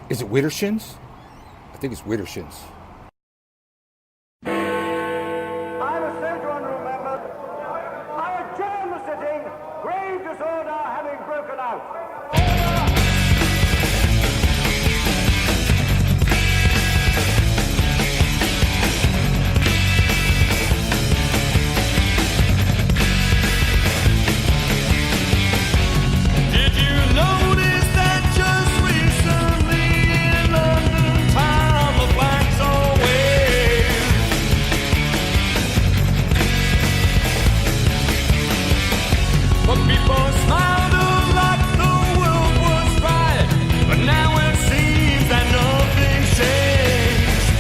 Is it Widdershins? I think it's Widdershins. I'm a soldier unremembered. I adjourn the sitting, grave disorder having broken out. Did you notice that just recently in London town the flags are waved? But people smiled like the world was right. But now it seems that nothing's changed.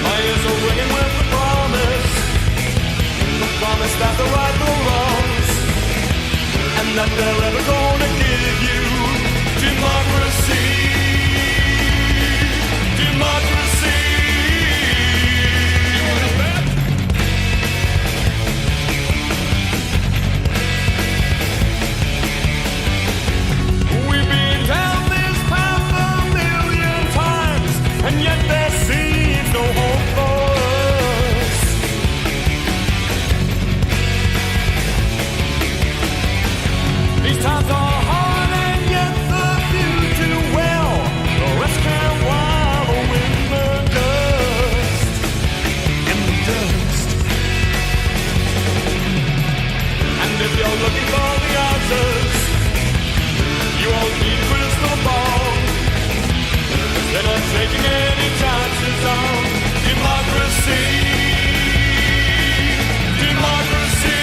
My ears are ringing with the promise that they'll right the wrongs, and that they're ever gonna give you democracy. Democracy. You want that? We've been down this path a million times, and yet there seems no hope for us. These times are hard and yet the future well. The rest can't wallow in the dust. In the dust. And if you're looking for the answers, you won't need a crystal ball. They're not taking any chances on democracy. Democracy.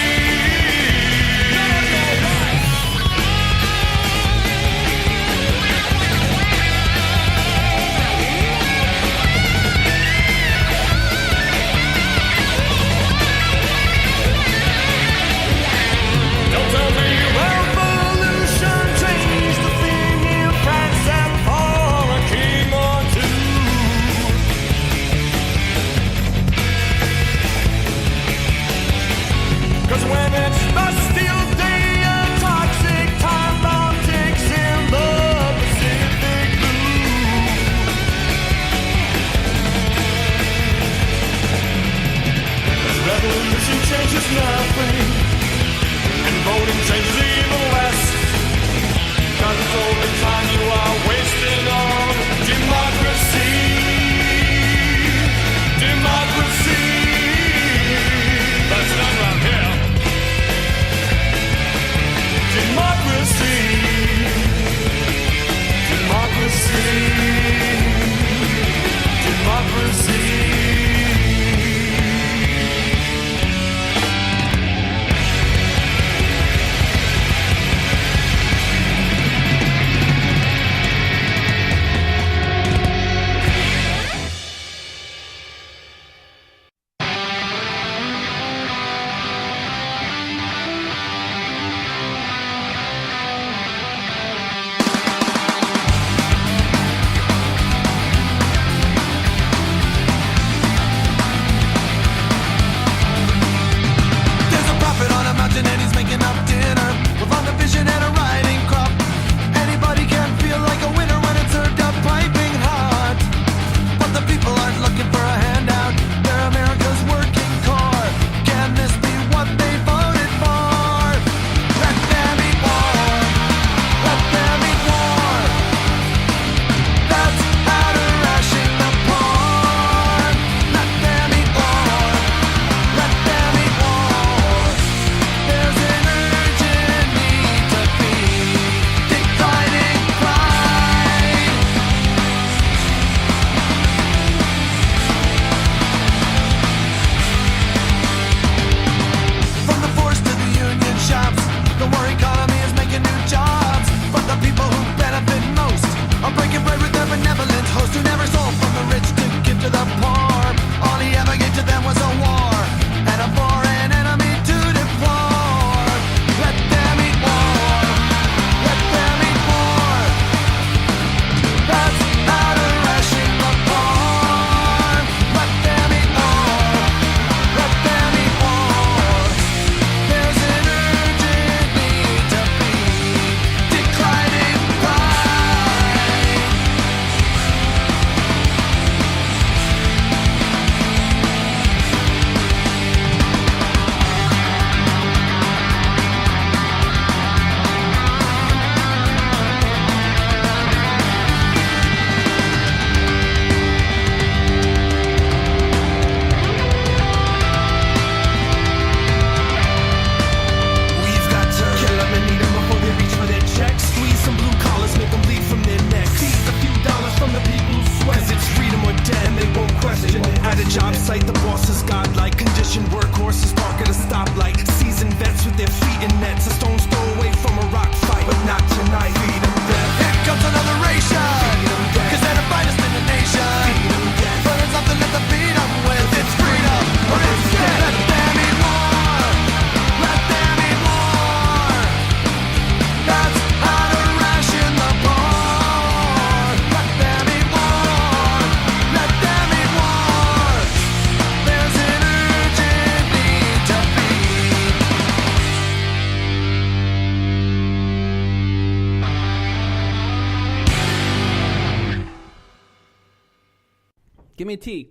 Give me a T.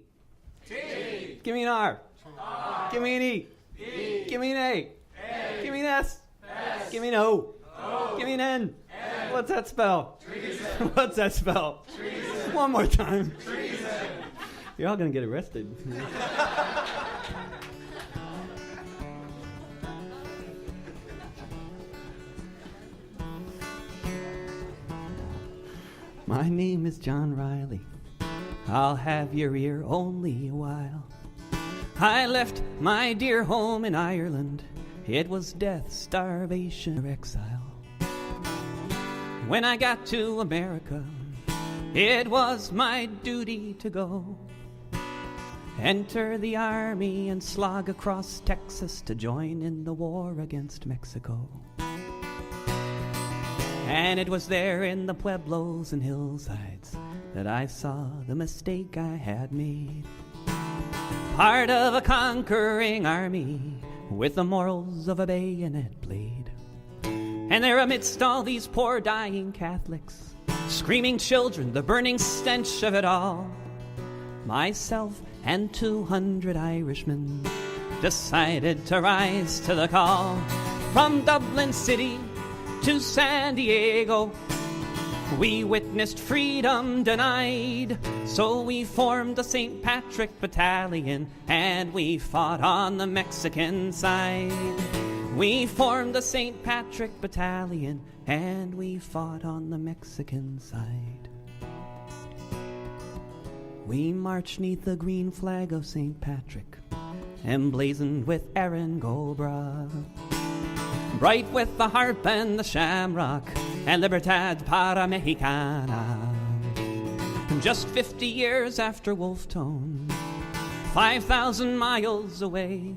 T. Give me an R. R. Give me an E. E. Give me an A. A. Give me an S. S. Give me an O. O. Give me an N. N. What's that spell? Treason. What's that spell? Treason. One more time. Treason. You're all going to get arrested. My name is John Riley. I'll have your ear only a while. I left my dear home in Ireland. It was death, starvation, or exile. When I got to America, it was my duty to go. Enter the army and slog across Texas to join in the war against Mexico. And it was there in the pueblos and hillsides that I saw the mistake I had made. Part of a conquering army with the morals of a bayonet blade. And there amidst all these poor dying Catholics, screaming children, the burning stench of it all, myself and 200 Irishmen decided to rise to the call. From Dublin City to San Diego, we witnessed freedom denied. So we formed the St. Patrick Battalion and we fought on the Mexican side. We formed the St. Patrick Battalion and we fought on the Mexican side. We marched neath the green flag of St. Patrick, emblazoned with Erin Golbra, bright with the harp and the shamrock, and Libertad para Mexicana. Just 50 years after Wolftone, 5,000 miles away,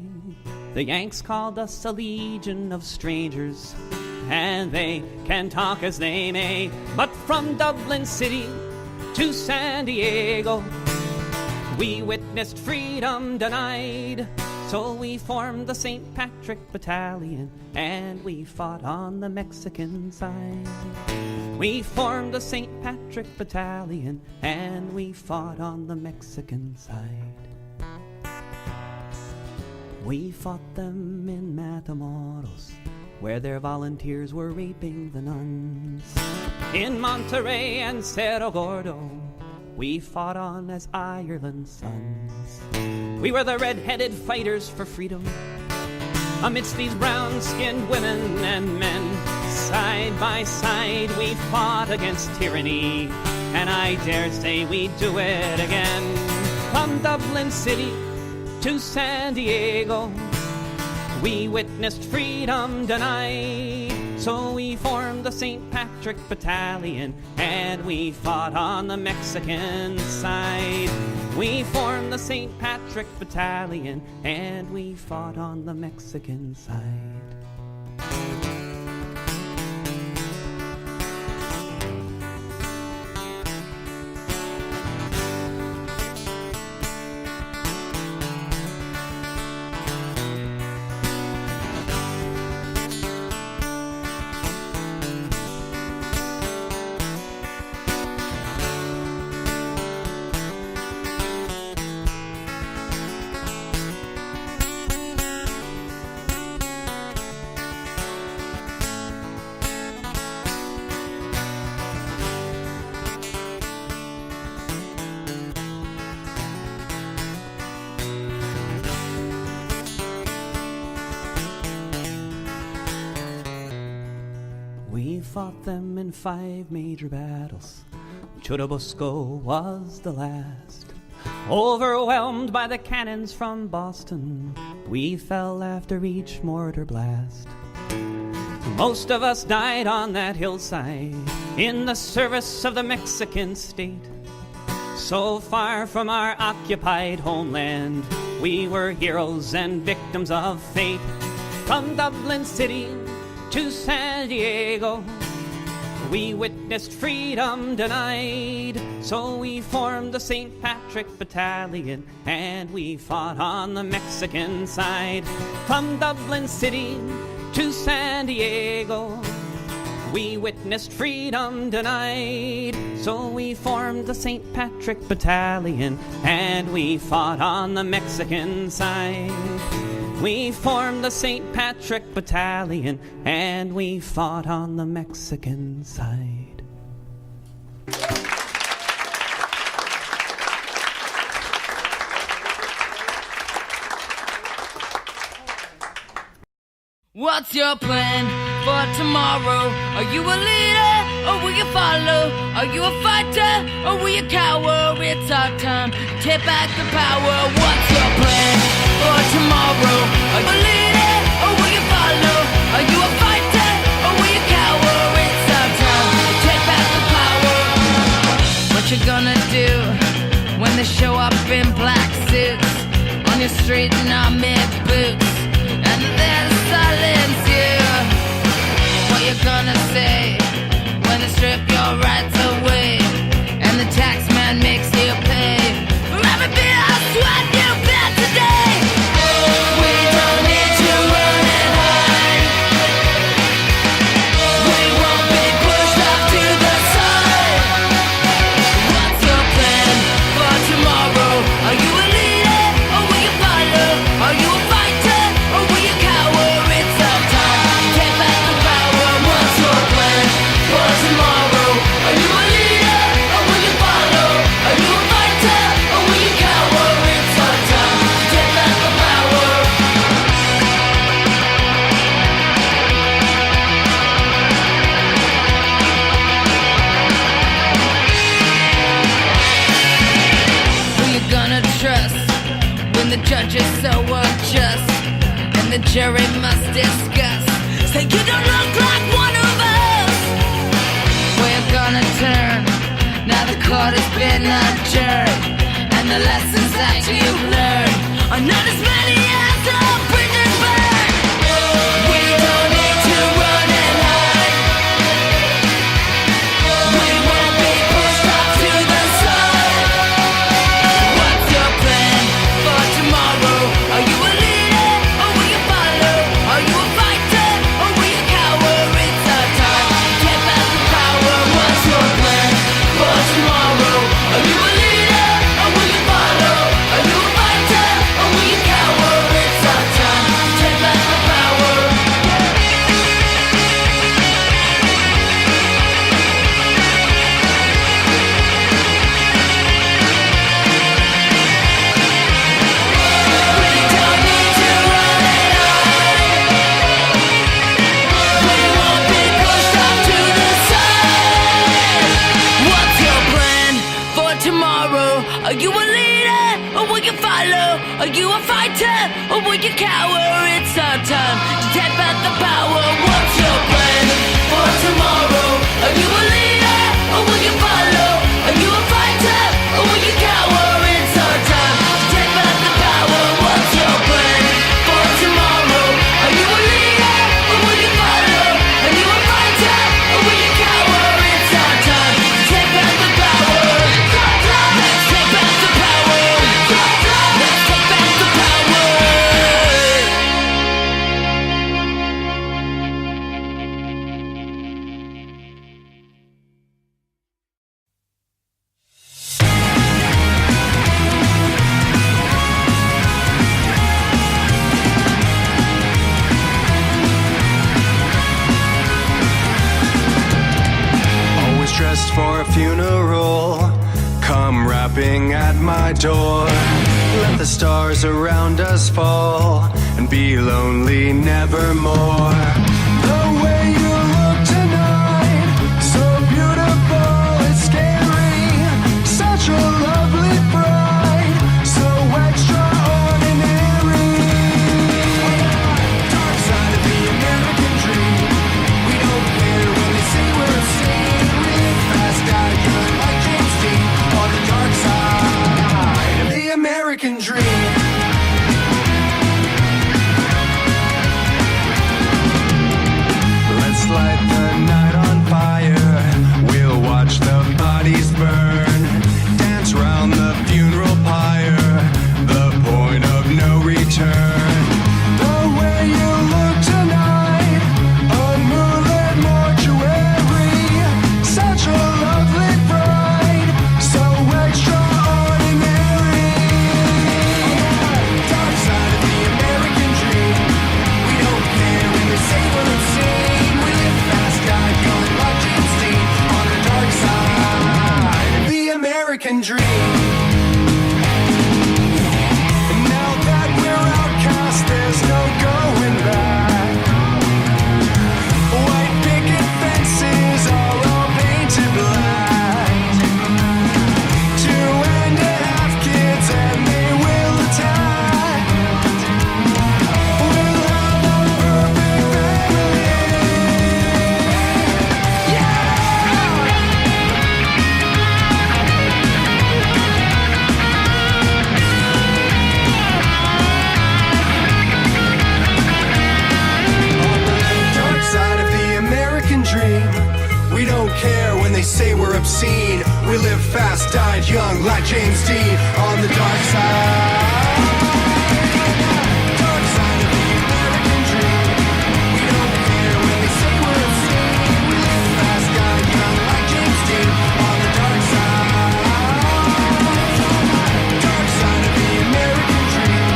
the Yanks called us a legion of strangers, and they can talk as they may. But from Dublin City to San Diego, we witnessed freedom denied. So we formed the St. Patrick Battalion and we fought on the Mexican side. We formed the St. Patrick Battalion and we fought on the Mexican side. We fought them in Matamoros, where their volunteers were raping the nuns. In Monterrey and Cerro Gordo, we fought on as Ireland's sons. We were the red-headed fighters for freedom amidst these brown-skinned women and men. Side by side we fought against tyranny, and I dare say we'd do it again. From Dublin City to San Diego, we witnessed freedom denied. So we formed the St. Patrick Battalion and we fought on the Mexican side. We formed the St. Patrick Battalion and we fought on the Mexican side. We fought them in 5 major battles. Churubusco was the last. Overwhelmed by the cannons from Boston, we fell after each mortar blast. Most of us died on that hillside in the service of the Mexican state. So far from our occupied homeland, we were heroes and victims of fate. From Dublin City to San Diego, we witnessed freedom denied. So we formed the St. Patrick Battalion and we fought on the Mexican side. From Dublin City to San Diego, We witnessed freedom denied, so we formed the St. Patrick Battalion, and we fought on the Mexican side. We formed the St. Patrick Battalion, and we fought on the Mexican side. What's your plan for tomorrow? Are you a leader or will you follow? Are you a fighter or will you cower? It's our time to take back the power. What's your plan for tomorrow? Are you a leader or will you follow? Are you a fighter or will you cower? It's our time to take back the power. What you gonna do when they show up in black suits on your street in army boots? And then silence you. What you gonna say when they strip your rights away and the tax man makes you pay for every bit of sweat you've had today? We don't need to run and hide. We won't be pushed off to the side. What's your plan for tomorrow? Are you a leader or will you follow? Are you a fighter? The judge is so unjust, and the jury must discuss. Say you don't look like one of us. We're gonna turn. Now the court has been adjourned, and the lessons that you've learned are not as many as the bridges burn. We don't need to run and hide. We won't be pushed off to the side. What's your plan for tomorrow? Are you a leader or will you follow? Are you a fighter or will you cower? It's our time to get back the power. What's your plan for tomorrow? Are you a leader or will you follow? Are you a fighter or will you cower? It's our time to take back the power. We don't need to run and hide. We won't be pushed off to the side. What's your plan for tomorrow? Are you a leader or will you follow? Are you a fighter or will you cower? It's our time to take back the power. What's your plan for tomorrow? Are you a leader or will you follow? Are you a fighter or will you cower? It's our time to take back the power. What's your plan for tomorrow? Are you a leader or will you follow? Are you a fighter or will you cower? It's our time to take back the power. Let's take back the power. Let's take back the power. Always dressed for a funeral, come rapping at my door. Let the stars around us fall and be lonely nevermore. The way you look tonight, so beautiful, it's scary. Such a lovely bride, so extraordinary. Dark side of the American dream. We don't care when they say we're seen. We live fast, die young like James Dean. On the dark side of the American dream. dream. And now that we're outcast, there's no going back. White picket fences are all painted black. 2.5 kids and they will attack. We'll have a perfect family. Yeah! Dark side of the American dream. We don't care when they say we're obscene. We live fast, died young, like James Dean. On the dark side. Dark side of the American dream. We don't care when they say we're obscene. We live fast, died young, like James Dean. On the dark side. Dark side of the American dream.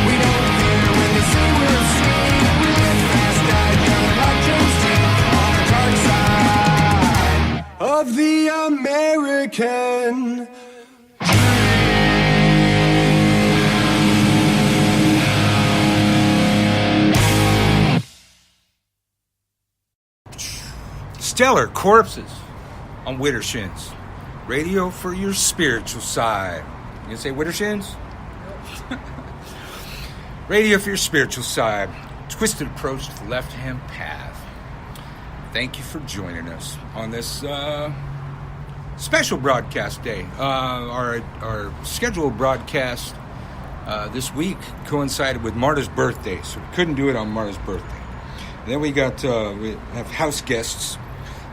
We don't care when they say we're obscene. We live fast, died young, like James Dean. On the dark side of the American. Stellar Corpses on Widdershins. Radio for your spiritual side. You gonna say Widdershins? Radio for your spiritual side. Twisted approach to the left-hand path. Thank you for joining us on this special broadcast day. Our scheduled broadcast this week coincided with Marta's birthday, so we couldn't do it on Marta's birthday. And then we have house guests.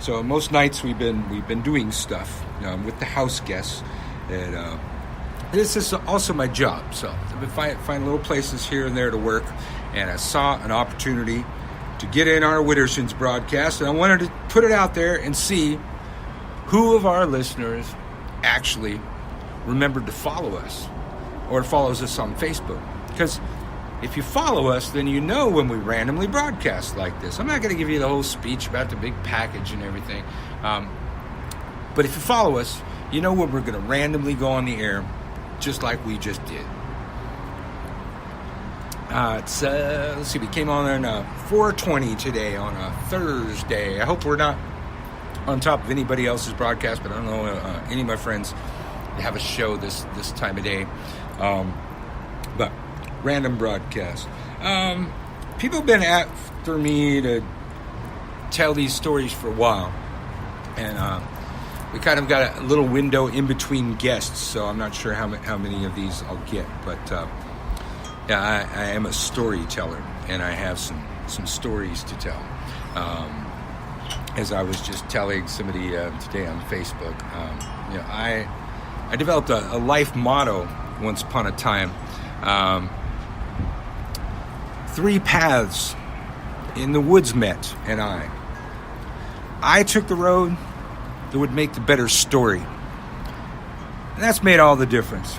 So most nights we've been doing stuff with the house guests. And this is also my job. So I've been find little places here and there to work, and I saw an opportunity to get in our Widdershins broadcast, and I wanted to put it out there and see who of our listeners actually remembered to follow us or follows us on Facebook. Because if you follow us, then you know when we randomly broadcast like this. I'm not going to give you the whole speech about the big package and everything. But if you follow us, you know when we're going to randomly go on the air, just like we just did. Let's see, we came on 4:20 today on a Thursday. I hope we're not on top of anybody else's broadcast, but I don't know any of my friends have a show this time of day. But random broadcast. People have been after me to tell these stories for a while, and we kind of got a little window in between guests, so I'm not sure how many of these I'll get, but yeah, I am a storyteller, and I have some stories to tell. As I was just telling somebody today on Facebook, I developed a life motto once upon a time. 3 paths in the woods met, and I took the road that would make the better story. And that's made all the difference.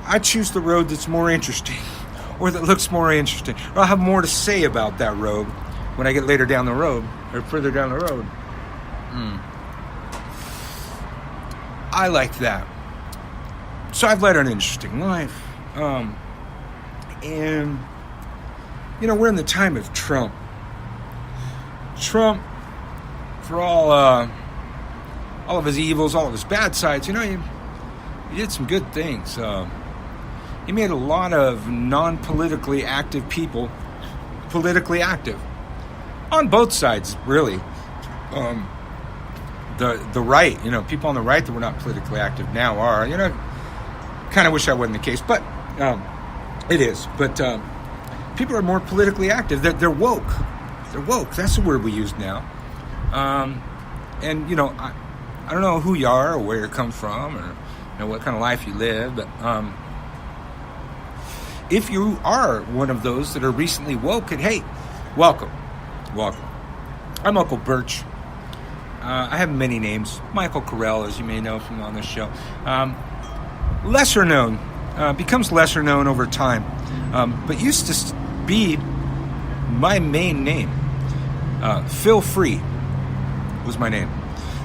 I choose the road that's more interesting, or that looks more interesting, or I'll have more to say about that road when I get later down the road, or further down the road. I like that. So I've led an interesting life. And, we're in the time of Trump. Trump, for all of his evils, all of his bad sides, he did some good things. He made a lot of non-politically active people politically active. On both sides, really. The right, people on the right that were not politically active now are. Kind of wish that wasn't the case, but it is. But people are more politically active. They're woke. They're woke. That's the word we use now. And I don't know who you are or where you come from or what kind of life you live, but if you are one of those that are recently woke, and hey, welcome. I'm Uncle Birch. I have many names. Michael Carell, as you may know from on this show. Lesser known, becomes lesser known over time, but used to be my main name. Phil Free was my name.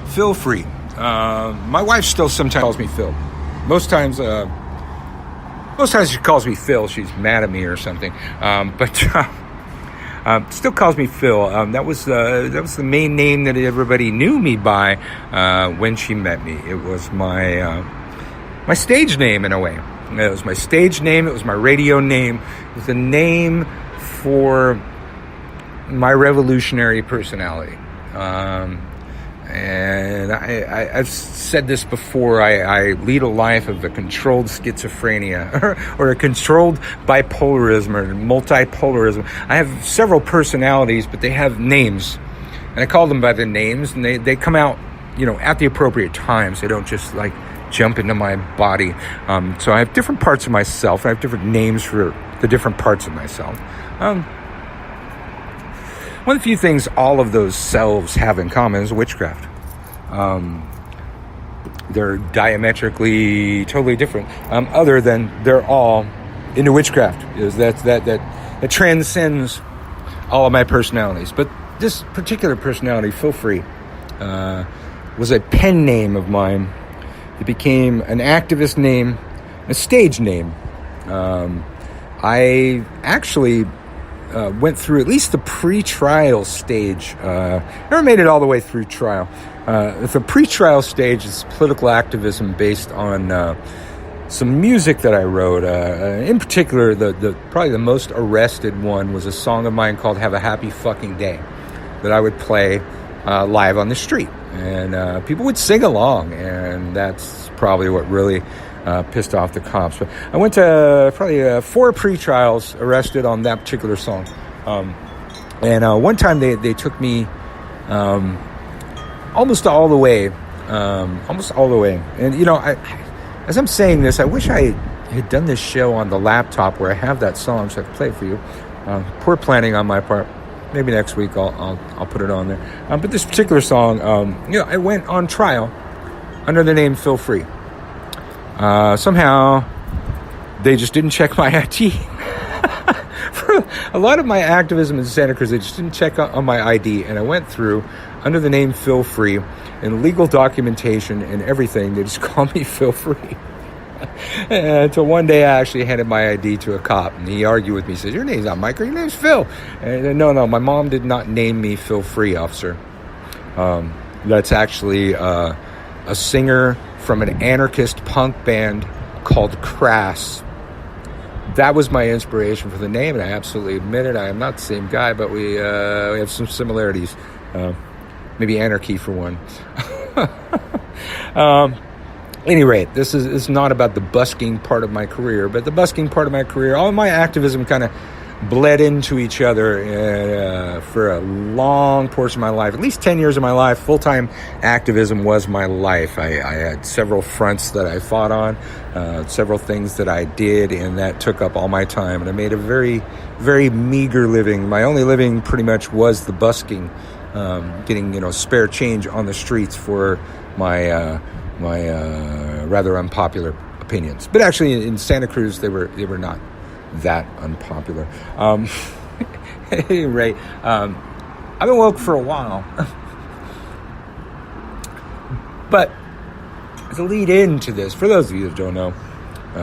Phil Free. My wife still sometimes calls me Phil. Most times she calls me Phil. She's mad at me or something. But still calls me Phil. That was the main name that everybody knew me by when she met me. It was my stage name in a way. It was my stage name. It was my radio name. It was the name for my revolutionary personality. And I've said this before, I lead a life of a controlled schizophrenia or a controlled bipolarism or multipolarism. I have several personalities, but they have names. And I call them by their names, and they come out, at the appropriate times. They don't just like jump into my body. So I have different parts of myself. I have different names for the different parts of myself. One of the few things all of those selves have in common is witchcraft. They're diametrically totally different, other than they're all into witchcraft. That transcends all of my personalities. But this particular personality, Feel Free, was a pen name of mine. It became an activist name, a stage name. I actually went through at least the pre-trial stage. Never made it all the way through trial. The pre-trial stage is political activism based on some music that I wrote. In particular, the probably the most arrested one was a song of mine called "Have a Happy Fucking Day" that I would play live on the street, and people would sing along, and that's probably what really pissed off the cops. But I went to probably 4 pre-trials, arrested on that particular song. And one time they took me almost all the way. And, as I'm saying this, I wish I had done this show on the laptop where I have that song so I could play it for you. Poor planning on my part. Maybe next week I'll put it on there. But this particular song, I went on trial under the name Feel Free. Somehow they just didn't check my ID. For a lot of my activism in Santa Cruz, they just didn't check on my ID, and I went through under the name Feel Free and legal documentation and everything. They just called me Feel Free. Until one day I actually handed my ID to a cop, and he argued with me. He says, "Your name's not Mike, or your name's Phil." And I said, No, my mom did not name me Feel Free, officer. That's actually a singer from an anarchist punk band called Cruz. That was my inspiration for the name, and I absolutely admit it. I am not the same guy, but we have some similarities. Maybe anarchy for one. Any rate, this is not about the busking part of my career, but the busking part of my career, all of my activism kind of bled into each other for a long portion of my life. At least 10 years of my life, full-time activism was my life. I had several fronts that I fought on, several things that I did, and that took up all my time. And I made a very, very meager living. My only living pretty much was the busking, getting spare change on the streets for my rather unpopular opinions. But actually, in Santa Cruz, they were not that unpopular. At any rate, I've been woke for a while. But to lead into this, for those of you that don't know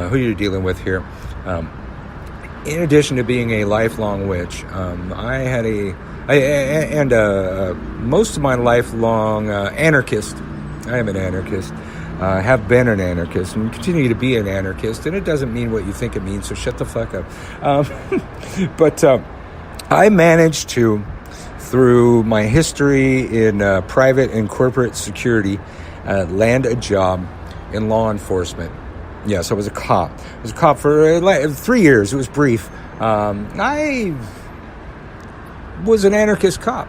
who you're dealing with here, in addition to being a lifelong witch, I had most of my lifelong anarchist. I am an anarchist. Have been an anarchist and continue to be an anarchist, and it doesn't mean what you think it means, so shut the fuck up. But I managed to, through my history in private and corporate security, land a job in law enforcement. Yes, I was a cop. I was a cop for 3 years. It was brief. I was an anarchist cop.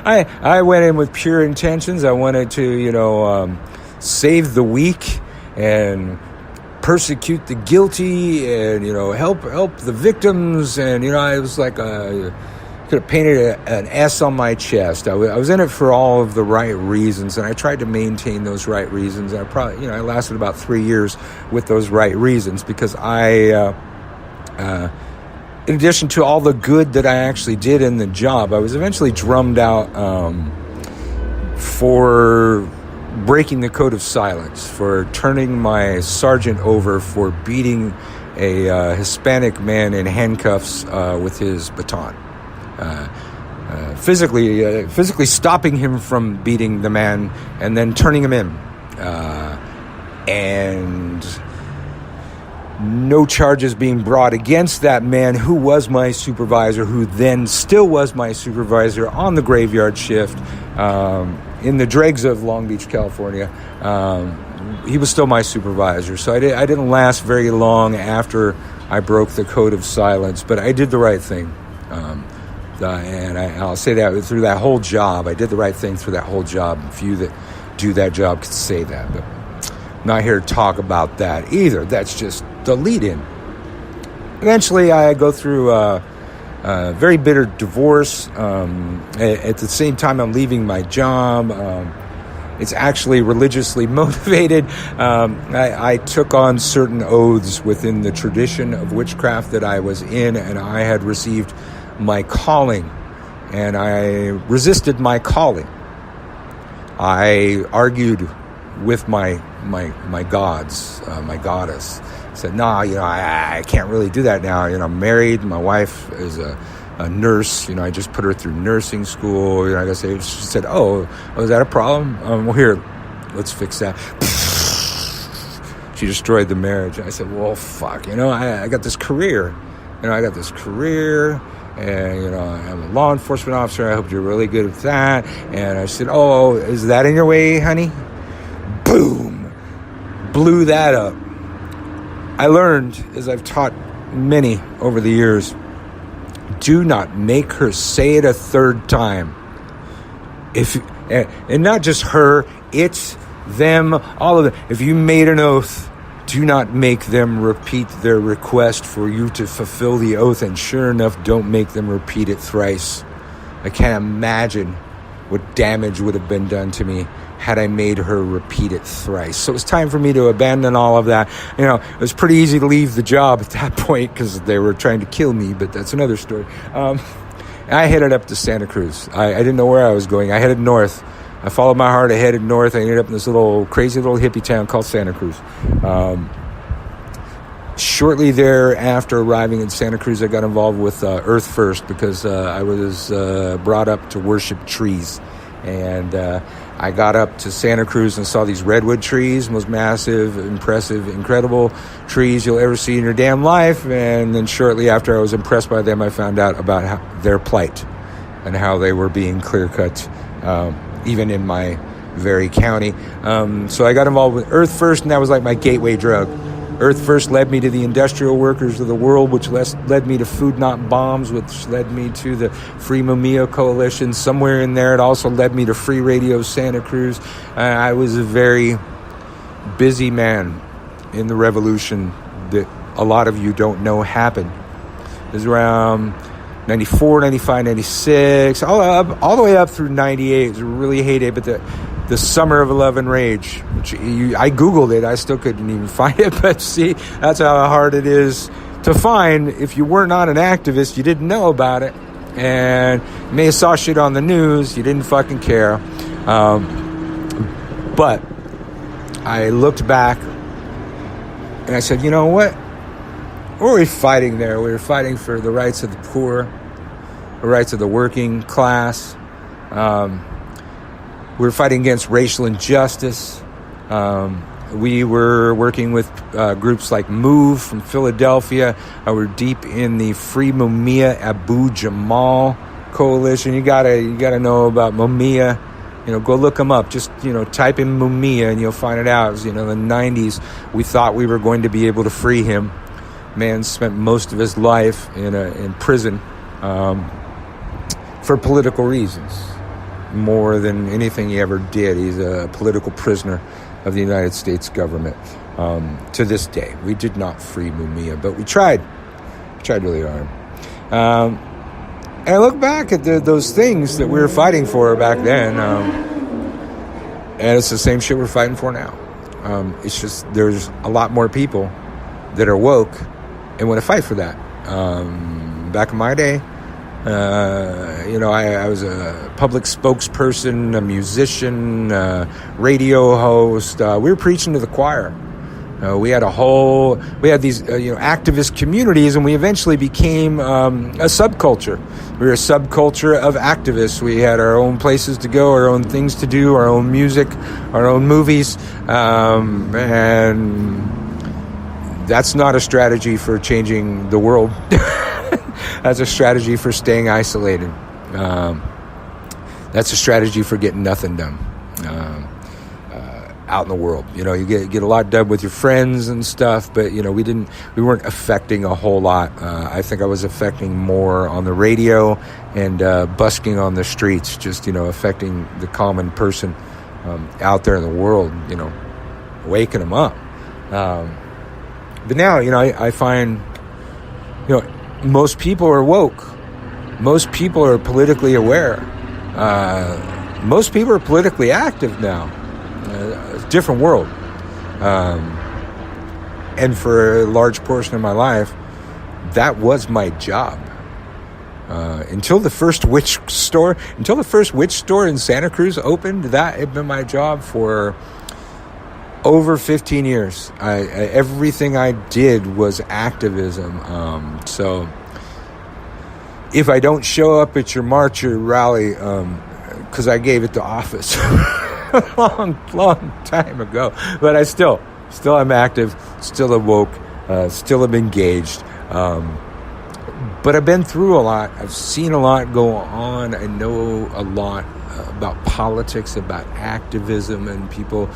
I went in with pure intentions. I wanted to, save the weak and persecute the guilty and, help the victims. And, I was like, could have painted an S on my chest. I was in it for all of the right reasons, and I tried to maintain those right reasons. And I lasted about 3 years with those right reasons because in addition to all the good that I actually did in the job, I was eventually drummed out for breaking the code of silence, for turning my sergeant over for beating a Hispanic man in handcuffs with his baton. Physically stopping him from beating the man and then turning him in. And no charges being brought against that man who was my supervisor, who then still was my supervisor on the graveyard shift in the dregs of Long Beach, California. He was still my supervisor. So I didn't last very long after I broke the code of silence, but I did the right thing. And I'll say that through that whole job, I did the right thing through that whole job. Few that do that job could say that, but I'm not here to talk about that either. That's just the lead-in. Eventually, I go through a very bitter divorce. At the same time, I'm leaving my job. It's actually religiously motivated. I took on certain oaths within the tradition of witchcraft that I was in, and I had received my calling, and I resisted my calling. I argued with my gods, my goddess. I said, no, I can't really do that now. I'm married. My wife is a nurse. I just put her through nursing school. She said, oh, is that a problem? Well, here, let's fix that. She destroyed the marriage. I said, well, fuck, I got this career. And, I'm a law enforcement officer. I hope you're really good at that. And I said, oh, is that in your way, honey? Boom. Blew that up. I learned, as I've taught many over the years, do not make her say it a third time. And not just her, it's them, all of them. If you made an oath, do not make them repeat their request for you to fulfill the oath, and sure enough, don't make them repeat it thrice. I can't imagine what damage would have been done to me had I made her repeat it thrice. So it was time for me to abandon all of that. It was pretty easy to leave the job at that point because they were trying to kill me, but that's another story. I headed up to Santa Cruz. I didn't know where I was going. I headed north. I followed my heart. I headed north. I ended up in this crazy little hippie town called Santa Cruz. Shortly thereafter arriving in Santa Cruz, I got involved with Earth First because I was brought up to worship trees. And I got up to Santa Cruz and saw these redwood trees, most massive, impressive, incredible trees you'll ever see in your damn life. And then shortly after I was impressed by them, I found out about their plight and how they were being clear-cut, even in my very county. So I got involved with Earth First, and that was like my gateway drug. Earth First led me to the industrial workers of the world, which led me to Food Not Bombs, which led me to the Free Mumia Coalition. Somewhere in there, it also led me to Free Radio Santa Cruz. I was a very busy man in the revolution that a lot of you don't know happened. It was around 94, 95, 96, all the way up through 98. It was a really heyday, but the Summer of 11 Rage, which I Googled it. I still couldn't even find it. But see, that's how hard it is to find. If you were not an activist, you didn't know about it. And you may have saw shit on the news. You didn't fucking care. But I looked back and I said, you know what? What were we fighting there? We were fighting for the rights of the poor, the rights of the working class. We were fighting against racial injustice. We were working with groups like MOVE from Philadelphia. We're deep in the Free Mumia Abu Jamal Coalition. You gotta know about Mumia. Go look them up. Just type in Mumia and you'll find it out. It was, in the 90s, we thought we were going to be able to free him. Man spent most of his life in prison for political reasons. More than anything he ever did. He's a political prisoner of the United States government to this day. We did not free Mumia, but we tried. We tried really hard. And I look back at those things that we were fighting for back then, and it's the same shit we're fighting for now. It's just there's a lot more people that are woke and want to fight for that. Back in my day, I was a public spokesperson, a musician, radio host. We were preaching to the choir. We had these activist communities, and we eventually became a subculture. We were a subculture of activists. We had our own places to go, our own things to do, our own music, our own movies, and that's not a strategy for changing the world. That's a strategy for staying isolated. That's a strategy for getting nothing done. Out in the world, you get a lot done with your friends and stuff, but we weren't affecting a whole lot. I think I was affecting more on the radio and busking on the streets, just affecting the common person out there in the world, waking them up. But now, I find, most people are woke. Most people are politically aware. Most people are politically active now. It's a different world. And for a large portion of my life, that was my job. Until the first witch store in Santa Cruz opened, that had been my job for over 15 years. Everything I did was activism. So if I don't show up at your march or rally, because I gave it to office a long time ago, but I still am active, still awoke, still am engaged. But I've been through a lot. I've seen a lot go on. I know a lot about politics, about activism, and people.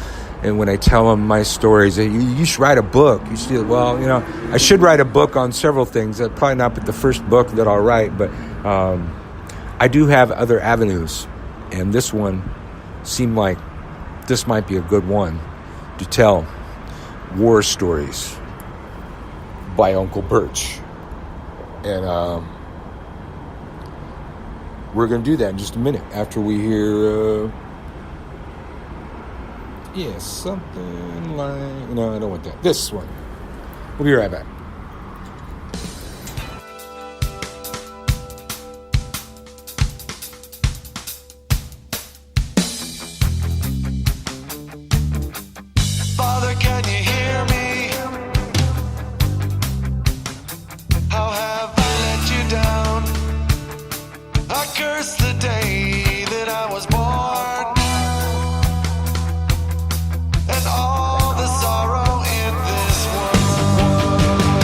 And when I tell them my stories, you should write a book. You should, I should write a book on several things. That'd probably not be the first book that I'll write, but I do have other avenues, and this one seemed like this might be a good one to tell war stories by Uncle Birch. And we're going to do that in just a minute after we hear, something like, no, I don't want that. This one. We'll be right back. Father, can you hear me? How have I let you down? I curse the day that I was born, and all the sorrow in this world.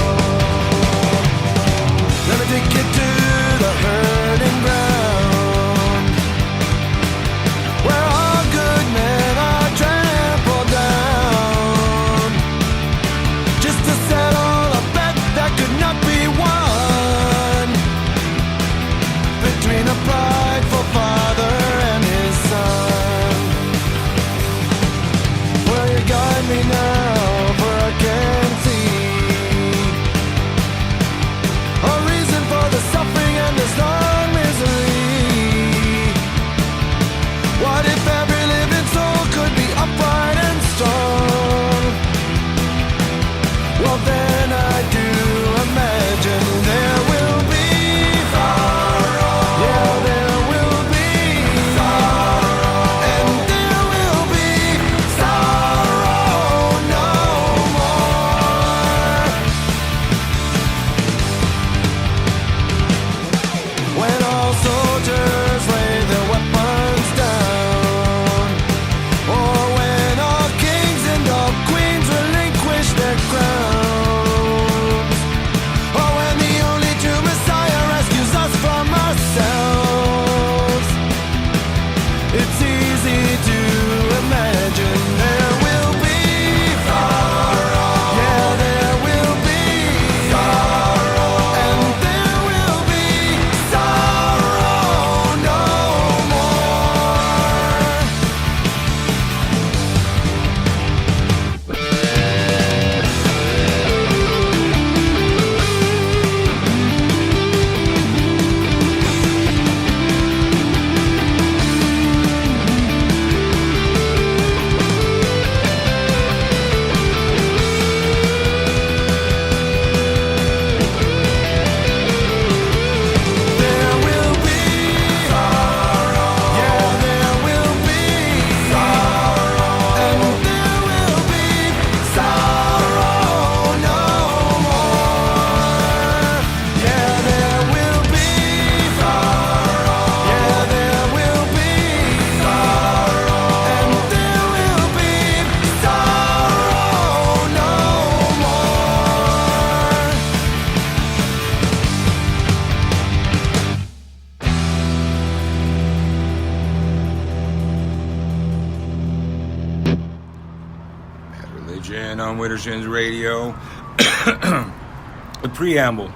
Origin on Witterson's Radio. The preamble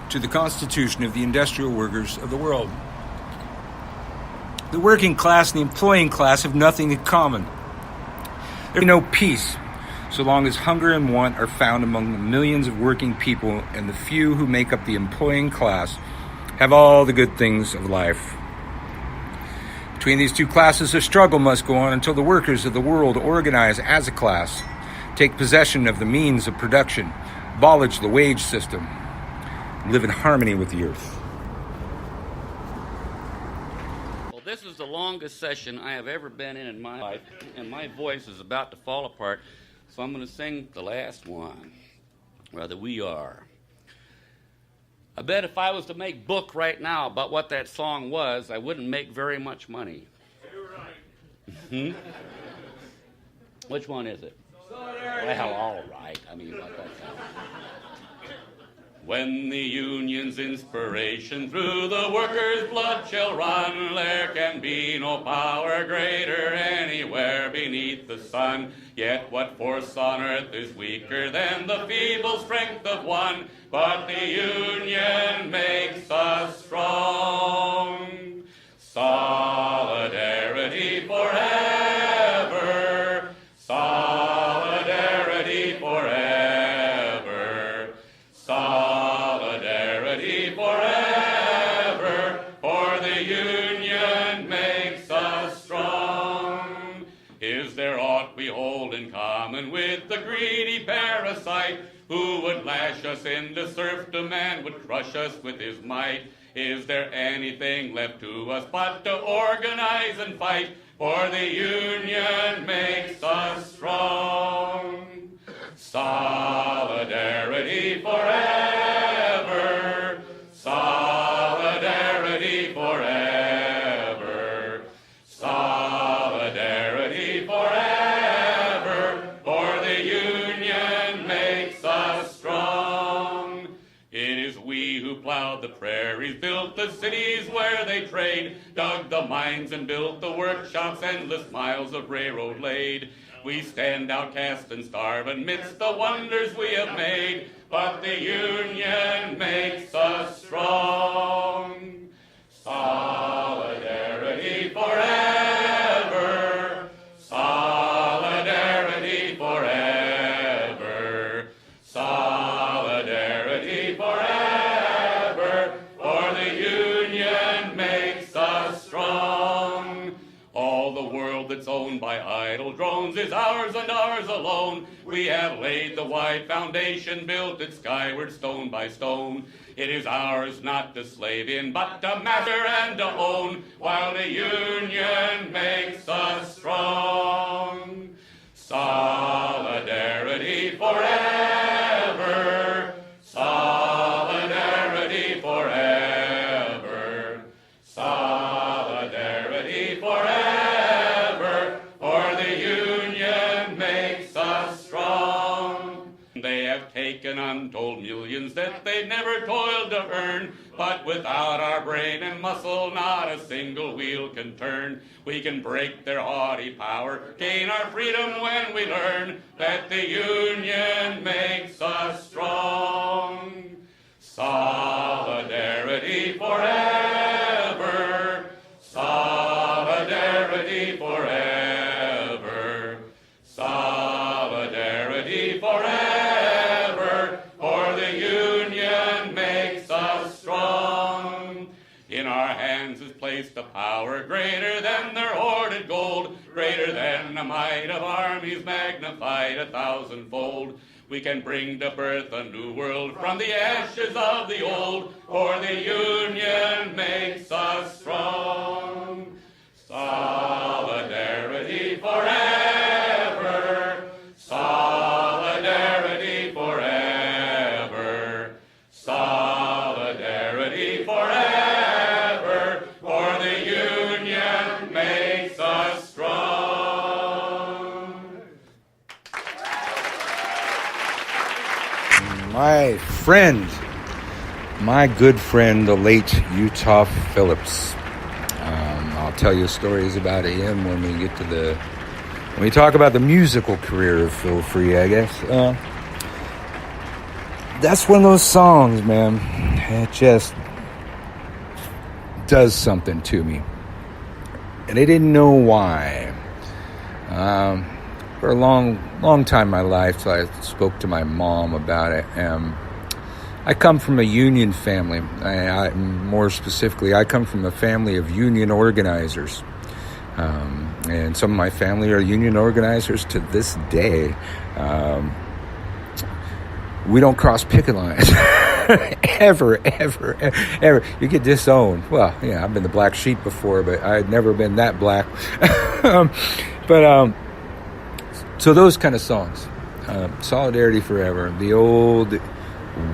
to the Constitution of the Industrial Workers of the World. The working class and the employing class have nothing in common. There is no peace so long as hunger and want are found among the millions of working people, and the few who make up the employing class have all the good things of life. Between these two classes, a struggle must go on until the workers of the world organize as a class, take possession of the means of production, abolish the wage system, and live in harmony with the earth. Well, this is the longest session I have ever been in my life, and my voice is about to fall apart, so I'm going to sing the last one. Rather, we are. I bet if I was to make book right now about what that song was, I wouldn't make very much money. You're right. Which one is it? Well, all right. I mean, what that sounds. When the union's inspiration through the workers' blood shall run, there can be no power greater anywhere beneath the sun. Yet what force on earth is weaker than the feeble strength of one? But the union makes us strong. Solidarity forever. Solidarity forever. Solidarity forever. For the union makes us strong. Is there aught we hold in common with the greedy parasite who would lash us into serfdom and would crush us with his might? Is there anything left to us but to organize and fight? For the union makes us strong. Solidarity forever. Solidarity forever. Solidarity forever. For the union makes us strong. It is we who plowed the prairies, built the cities where they trade, dug the mines and built the workshops, endless miles of railroad laid. We stand outcast and starve amidst the wonders we have made, but the union makes us strong. Solidarity forever. Solidarity forever. Solidarity forever. For the union makes us strong. All the world that's owned by idle drones is ours and ours alone. We have laid the wide foundation, built it skyward stone by stone. It is ours not to slave in, but to master and to own, while the union makes us strong. Solidarity forever. Solidarity forever. Solidarity forever. For the union makes us strong. They have taken untold millions that they never toiled to earn, but without our brain and muscle, not a single wheel can turn. We can break their haughty power, gain our freedom when we learn that the union makes us strong. Solidarity forever. Solidarity forever. Solidarity forever. For the union makes us strong. In our hands is placed a power greater than their hoarded gold, greater than the might of armies magnified 1,000-fold. We can bring to birth a new world from the ashes of the old, for the union makes us strong. Solidarity forever. Solidarity forever. Solidarity forever. For the union makes us strong. My friend, my good friend, the late Utah Phillips. I'll tell you stories about him when we get to the when we talk about the musical career of Phil Free, I guess, that's one of those songs, man. It just does something to me. And I didn't know why. For a long time in my life, so I spoke to my mom about it. I come from a union family. More specifically, I come from a family of union organizers. And some of my family are union organizers to this day. We don't cross picket lines. ever. You get disowned. Well, yeah, I've been the black sheep before, but I'd never been that black. So those kind of songs. Solidarity Forever. The old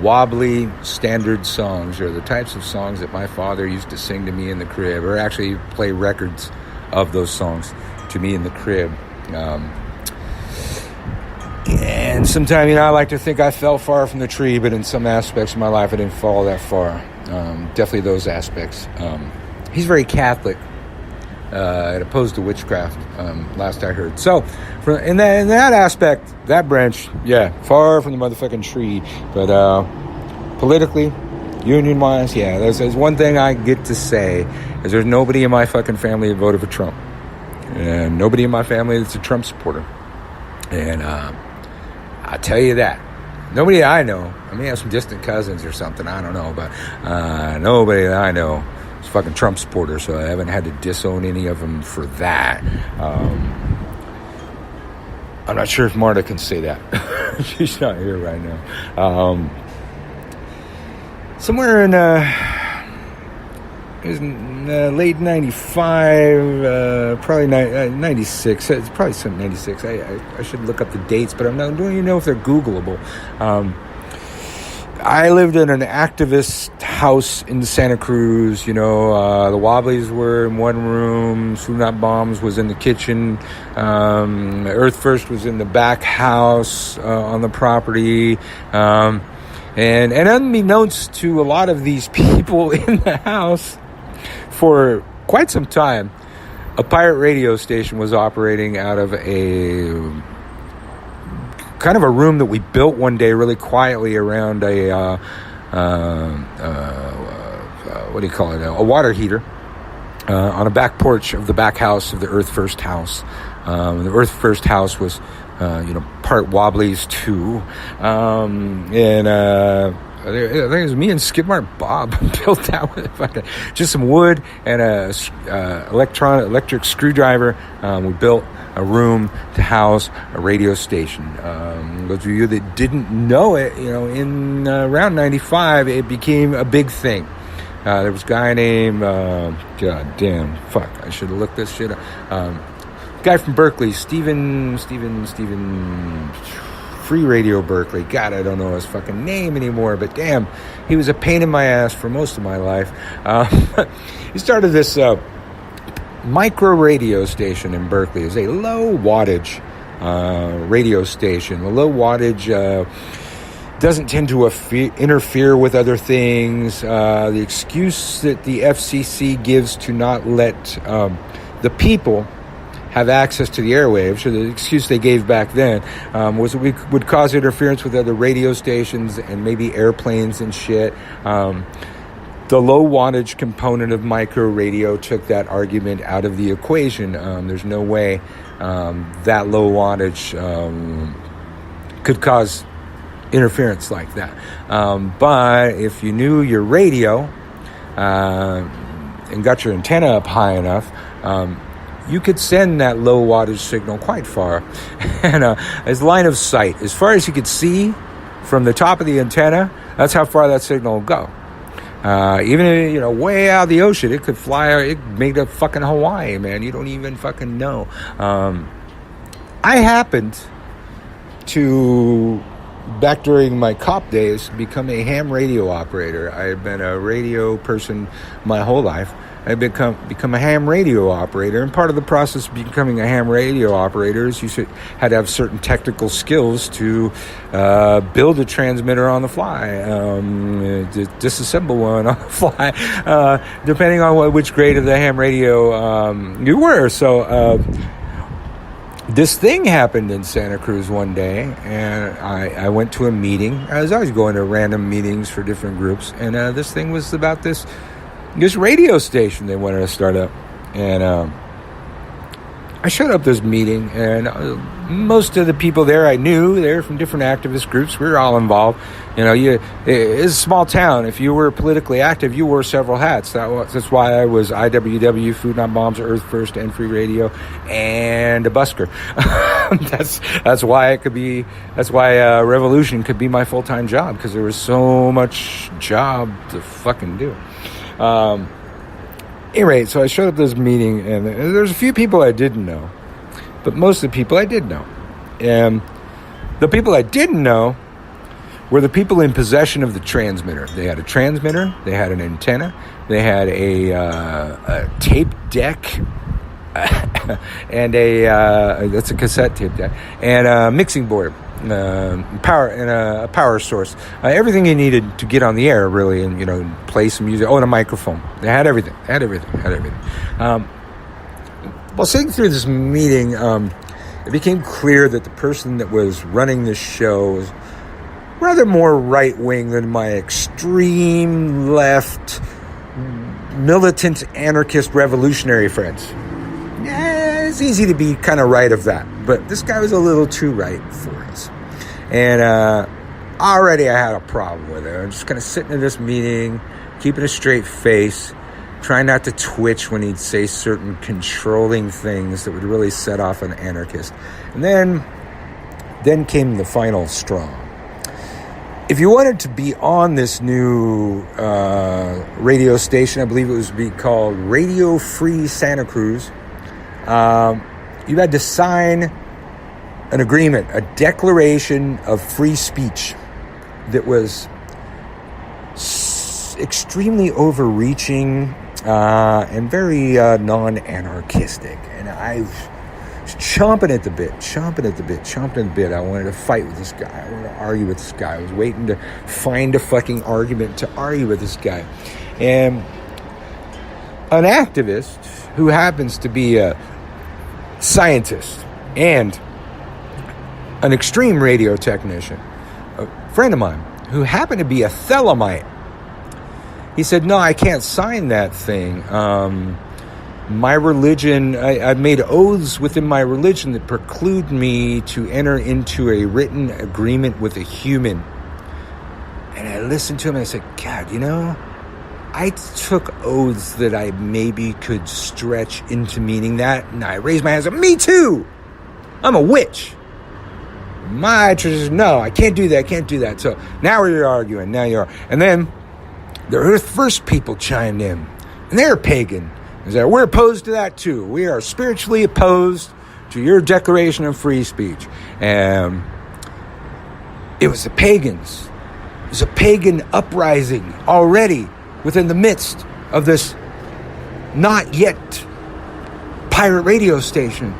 wobbly standard songs are the types of songs that my father used to sing to me in the crib, or actually play records of those songs to me in the crib. And sometimes, I like to think I fell far from the tree, but in some aspects of my life, I didn't fall that far. Definitely those aspects. He's very Catholic, and opposed to witchcraft, last I heard. So, in that aspect, that branch, yeah, far from the motherfucking tree. But politically, union-wise, yeah, there's one thing I get to say, is there's nobody in my fucking family that voted for Trump. And nobody in my family that's a Trump supporter. And I'll tell you that. Nobody I know. I may have some distant cousins or something. I don't know. But nobody that I know is a fucking Trump supporter. So I haven't had to disown any of them for that. I'm not sure if Marta can say that. She's not here right now. Somewhere in it was late 95, probably 96. It's probably some 96. I should look up the dates, but I don't even know if they're Googleable. I lived in an activist house in Santa Cruz. The Wobblies were in one room. Soon Not Bombs was in the kitchen. Earth First was in the back house on the property. And unbeknownst to a lot of these people in the house, for quite some time, a pirate radio station was operating out of a kind of a room that we built one day really quietly around a what do you call it? A water heater on a back porch of the back house of the Earth First house. The Earth First house was, part Wobblies too, I think it was me and Skidmark Bob built that with just some wood and a electric screwdriver. We built a room to house a radio station. Those of you that didn't know it, in around 95, it became a big thing. There was a guy named, I should have looked this shit up. Guy from Berkeley, Stephen Free Radio Berkeley. God, I don't know his fucking name anymore, but damn, he was a pain in my ass for most of my life. He started this micro radio station in Berkeley. It was a low wattage radio station. A low wattage doesn't tend to interfere with other things. The excuse that the FCC gives to not let the people have access to the airwaves, or the excuse they gave back then, was that we would cause interference with other radio stations and maybe airplanes and shit. The low wattage component of micro radio took that argument out of the equation. There's no way that low wattage could cause interference like that. But if you knew your radio and got your antenna up high enough, you could send that low wattage signal quite far. And as line of sight, as far as you could see from the top of the antenna, that's how far that signal will go. Even, way out of the ocean, it could fly, it made a fucking Hawaii, man. You don't even fucking know. I happened to, back during my cop days, become a ham radio operator. I had been a radio person my whole life. I become a ham radio operator, and part of the process of becoming a ham radio operator is you had to have certain technical skills to build a transmitter on the fly, disassemble one on the fly, depending on which grade of the ham radio you were. So this thing happened in Santa Cruz one day, and I went to a meeting. I was always going to random meetings for different groups, and this thing was about this radio station they wanted to start up. And I showed up this meeting, and most of the people there I knew. They're from different activist groups. We were all involved. It's a small town. If you were politically active, you wore several hats. That's why I was IWW, Food Not Bombs, Earth First, and Free Radio, and a busker. That's why it could be. That's why Revolution could be my full-time job, because there was so much job to fucking do. Anyway, so I showed up to this meeting, and there's a few people I didn't know, but most of the people I did know. And the people I didn't know were the people in possession of the transmitter. They had a transmitter, they had an antenna, they had a tape deck, and that's a cassette tape deck, and a mixing board. Power and a power source, everything you needed to get on the air, really, and play some music. Oh, and a microphone. They had everything. While sitting through this meeting, it became clear that the person that was running this show was rather more right wing than my extreme left, militant, anarchist, revolutionary friends. Yeah, it's easy to be kind of right of that, but this guy was a little too right for us. And already I had a problem with it. I'm just kind of sitting in this meeting, keeping a straight face, trying not to twitch when he'd say certain controlling things that would really set off an anarchist. And then came the final straw. If you wanted to be on this new radio station, I believe it was be called Radio Free Santa Cruz, you had to sign an agreement, a declaration of free speech that was extremely overreaching and very non-anarchistic. And I was chomping at the bit. I wanted to fight with this guy. I wanted to argue with this guy. I was waiting to find a fucking argument to argue with this guy. And an activist who happens to be a scientist and an extreme radio technician, a friend of mine who happened to be a Thelemite, he said, no, I can't sign that thing. My religion, I've made oaths within my religion that preclude me to enter into a written agreement with a human. And I listened to him and I said, God, I took oaths that I maybe could stretch into meaning that. And I raised my hands and said, me too. I'm a witch. My tradition, no, I can't do that. So now we're arguing. And then the Earth First people chimed in. And they're pagan. They said, we're opposed to that too. We are spiritually opposed to your declaration of free speech. And it was the pagans. It was a pagan uprising already within the midst of this not yet pirate radio station.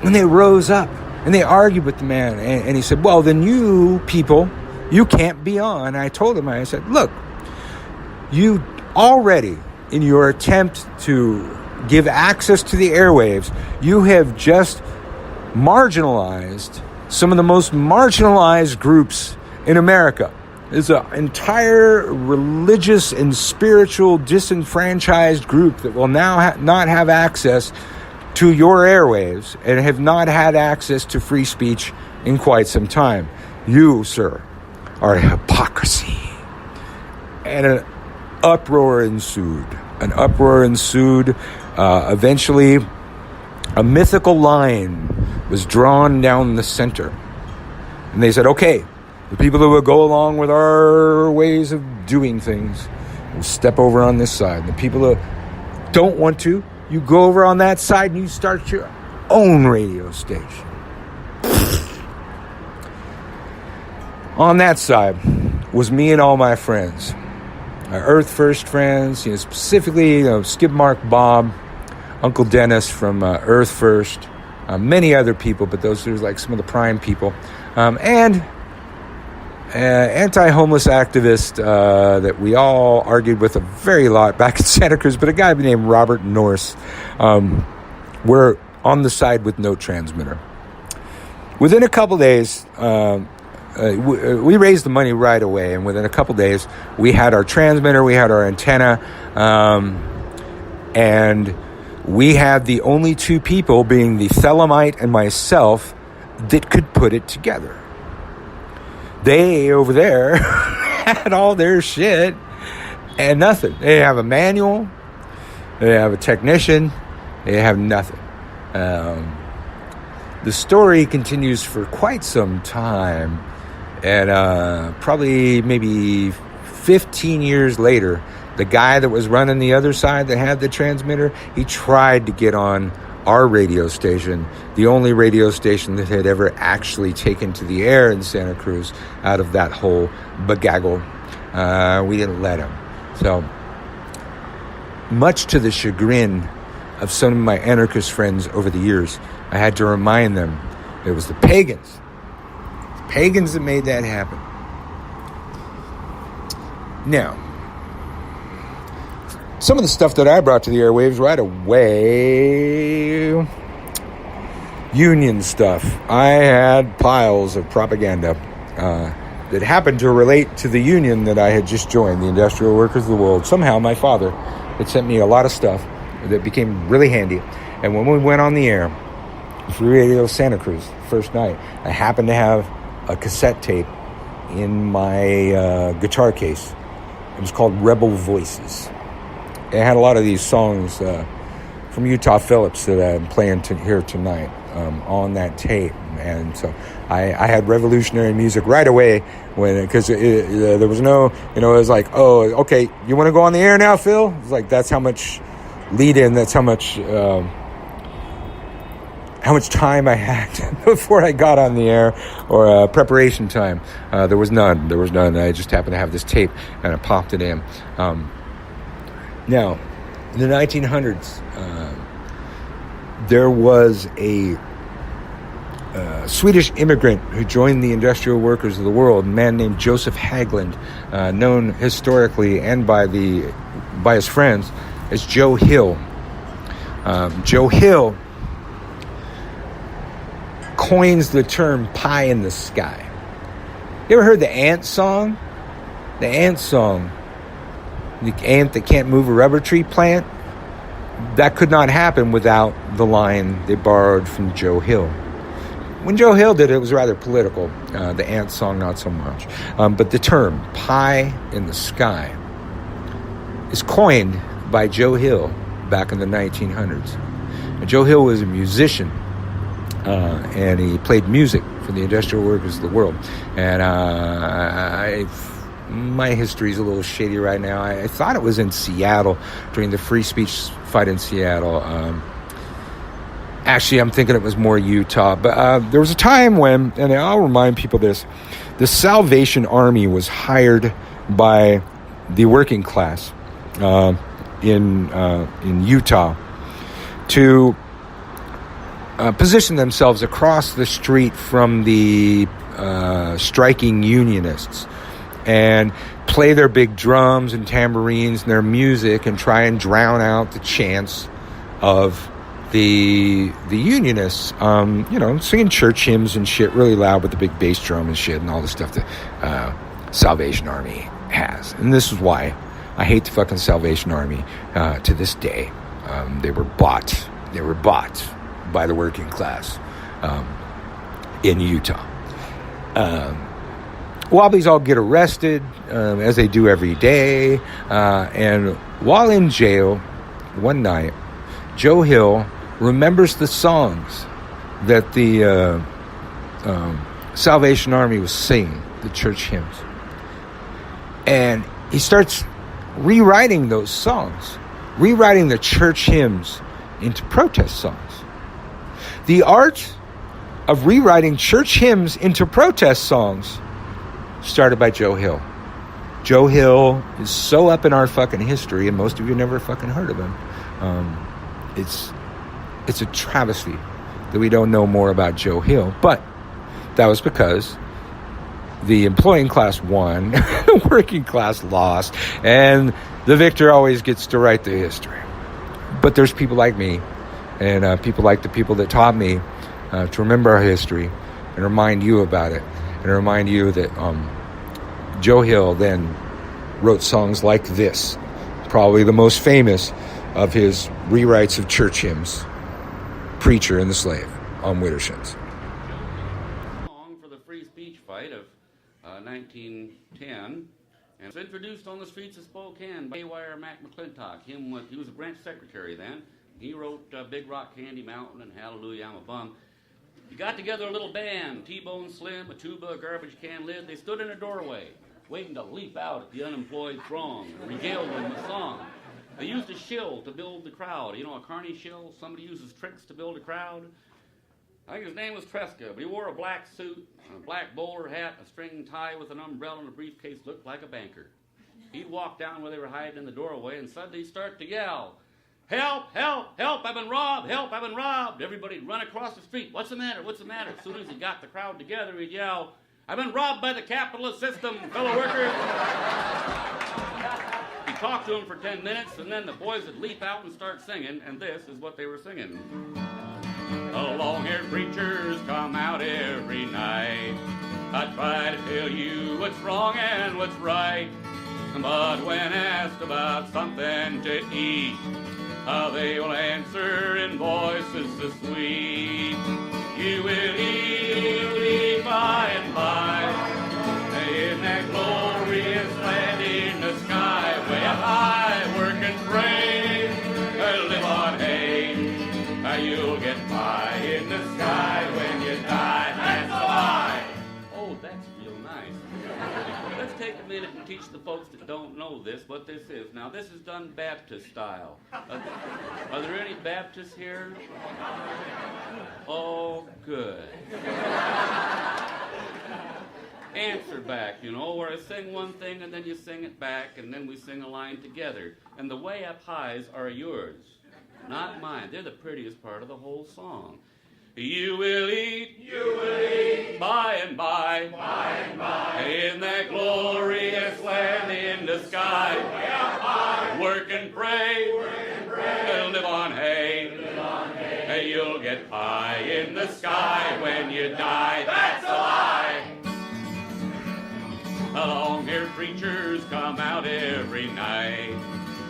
And they rose up and they argued with the man. And he said, well, then you people, you can't be on. And I told him, I said, look, you already, in your attempt to give access to the airwaves, you have just marginalized some of the most marginalized groups in America. There's an entire religious and spiritual disenfranchised group that will now not have access to your airwaves and have not had access to free speech in quite some time. You, sir, are a hypocrisy. And an uproar ensued. Eventually, a mythical line was drawn down the center. And they said, okay, the people that will go along with our ways of doing things will step over on this side. The people that don't want to, you go over on that side and you start your own radio station. On that side was me and all my friends. Our Earth First friends, specifically Skip Mark Bob, Uncle Dennis from Earth First, many other people, but those are like some of the prime people. And anti-homeless activist that we all argued with a very lot back in Santa Cruz, but a guy named Robert Norse. We're on the side with no transmitter. within a couple days, we raised the money right away, and within a couple days, we had our transmitter, we had our antenna, and we had the only two people, being the Thelemite and myself, that could put it together. They, over there, had all their shit and nothing. They have a manual, they have a technician, they have nothing. The story continues for quite some time, and probably maybe 15 years later, the guy that was running the other side that had the transmitter, he tried to get on our radio station, the only radio station that had ever actually taken to the air in Santa Cruz out of that whole bagaggle. We didn't let him. So, much to the chagrin of some of my anarchist friends over the years, I had to remind them it was the pagans that made that happen. Now, some of the stuff that I brought to the airwaves right away, union stuff. I had piles of propaganda that happened to relate to the union that I had just joined, the Industrial Workers of the World. Somehow my father had sent me a lot of stuff that became really handy. And when we went on the air, Free Radio Santa Cruz, first night, I happened to have a cassette tape in my guitar case. It was called Rebel Voices. It had a lot of these songs from Utah Phillips that I'm playing here tonight on that tape. And so I had revolutionary music right away because there was no, it was like, oh, okay, you want to go on the air now, Phil? It's like, that's how much lead in, that's how much time I had before I got on the air, or preparation time. There was none. I just happened to have this tape and I popped it in. Now, in the 1900s, there was a Swedish immigrant who joined the Industrial Workers of the World, a man named Joseph Haglund, known historically and by his friends as Joe Hill. Joe Hill coins the term pie in the sky. You ever heard the ant song? The ant song. The ant that can't move a rubber tree plant? That could not happen without the line they borrowed from Joe Hill. When Joe Hill did it, it was rather political. The ant song, not so much. But the term pie in the sky is coined by Joe Hill back in the 1900s. Now, Joe Hill was a musician, and he played music for the Industrial Workers of the World. And my history is a little shady right now. I thought it was in Seattle during the free speech fight in Seattle. Actually, I'm thinking it was more Utah. But there was a time when, and I'll remind people this, the Salvation Army was hired by the working class in Utah to position themselves across the street from the striking unionists and play their big drums and tambourines and their music and try and drown out the chants of the unionists, singing church hymns and shit really loud with the big bass drum and shit and all the stuff that Salvation Army has. And this is why I hate the fucking Salvation Army to this day. They were bought by the working class in Utah. Wobblies all get arrested, as they do every day. And while in jail one night, Joe Hill remembers the songs that the Salvation Army was singing, the church hymns. And he starts rewriting those songs, rewriting the church hymns into protest songs. The art of rewriting church hymns into protest songs started by Joe Hill. Joe Hill is so up in our fucking history, and most of you never fucking heard of him. It's a travesty that we don't know more about Joe Hill, but that was because the employing class won, the working class lost, and the victor always gets to write the history. But there's people like me, and people like the people that taught me to remember our history, and remind you about it, and remind you that Joe Hill then wrote songs like this, probably the most famous of his rewrites of church hymns, Preacher and the Slave on Widdershins. Song for the free speech fight of 1910, and it was introduced on the streets of Spokane by A.Y.R. Mac McClintock. He was a branch secretary then. He wrote Big Rock Candy Mountain and Hallelujah I'm a Bum. He got together a little band, T-Bone Slim, a tuba, a garbage can lid. They stood in a doorway, waiting to leap out at the unemployed throng and regale them with song. They used a shill to build the crowd. You know, a carny shill, somebody uses tricks to build a crowd. I think his name was Tresca, but he wore a black suit, a black bowler hat, a string tie with an umbrella and a briefcase, looked like a banker. He'd walk down where they were hiding in the doorway, and suddenly he'd start to yell, "Help, help, help, I've been robbed, help, I've been robbed." Everybody'd run across the street. "What's the matter, what's the matter?" As soon as he got the crowd together, he'd yell, "I've been robbed by the capitalist system, fellow workers." He talked to them for 10 minutes, and then the boys would leap out and start singing, and this is what they were singing. The long-haired preachers come out every night. I try to tell you what's wrong and what's right, but when asked about something to eat, they will answer in voices so sweet. You will eat by and by, in that glorious land in the sky, way up high, work and pray, live on hay. You'll get by in the sky when you die. That's a lie. Oh, that's real nice. Let's take a minute and teach the folks that don't know this what this is. Now, this is done Baptist style. Are there any Baptists here? Oh, good. Answer back, you know, where I sing one thing and then you sing it back, and then we sing a line together. And the way up highs are yours, not mine. They're the prettiest part of the whole song. You will eat by and by, in that glorious land in the sky. Work and pray, live on hay. You'll get pie in the sky when you die. That's a lie. The long-haired preachers come out every night.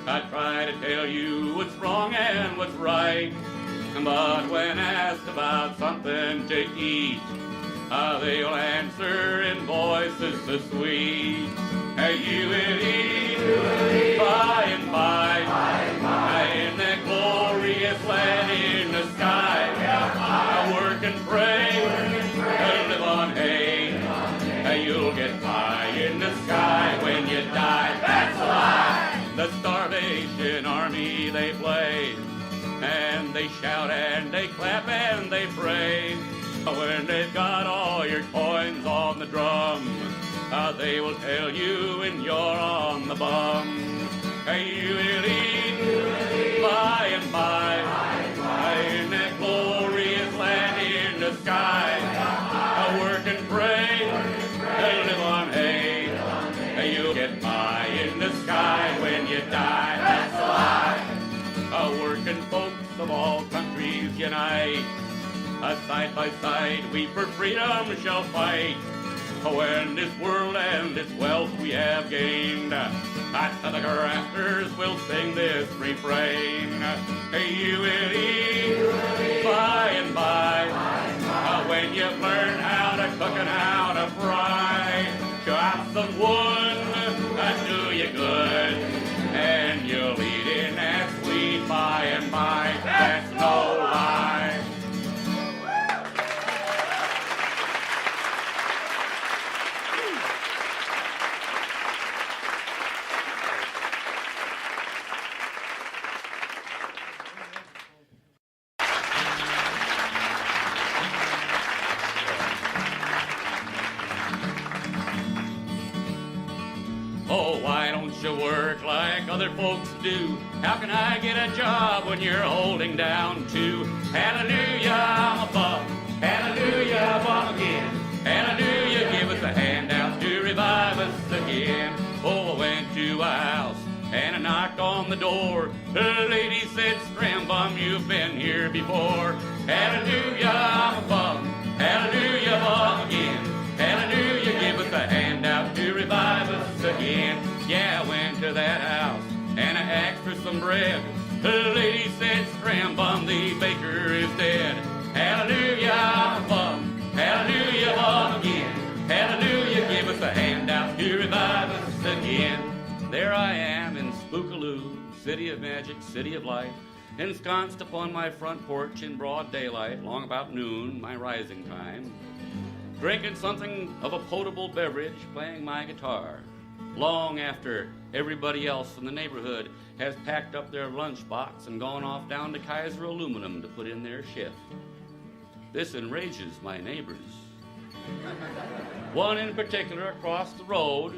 I try to tell you what's wrong and what's right, but when asked about something to eat, they'll answer in voices so sweet. You will eat by and by, in that glorious land in the sky. Work and pray, live on hay. You'll get pie in the sky when you die. That's a lie. The Starvation Army they play, and they shout and they clap and they pray. When they've got all your coins on the drum, they will tell you when you're on the bum. You will eat by and by, in that glorious land in the sky. Work and pray, live on hay. You'll get pie in the sky when you die. That's a lie. Working folks of all countries unite. Side by side we for freedom shall fight. When this world and this wealth we have gained, at the rafters we'll sing this refrain. You will eat by and by, when you've learned how to cook and how to fry. Chop some wood, do you good, and you'll eat in that sweet by and by. That's no lie. Oh, why don't you work like other folks do? How can I get a job when you're holding down two? Hallelujah, I'm a bum. Hallelujah, bum again. Hallelujah, give us a handout to revive us again. Oh, I went to a house and I knocked on the door. The lady said, "Scram bum, you've been here before." Hallelujah, I'm a bum. Hallelujah, bum some bread. The lady said, scram bum, the baker is dead. Hallelujah, bum, hallelujah, bum again. Hallelujah, give us a handout to revive us again. There I am in Spookaloo, city of magic, city of light, ensconced upon my front porch in broad daylight, long about noon, my rising time, drinking something of a potable beverage, playing my guitar, long after everybody else in the neighborhood has packed up their lunchbox and gone off down to Kaiser Aluminum to put in their shift. This enrages my neighbors. One in particular across the road,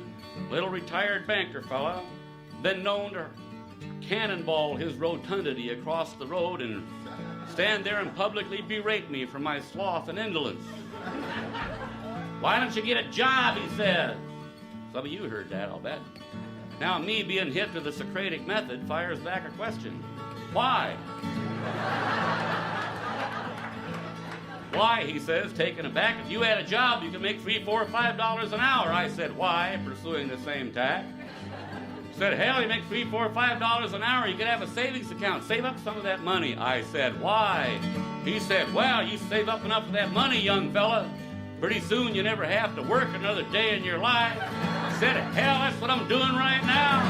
little retired banker fella, been known to cannonball his rotundity across the road and stand there and publicly berate me for my sloth and indolence. Why don't you get a job, he said. Some of you heard that, I'll bet. Now me being hip to the Socratic method fires back a question. Why? Why, he says, taken aback, if you had a job, you could make $3, $4, $5 an hour. I said, why, pursuing the same tack. Said, hell, you make $3, $4, $5 an hour, you could have a savings account. Save up some of that money. I said, why? He said, well, you save up enough of that money, young fella. Pretty soon you never have to work another day in your life. I said, hell, that's what I'm doing right now.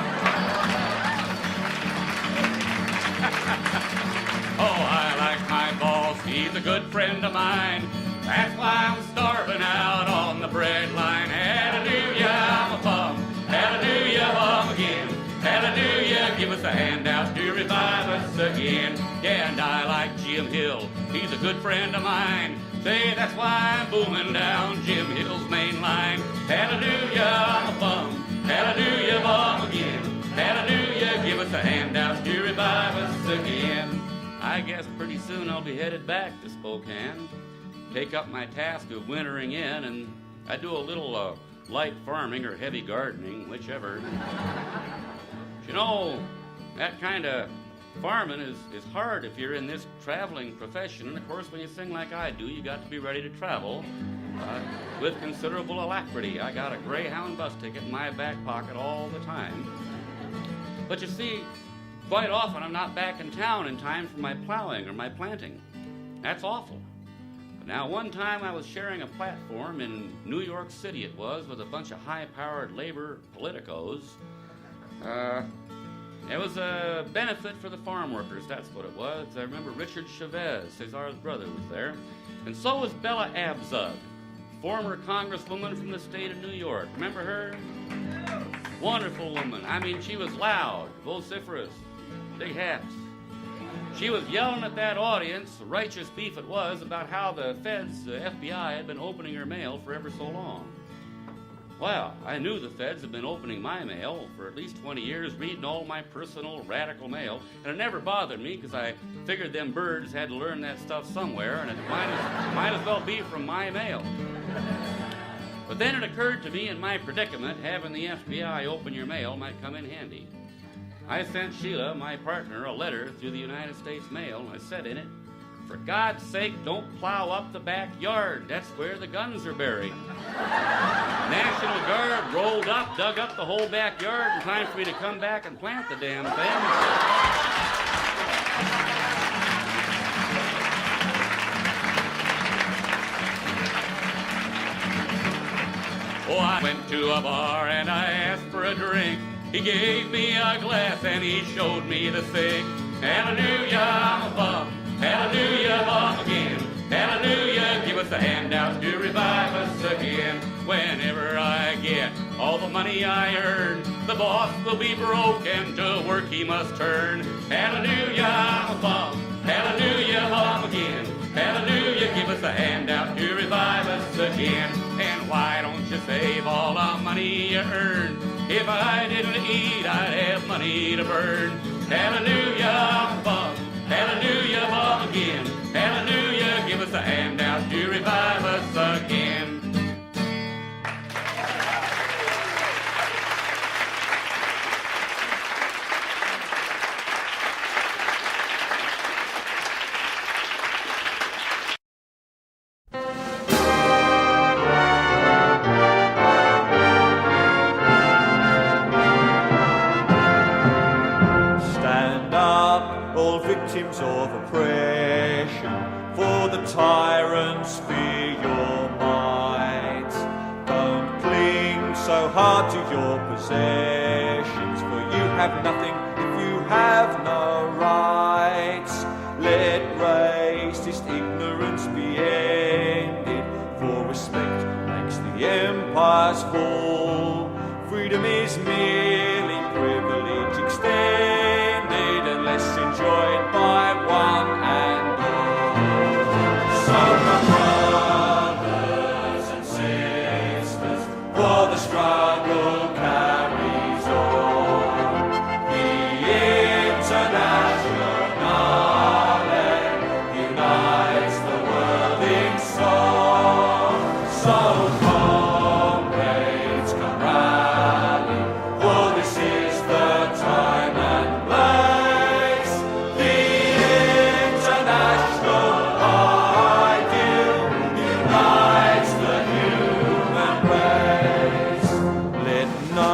Oh, I like my boss, he's a good friend of mine. That's why I'm starving out on the bread line. Hallelujah, I'm a bum. Hallelujah, bum again. Hallelujah, give us a handout to revive us again. Yeah, and I like Jim Hill, he's a good friend of mine. Say, that's why I'm booming down Jim Hill's main line. Hallelujah, I'm a bum. Hallelujah, bum again. Hallelujah, give us a handout to revive us again. I guess pretty soon I'll be headed back to Spokane, take up my task of wintering in, and I do a little light farming or heavy gardening, whichever. You know, that kind of farming is hard if you're in this traveling profession. And of course, when you sing like I do, you got to be ready to travel with considerable alacrity. I got a Greyhound bus ticket in my back pocket all the time. But you see, quite often I'm not back in town in time for my plowing or my planting. That's awful. But now, one time I was sharing a platform in New York City, it was, with a bunch of high-powered labor politicos. It was a benefit for the farm workers, that's what it was. I remember Richard Chavez, Cesar's brother, was there. And so was Bella Abzug, former congresswoman from the state of New York. Remember her? Wonderful woman. I mean, she was loud, vociferous, big hats. She was yelling at that audience, righteous beef it was, about how the feds, the FBI, had been opening her mail for ever so long. Well, I knew the feds had been opening my mail for at least 20 years, reading all my personal radical mail, and it never bothered me because I figured them birds had to learn that stuff somewhere, and it might as well be from my mail. But then it occurred to me in my predicament, having the FBI open your mail might come in handy. I sent Sheila, my partner, a letter through the United States mail, and I said in it, "For God's sake, don't plow up the backyard. That's where the guns are buried." National Guard rolled up, dug up the whole backyard in time for me to come back and plant the damn thing. Oh, I went to a bar and I asked for a drink. He gave me a glass and he showed me the sink. Hallelujah, I'm a bum. Hallelujah, bum again. Hallelujah, give us a handout to revive us again. Whenever I get all the money I earn, the boss will be broke and to work he must turn. Hallelujah, I'm a bum. Hallelujah, bum again. Hallelujah, give us a handout to revive us again. And why don't you save all the money you earn? If I didn't eat, I'd have money to burn. Hallelujah, I'm a bum. Hallelujah, bum again. Hallelujah, give us a handout to revive us again. Stand oppression, for the tyrants fear your might. Don't cling so hard to your possessions, for you have nothing if you have no rights. Let racist ignorance be ended, for respect makes the empires fall. Freedom is merely privilege extended, unless enjoyed by one and all. So my brothers and sisters, for the struggle carries on. The international unites the world in song. So comrades, come rally, for this is the time and place. The international ideal unites the human race. Let no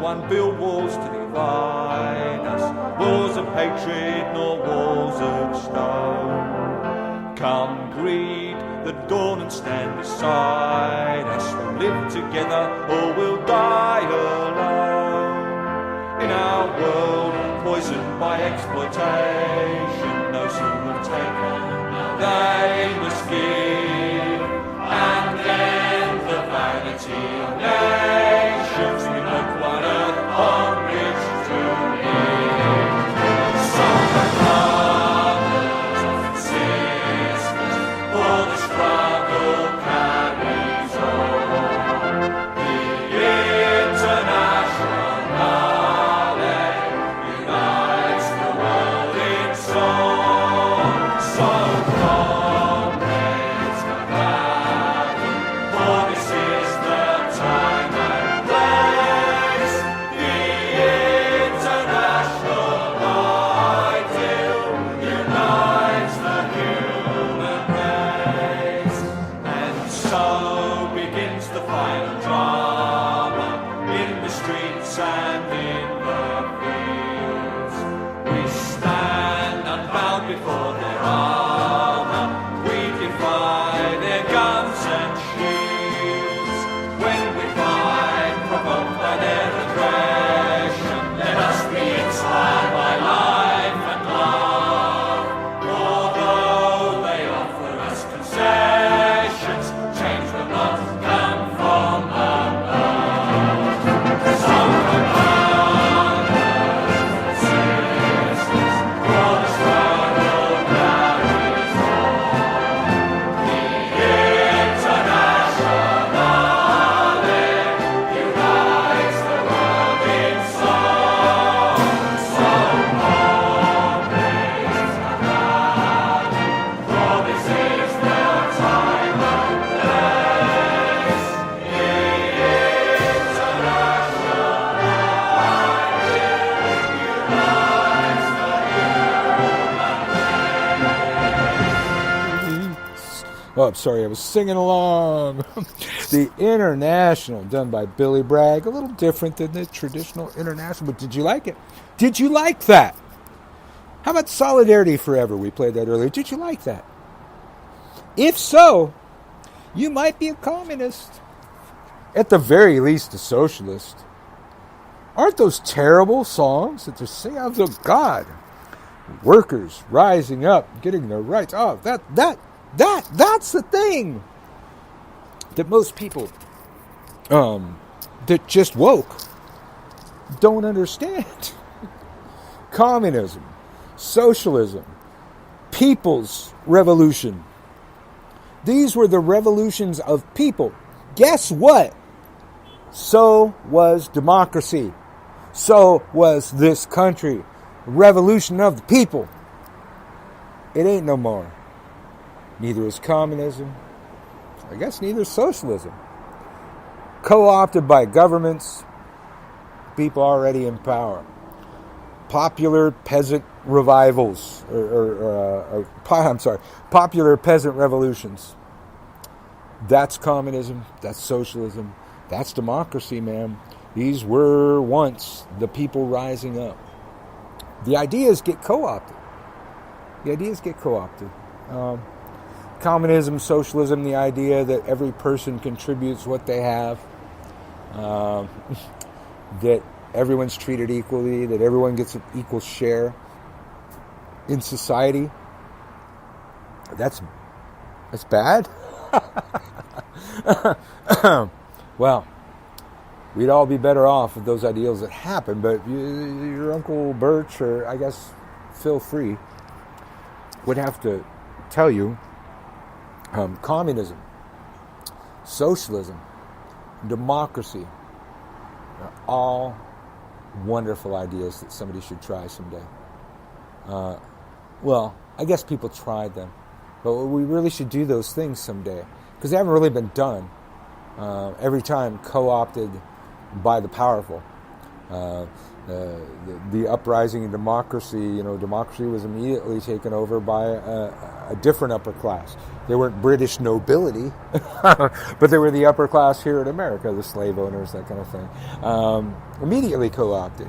one build walls to divide us, walls of hatred nor walls of stone. Come greet the dawn and stand beside us. We'll live together or we'll die alone. In our world poisoned by exploitation, those who have taken, now they must give, and end the vanity of nations. We hope one earth on which to live. So my brothers and sisters, for the struggle carries on. The international unites the world in song. So comrades, come rally, for this is the time and place. The international ideal unites the human race. And so begins the final drama in the streets and in the fields. We stand unbound before their armor. We defy their guns and shields. When we fight, provoked by their aggression, let us be inspired by life and love. Although they offer us concessions, change will not come from above. So come on, brothers and sisters, for the struggle carries on. The international unites the world in song. So comrades, come rally, for this is the time and place. The international unites Oh, I'm sorry, I was singing along. The International, done by Billy Bragg. A little different than the traditional International, but did you like it? Did you like that? How about Solidarity Forever? We played that earlier. Did you like that? If so, you might be a communist. At the very least, a socialist. Aren't those terrible songs that they're singing? Oh, God. Workers rising up, getting their rights. Oh, that's the thing that most people that just woke don't understand. Communism, socialism, people's revolution. These were the revolutions of people. Guess what? So was democracy. So was this country. Revolution of the people. It ain't no more. Neither is communism. I guess neither is socialism. Co-opted by governments, people already in power. Popular peasant revivals, popular peasant revolutions. That's communism. That's socialism. That's democracy, man. These were once the people rising up. The ideas get co-opted. The ideas get co-opted. Communism, socialism, the idea that every person contributes what they have, that everyone's treated equally, that everyone gets an equal share in society. That's bad. Well, we'd all be better off with those ideals that happen, but your Uncle Birch, or I guess Phil Free, would have to tell you communism, socialism, democracy are all wonderful ideas that somebody should try someday. Well, I guess people tried them, but we really should do those things someday because they haven't really been done. Every time co-opted by the powerful. The uprising in democracy, democracy was immediately taken over by a different upper class. They weren't British nobility, but they were the upper class here in America, the slave owners, that kind of thing. Immediately co-opted.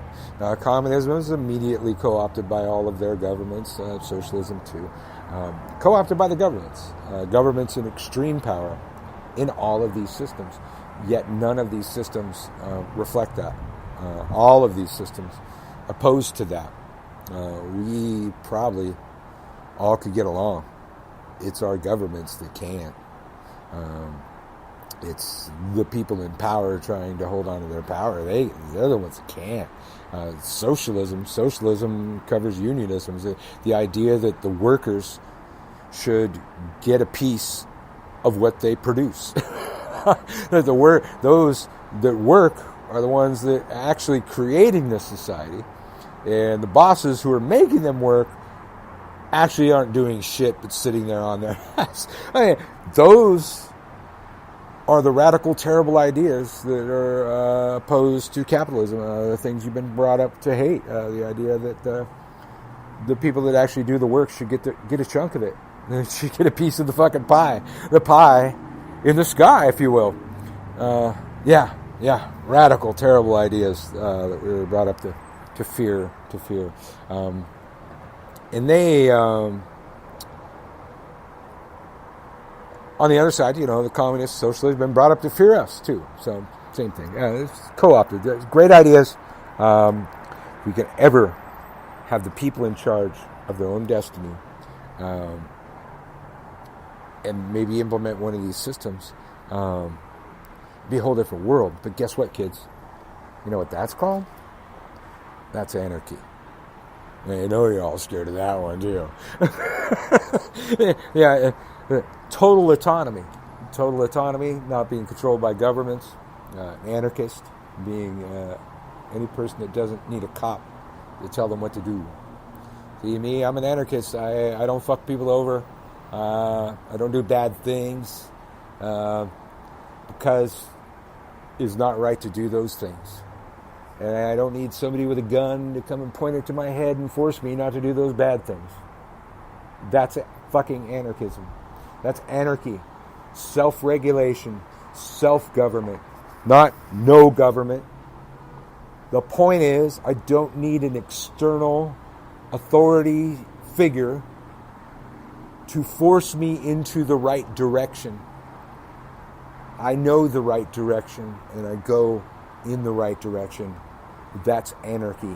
Communism was immediately co-opted by all of their governments, socialism too. Co-opted by the governments. Governments in extreme power in all of these systems. Yet none of these systems reflect that. All of these systems opposed to that. We probably all could get along. It's our governments that can't. It's the people in power trying to hold on to their power. They're the ones that can't. Socialism covers unionism. The idea that the workers should get a piece of what they produce. Those that work are the ones that are actually creating this society, and the bosses who are making them work actually aren't doing shit but sitting there on their ass. Those are the radical, terrible ideas that are opposed to capitalism, the things you've been brought up to hate. The idea that the people that actually do the work should get a chunk of it. They should get a piece of the fucking pie. The pie in the sky, if you will. Radical, terrible ideas that we were brought up to fear. And they, on the other side, the communists, socialists have been brought up to fear us too. So, same thing. It's co-opted. It's great ideas. If we can ever have the people in charge of their own destiny, and maybe implement one of these systems, be a whole different world. But guess what, kids? You know what that's called? That's anarchy. I know you're all scared of that one, too. Total autonomy. Total autonomy, not being controlled by governments. Anarchist, being any person that doesn't need a cop to tell them what to do. See, me, I'm an anarchist. I don't fuck people over. I don't do bad things because it's not right to do those things. And I don't need somebody with a gun to come and point it to my head and force me not to do those bad things. That's fucking anarchism. That's anarchy. Self-regulation. Self-government. Not no government. The point is, I don't need an external authority figure to force me into the right direction. I know the right direction, and I go in the right direction. That's anarchy.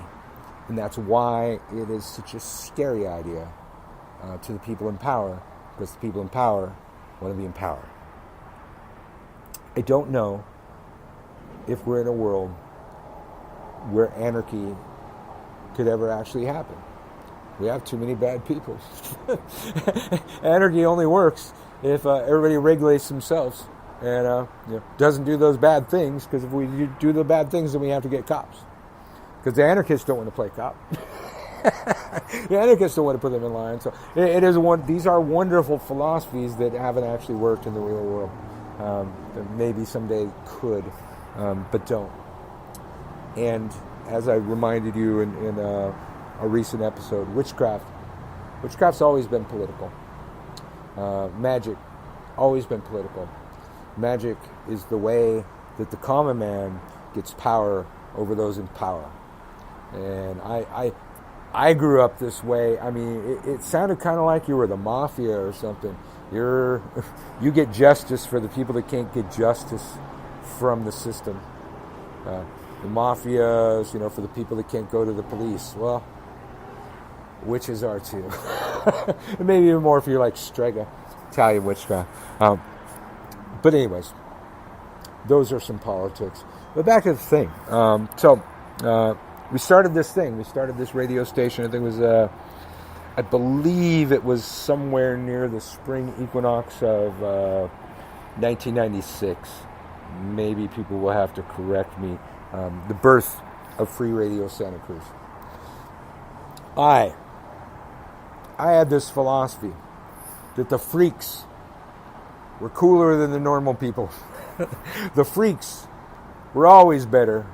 And that's why it is such a scary idea to the people in power, because the people in power want to be in power. I don't know if we're in a world where anarchy could ever actually happen. We have too many bad people. Anarchy only works if everybody regulates themselves and doesn't do those bad things, because if we do the bad things, then we have to get cops. Because the anarchists don't want to play cop. The anarchists don't want to put them in line. So these are wonderful philosophies that haven't actually worked in the real world. That maybe someday could, but don't. And as I reminded you in a recent episode, witchcraft's always been political. Magic, always been political. Magic is the way that the common man gets power over those in power. And I I grew up this way. I mean, it sounded kind of like you were the mafia or something. You get justice for the people that can't get justice from the system. The mafia is, for the people that can't go to the police. Well, witches are too. Maybe even more if you're like Strega, Italian witchcraft. But anyways, those are some politics. But back to the thing. We started this thing. We started this radio station. I think it was, I believe it was somewhere near the spring equinox of 1996. Maybe people will have to correct me. The birth of Free Radio Santa Cruz. I had this philosophy that the freaks were cooler than the normal people. The freaks were always better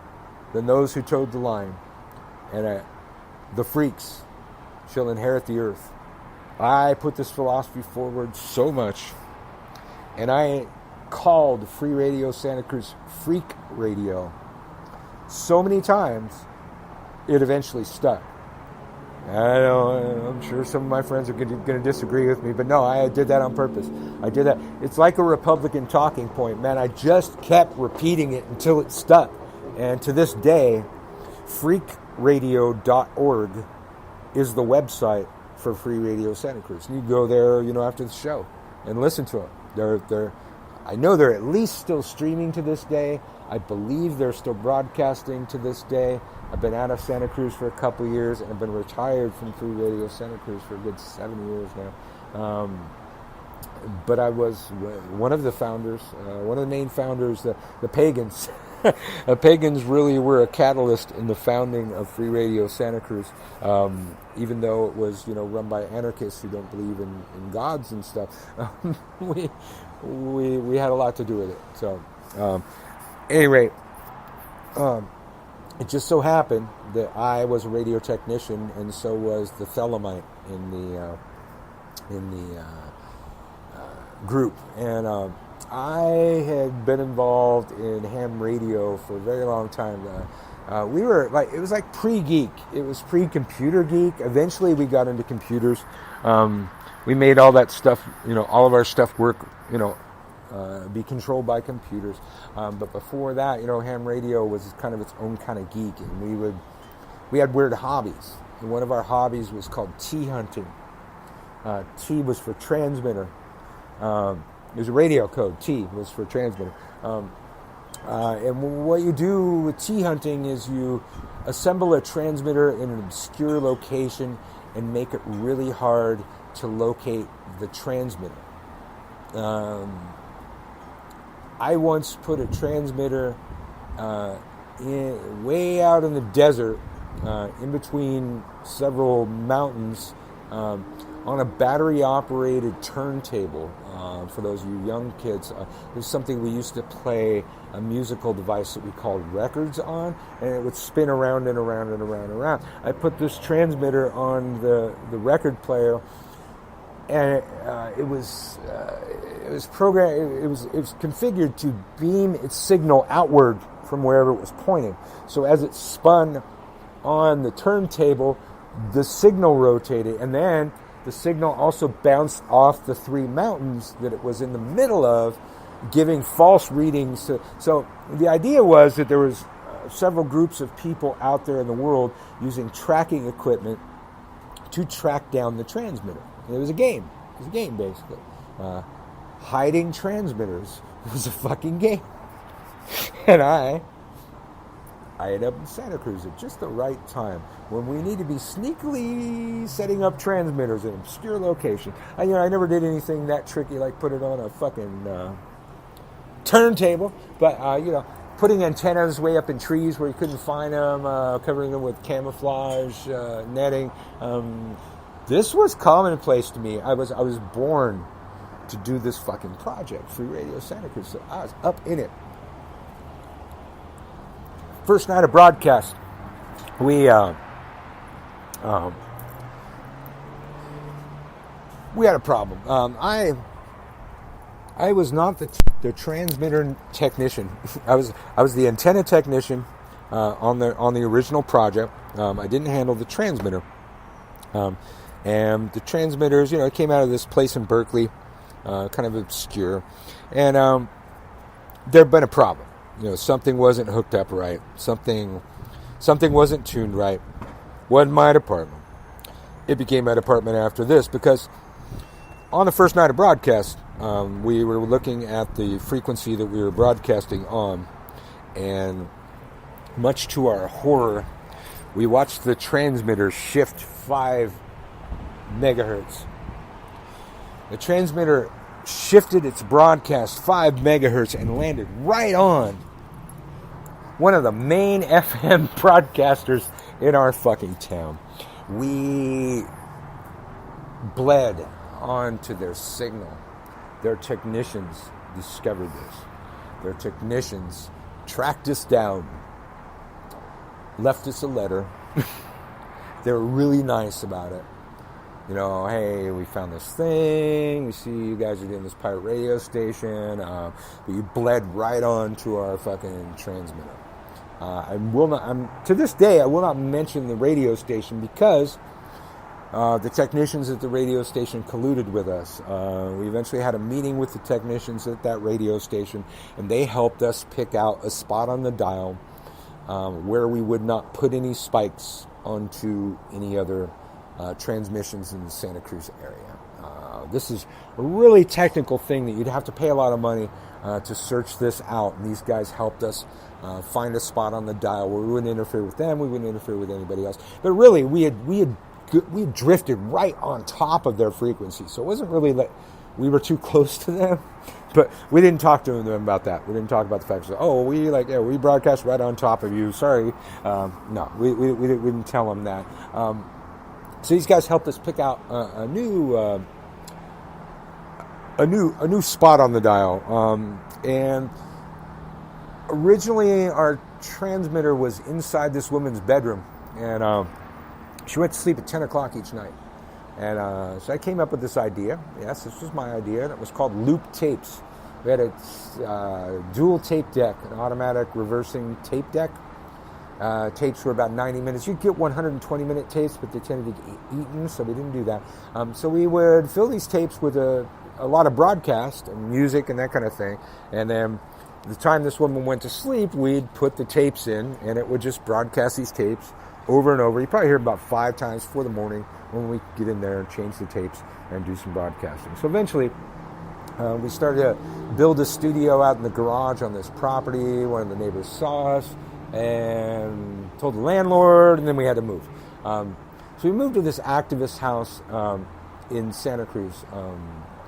than those who towed the line. And the freaks shall inherit the earth. I put this philosophy forward so much. And I called Free Radio Santa Cruz Freak Radio so many times, it eventually stuck. I'm sure some of my friends are going to disagree with me, but no, I did that on purpose. I did that. It's like a Republican talking point, man. I just kept repeating it until it stuck. And to this day, freakradio.org is the website for Free Radio Santa Cruz. And you go there, after the show and listen to it. I know they're at least still streaming to this day. I believe they're still broadcasting to this day. I've been out of Santa Cruz for a couple of years, and I've been retired from Free Radio Santa Cruz for a good 7 years now. But I was one of the founders, one of the main founders, the pagans. The pagans really were a catalyst in the founding of Free Radio Santa Cruz, even though it was, run by anarchists who don't believe in gods and stuff. We had a lot to do with it. So, anyway, it just so happened that I was a radio technician, and so was the Thelemite in the group, and I had been involved in ham radio for a very long time. We were it was like pre-geek. It was pre-computer geek. Eventually, we got into computers. We made all that stuff, all of our stuff work, be controlled by computers. But before that, ham radio was kind of its own kind of geek, and we had weird hobbies. And one of our hobbies was called T hunting. T was for transmitter. It was a radio code. T was for transmitter. And what you do with T hunting is you assemble a transmitter in an obscure location and make it really hard to locate the transmitter. I once put a transmitter way out in the desert, in between several mountains, on a battery-operated turntable. For those of you young kids, it was something we used to play a musical device that we called records on, and it would spin around and around and around and around. I put this transmitter on the record player, and it was programmed. It was configured to beam its signal outward from wherever it was pointing. So as it spun on the turntable, the signal rotated, and then the signal also bounced off the three mountains that it was in the middle of, giving false readings. So the idea was that there was several groups of people out there in the world using tracking equipment to track down the transmitter. And it was a game. It was a game, basically. Hiding transmitters was a fucking game. And I ended up in Santa Cruz at just the right time, when we need to be sneakily setting up transmitters in obscure location. I never did anything that tricky, like put it on a fucking turntable, but putting antennas way up in trees where you couldn't find them, covering them with camouflage netting. This was commonplace to me. I was born to do this fucking project, Free Radio Santa Cruz. So I was up in it. First night of broadcast, we had a problem. I was not the transmitter technician. I was the antenna technician on the original project. I didn't handle the transmitter. And the transmitters, it came out of this place in Berkeley, kind of obscure. And there had been a problem. Something wasn't hooked up right. Something wasn't tuned right. Wasn't my department. It became my department after this because on the first night of broadcast, we were looking at the frequency that we were broadcasting on, and much to our horror, we watched the transmitter shift 5 megahertz. The transmitter shifted its broadcast 5 megahertz and landed right on one of the main FM broadcasters in our fucking town. We bled onto their signal. Their technicians discovered this. Their technicians tracked us down, left us a letter. They were really nice about it. Hey, we found this thing. We see you guys are doing this pirate radio station. But you bled right onto our fucking transmitter. To this day, I will not mention the radio station because the technicians at the radio station colluded with us. We eventually had a meeting with the technicians at that radio station, and they helped us pick out a spot on the dial where we would not put any spikes onto any other transmissions in the Santa Cruz area. This is a really technical thing that you'd have to pay a lot of money to search this out, and these guys helped us find a spot on the dial where we wouldn't interfere with them, we wouldn't interfere with anybody else. But really, we had drifted right on top of their frequency, so it wasn't really like we were too close to them. But we didn't talk to them about that. We didn't talk about the fact that we broadcast right on top of you. Sorry, no, we didn't tell them that. So these guys helped us pick out a new spot on the dial. And originally, our transmitter was inside this woman's bedroom, and she went to sleep at 10 o'clock each night. And so I came up with this idea. Yes, this was my idea, and it was called loop tapes. We had a dual tape deck, an automatic reversing tape deck. Tapes were about 90 minutes. You'd get 120-minute tapes, but they tended to get eaten, so we didn't do that. So we would fill these tapes with a lot of broadcast and music and that kind of thing. And then the time this woman went to sleep, we'd put the tapes in, and it would just broadcast these tapes over and over. You probably hear about 5 times before the morning when we get in there and change the tapes and do some broadcasting. So eventually, we started to build a studio out in the garage on this property. One of the neighbors saw us and told the landlord, and then we had to move. So we moved to this activist house in Santa Cruz.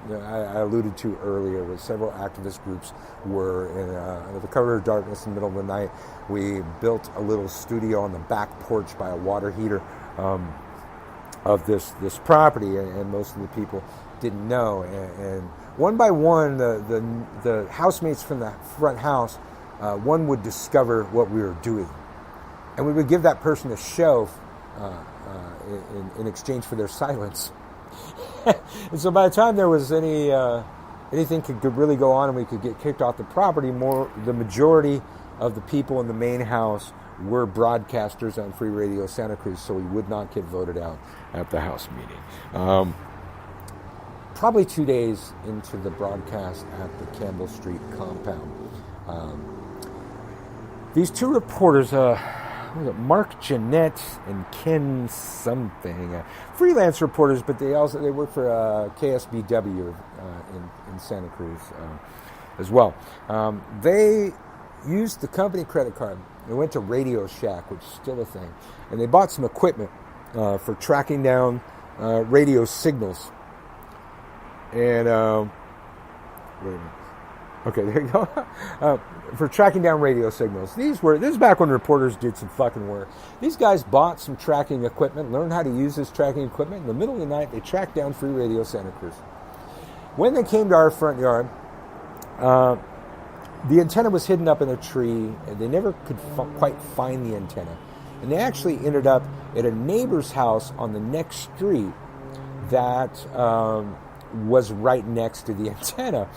I alluded to earlier, where several activist groups were under the cover of darkness in the middle of the night. We built a little studio on the back porch by a water heater of this property, and most of the people didn't know. And one by one, the housemates from the front house, one would discover what we were doing, and we would give that person a show in exchange for their silence. And so by the time there was anything could really go on and we could get kicked off the property, the majority of the people in the main house were broadcasters on Free Radio Santa Cruz, so we would not get voted out at the house meeting. Probably 2 days into the broadcast at the Campbell Street compound, these two reporters, Mark Jeanette and Ken something, freelance reporters, but they work for KSBW in Santa Cruz as well. They used the company credit card. They went to Radio Shack, which is still a thing, and they bought some equipment for tracking down radio signals. And wait a minute. Okay, there you go. For tracking down radio signals. This is back when reporters did some fucking work. These guys bought some tracking equipment, learned how to use this tracking equipment. In the middle of the night, they tracked down Free Radio Santa Cruz. When they came to our front yard, the antenna was hidden up in a tree, and they never could quite find the antenna. And they actually ended up at a neighbor's house on the next street that was right next to the antenna.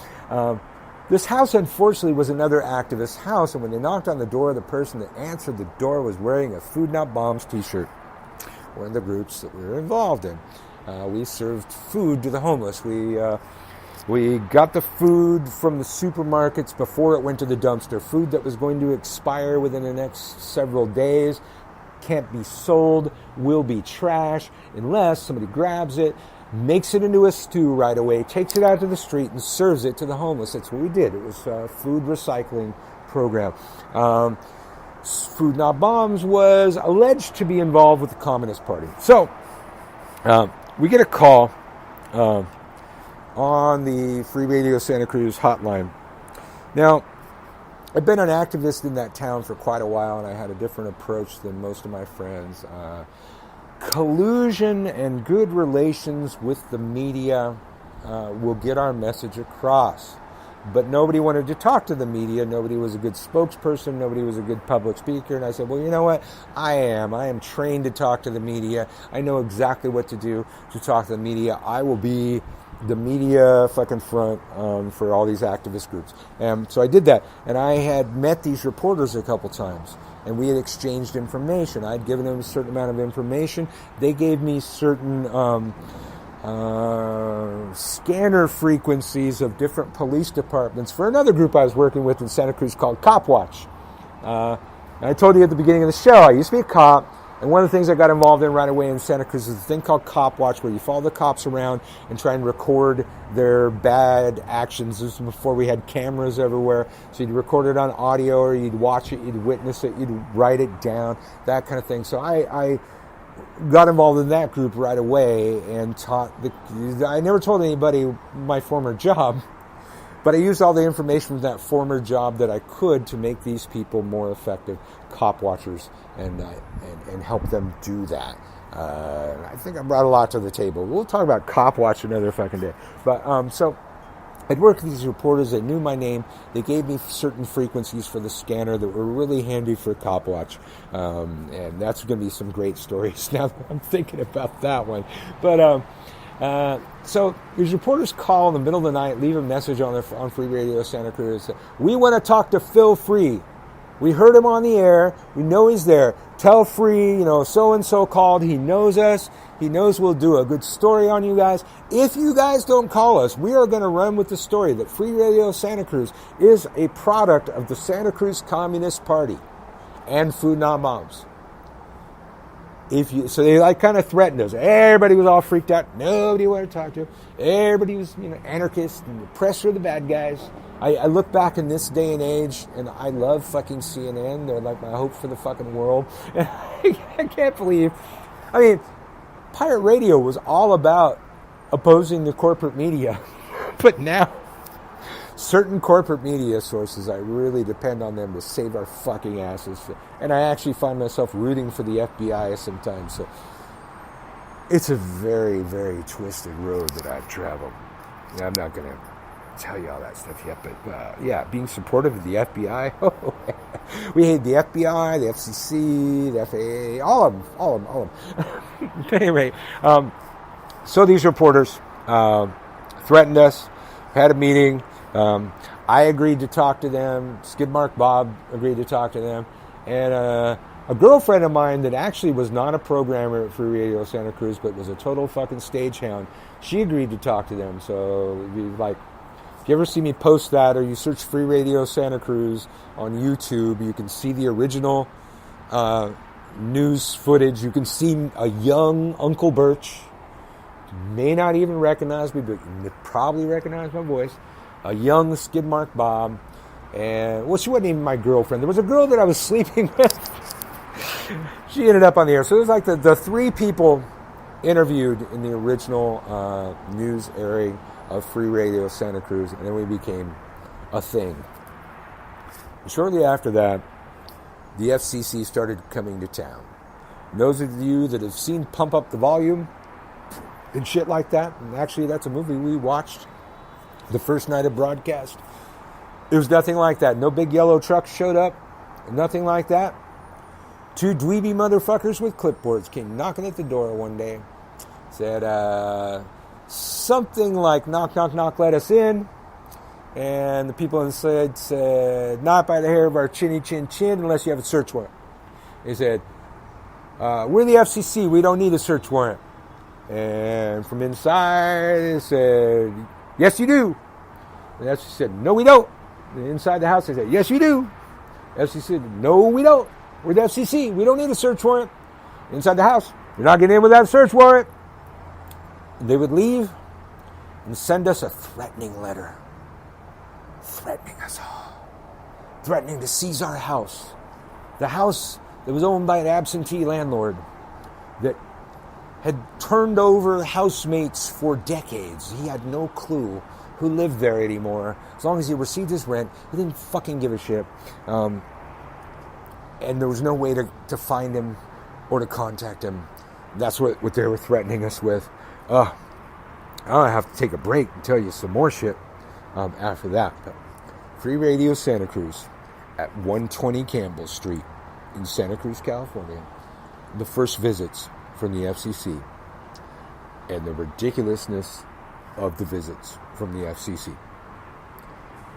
This house, unfortunately, was another activist house, and when they knocked on the door, the person that answered the door was wearing a Food Not Bombs t-shirt. one of the groups that we were involved in. We served food to the homeless. We got the food from the supermarkets before it went to the dumpster. Food that was going to expire within the next several days, can't be sold, will be trash unless somebody grabs it, makes it into a stew right away, takes it out to the street, and serves it to the homeless. That's what we did. It was a food recycling program. Food Not Bombs was alleged to be involved with the Communist Party. So, we get a call on the Free Radio Santa Cruz hotline. Now, I've been an activist in that town for quite a while, and I had a different approach than most of my friends. Collusion and good relations with the media will get our message across. But nobody wanted to talk to the media. Nobody was a good spokesperson. Nobody was a good public speaker. And I said, well, you know what? I am trained to talk to the media. I know exactly what to do to talk to the media. I will be the media fucking front for all these activist groups. And so I did that. And I had met these reporters a couple times. And we had exchanged information. I'd given them a certain amount of information. They gave me certain scanner frequencies of different police departments for another group I was working with in Santa Cruz called Cop Watch. And I told you at the beginning of the show, I used to be a cop, and one of the things I got involved in right away in Santa Cruz is a thing called Cop Watch, where you follow the cops around and try and record their bad actions. This was before we had cameras everywhere, so you'd record it on audio, or you'd watch it, you'd witness it, you'd write it down, that kind of thing. So I got involved in that group right away and I never told anybody my former job, but I used all the information from that former job that I could to make these people more effective cop watchers and help them do that. I think I brought a lot to the table. We'll talk about Cop Watch another fucking day. But so I'd worked with these reporters. They knew my name. They gave me certain frequencies for the scanner that were really handy for Cop Watch. And that's going to be some great stories now that I'm thinking about that one. But so these reporters call in the middle of the night, leave a message on Free Radio Santa Cruz. We want to talk to Phil Free. We heard him on the air. We know he's there. Tell Free, so-and-so called. He knows us. He knows we'll do a good story on you guys. If you guys don't call us, we are going to run with the story that Free Radio Santa Cruz is a product of the Santa Cruz Communist Party and Food Not Bombs. So they kind of threatened us. Everybody was all freaked out. Nobody wanted to talk to him. Everybody was anarchists, and the press were the bad guys. I look back in this day and age, and I love fucking CNN. They're like my hope for the fucking world. And I can't believe. Pirate radio was all about opposing the corporate media. But now, certain corporate media sources, I really depend on them to save our fucking asses. And I actually find myself rooting for the FBI sometimes. So it's a very, very twisted road that I've traveled. I'm not going to tell you all that stuff yet, but being supportive of the FBI. We hate the FBI, the FCC, the FAA, all of them. Anyway, so these reporters threatened us, had a meeting. I agreed to talk to them. Skidmark Bob agreed to talk to them. And a girlfriend of mine that actually was not a programmer at Free Radio Santa Cruz, but was a total fucking stagehound, she agreed to talk to them. So if you ever see me post that, or you search Free Radio Santa Cruz on YouTube, you can see the original news footage. You can see a young Uncle Birch. You may not even recognize me, but you probably recognize my voice. A young Skidmark Bob. And, she wasn't even my girlfriend. There was a girl that I was sleeping with. She ended up on the air. So it was like the three people interviewed in the original news airing of Free Radio Santa Cruz, and then we became a thing. And shortly after that, the FCC started coming to town. And those of you that have seen Pump Up the Volume and shit like that, and actually that's a movie we watched the first night of broadcast, it was nothing like that. No big yellow trucks showed up, nothing like that. Two dweeby motherfuckers with clipboards came knocking at the door one day, said, something like, knock, knock, knock, let us in. And the people inside said, not by the hair of our chinny chin chin unless you have a search warrant. They said, We're the FCC. We don't need a search warrant. And from inside, it said, yes, you do. And the FCC said, no, we don't. And inside the house, they said, yes, you do. The FCC said, no, we don't. We're the FCC. We don't need a search warrant. Inside the house, you're not getting in without a search warrant. And they would leave and send us a threatening letter. Threatening us all. Threatening to seize our house. The house that was owned by an absentee landlord that had turned over housemates for decades. He had no clue who lived there anymore. As long as he received his rent, he didn't fucking give a shit. And there was no way to find him or to contact him. That's what they were threatening us with. I have to take a break and tell you some more shit after that. But Free Radio Santa Cruz at 120 Campbell Street in Santa Cruz, California. The first visits from the FCC and the ridiculousness of the visits from the FCC.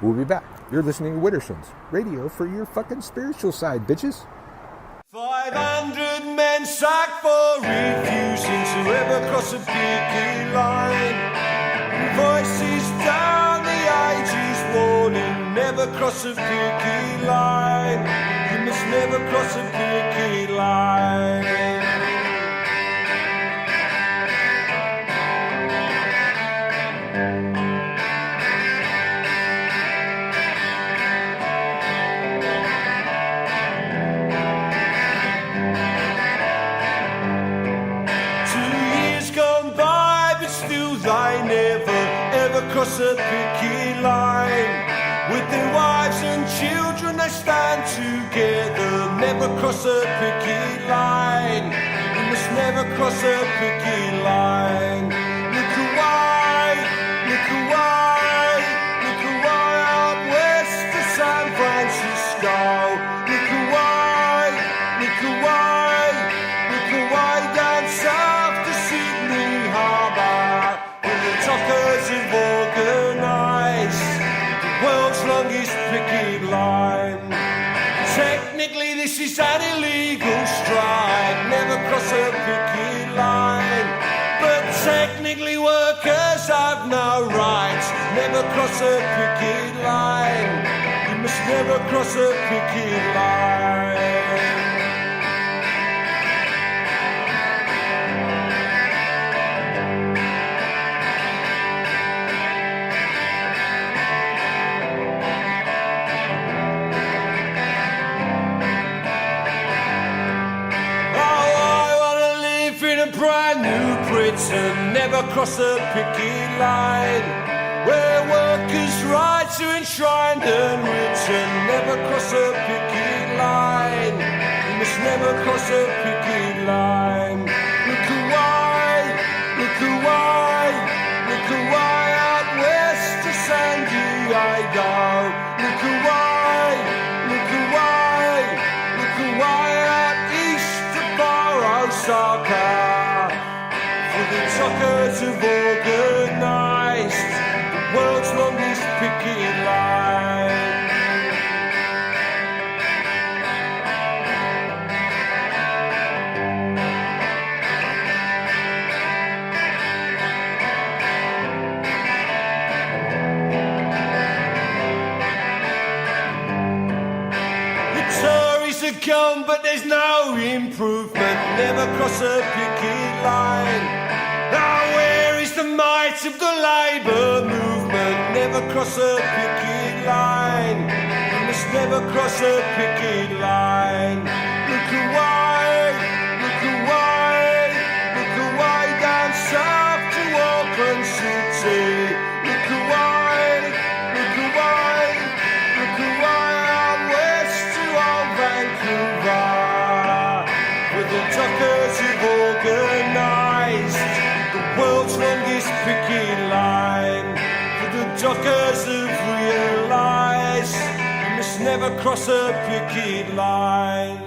We'll be back. You're listening to Witterson's radio for your fucking spiritual side, bitches. 500 men sacked for refusing to ever cross a picket line. Voices down the ages warning, never cross a picket line. You must never cross a picket line. Cross a picket line. With their wives and children they stand together. Never cross a picket line. You must never cross a picket line. Look away, look away, look away out west to San Francisco. Look away, look away, look away down south to Sydney Harbour. Where the talkers have organised the world's longest picket line. Technically this is an illegal strike, never cross a picket line. But technically workers have no rights, never cross a picket line. You must never cross a picket line. Brand new Britain, never cross a picket line. Where workers' rights are enshrined and written, never cross a picket line. You must never cross a picket line. Look away, look away, look away out west to San Diego. Look away, look away, look away out east to Osaka. The truckers have organised the world's longest picket line. The Tories are gone, but there's no improvement. Never cross a picket line. Now where is the might of the Labour movement? Never cross a picket line. You must never cross a picket line. Look away, look away, look away down south to Auckland City. Look away, look away, look away out west to old Vancouver. With the dockers who've organised the world's longest picket line. For the dockers have realised you must never cross a picket line.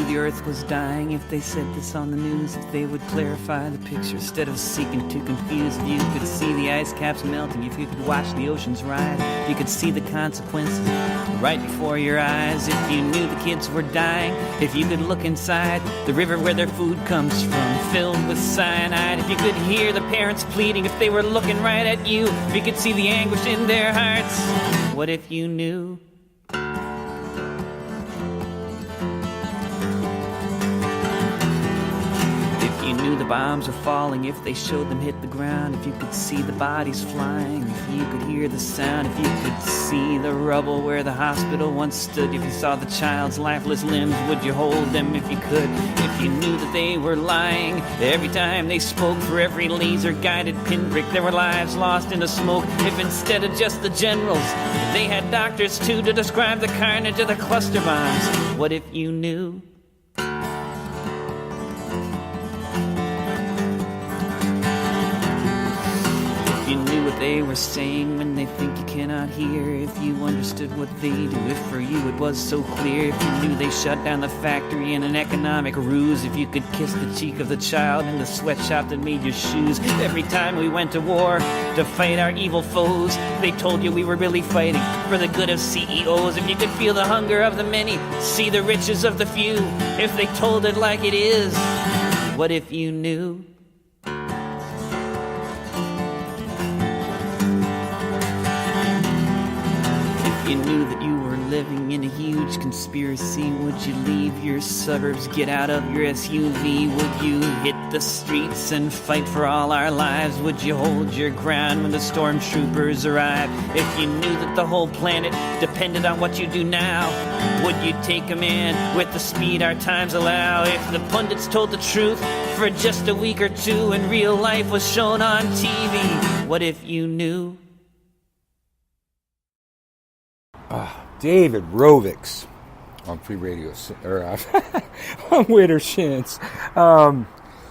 the earth was dying if they said this on the news, if they would clarify the picture instead of seeking to confuse. If you could see the ice caps melting, if you could watch the oceans rise, if you could see the consequences right before your eyes, if you knew the kids were dying, if you could look inside the river where their food comes from, filled with cyanide, if you could hear the parents pleading, if they were looking right at you, if you could see the anguish in their hearts. What if you knew? If you knew the bombs were falling, if they showed them hit the ground, if you could see the bodies flying, if you could hear the sound, if you could see the rubble where the hospital once stood, if you saw the child's lifeless limbs, would you hold them if you could? If you knew that they were lying every time they spoke, for every laser-guided pinprick there were lives lost in the smoke, if instead of just the generals they had doctors too to describe the carnage of the cluster bombs. What if you knew? If you knew what they were saying when they think you cannot hear, if you understood what they do, if for you it was so clear, if you knew they shut down the factory in an economic ruse, if you could kiss the cheek of the child in the sweatshop that made your shoes. Every time we went to war to fight our evil foes, they told you we were really fighting for the good of CEOs. If you could feel the hunger of the many, see the riches of the few, if they told it like it is, what if you knew? You knew that you were living in a huge conspiracy. Would you leave your suburbs, get out of your SUV? Would you hit the streets and fight for all our lives? Would you hold your ground when the stormtroopers arrive? If you knew that the whole planet depended on what you do now, would you take command with the speed our times allow? If the pundits told the truth for just a week or two and real life was shown on TV, what if you knew? David Rovics on Free Radio, or on Waiter Shins.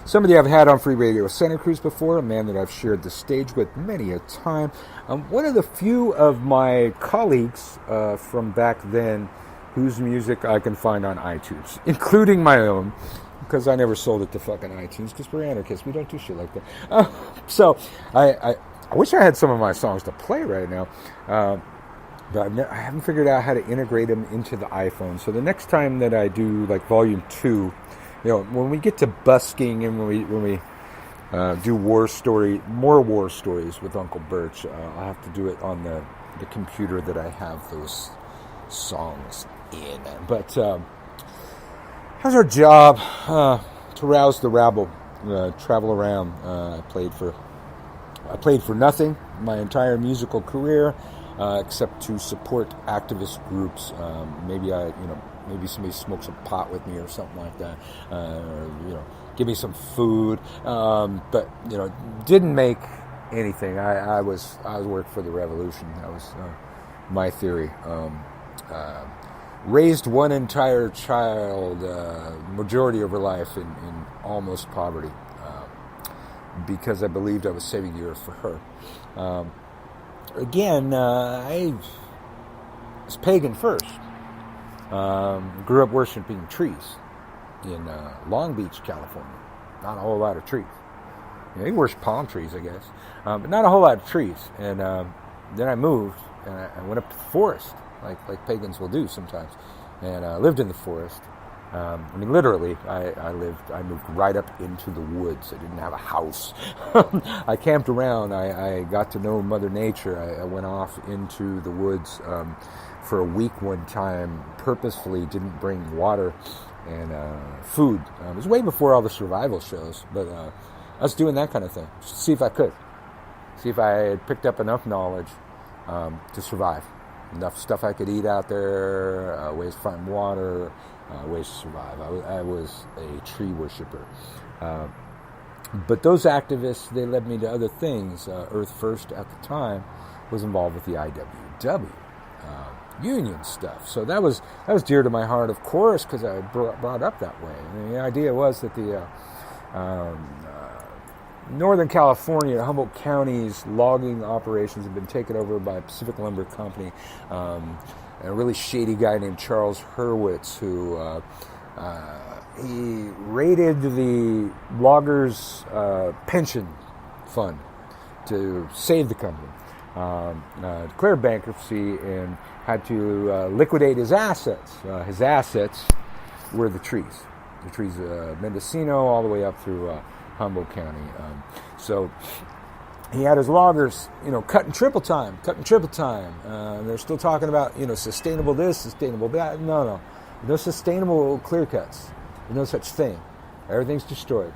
Somebody I've had on Free Radio Center Cruz before, a man that I've shared the stage with many a time. One of the few of my colleagues from back then whose music I can find on iTunes, including my own, because I never sold it to fucking iTunes, because we're anarchists. We don't do shit like that. So I wish I had some of my songs to play right now. But I haven't figured out how to integrate them into the iPhone. So the next time that I do like Volume 2, when we get to busking and when we do more war stories with Uncle Birch, I'll have to do it on the computer that I have those songs in. But how's our job? To rouse the rabble, travel around. I played for nothing my entire musical career. Except to support activist groups. Maybe somebody smokes a pot with me or something like that, or give me some food. But didn't make anything. I was working for the revolution. That was my theory. Raised one entire child, majority of her life in almost poverty, because I believed I was saving the earth for her. Again, I was pagan first. Grew up worshiping trees in Long Beach, California. Not a whole lot of trees. You worship palm trees, I guess, but not a whole lot of trees. And then I moved, and I went up to the forest, like pagans will do sometimes, and lived in the forest. Literally, I moved right up into the woods. I didn't have a house. I camped around. I got to know Mother Nature. I went off into the woods for a week one time, purposefully didn't bring water and food. It was way before all the survival shows, but I was doing that kind of thing, just to see if I could. See if I had picked up enough knowledge to survive. Enough stuff I could eat out there, ways to find water, ways to survive. I was a tree worshiper. But those activists, they led me to other things. Earth First at the time was involved with the IWW, union stuff. So that was dear to my heart, of course, because I brought up that way. And the idea was that the Northern California, Humboldt County's logging operations have been taken over by Pacific Lumber Company. A really shady guy named Charles Hurwitz, who he raided the loggers' pension fund to save the company, declared bankruptcy, and had to liquidate his assets. His assets were the trees Mendocino all the way up through Humboldt County. So he had his loggers, cutting triple time. They're still talking about, sustainable this, sustainable that. No sustainable clear cuts. There's no such thing. Everything's destroyed.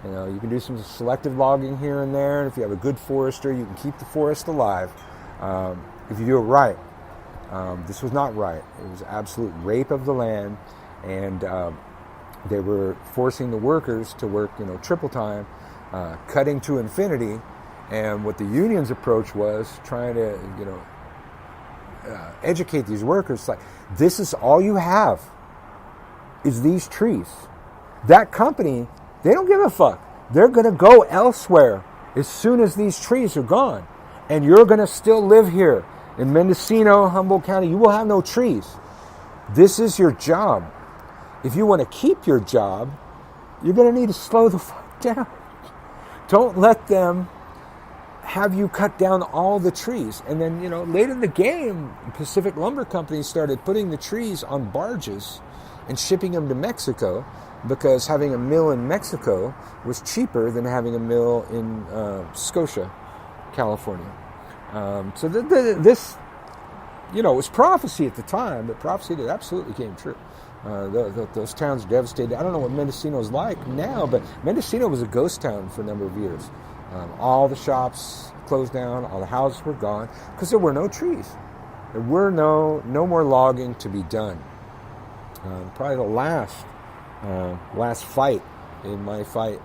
You can do some selective logging here and there, and if you have a good forester, you can keep the forest alive. If you do it right. This was not right. It was absolute rape of the land, and they were forcing the workers to work, triple time, cutting to infinity. And what the union's approach was trying to, educate these workers. Like, this is all you have is these trees. That company, they don't give a fuck. They're going to go elsewhere as soon as these trees are gone. And you're going to still live here in Mendocino, Humboldt County. You will have no trees. This is your job. If you want to keep your job, you're going to need to slow the fuck down. Don't let them have you cut down all the trees. And then, later in the game, Pacific Lumber Company started putting the trees on barges and shipping them to Mexico, because having a mill in Mexico was cheaper than having a mill in Scotia, California. So this, was prophecy at the time, but prophecy that absolutely came true. Those towns are devastated. I don't know what Mendocino's like now, but Mendocino was a ghost town for a number of years. All the shops closed down, all the houses were gone, because there were no trees. There were no more logging to be done. Probably the last fight in my fight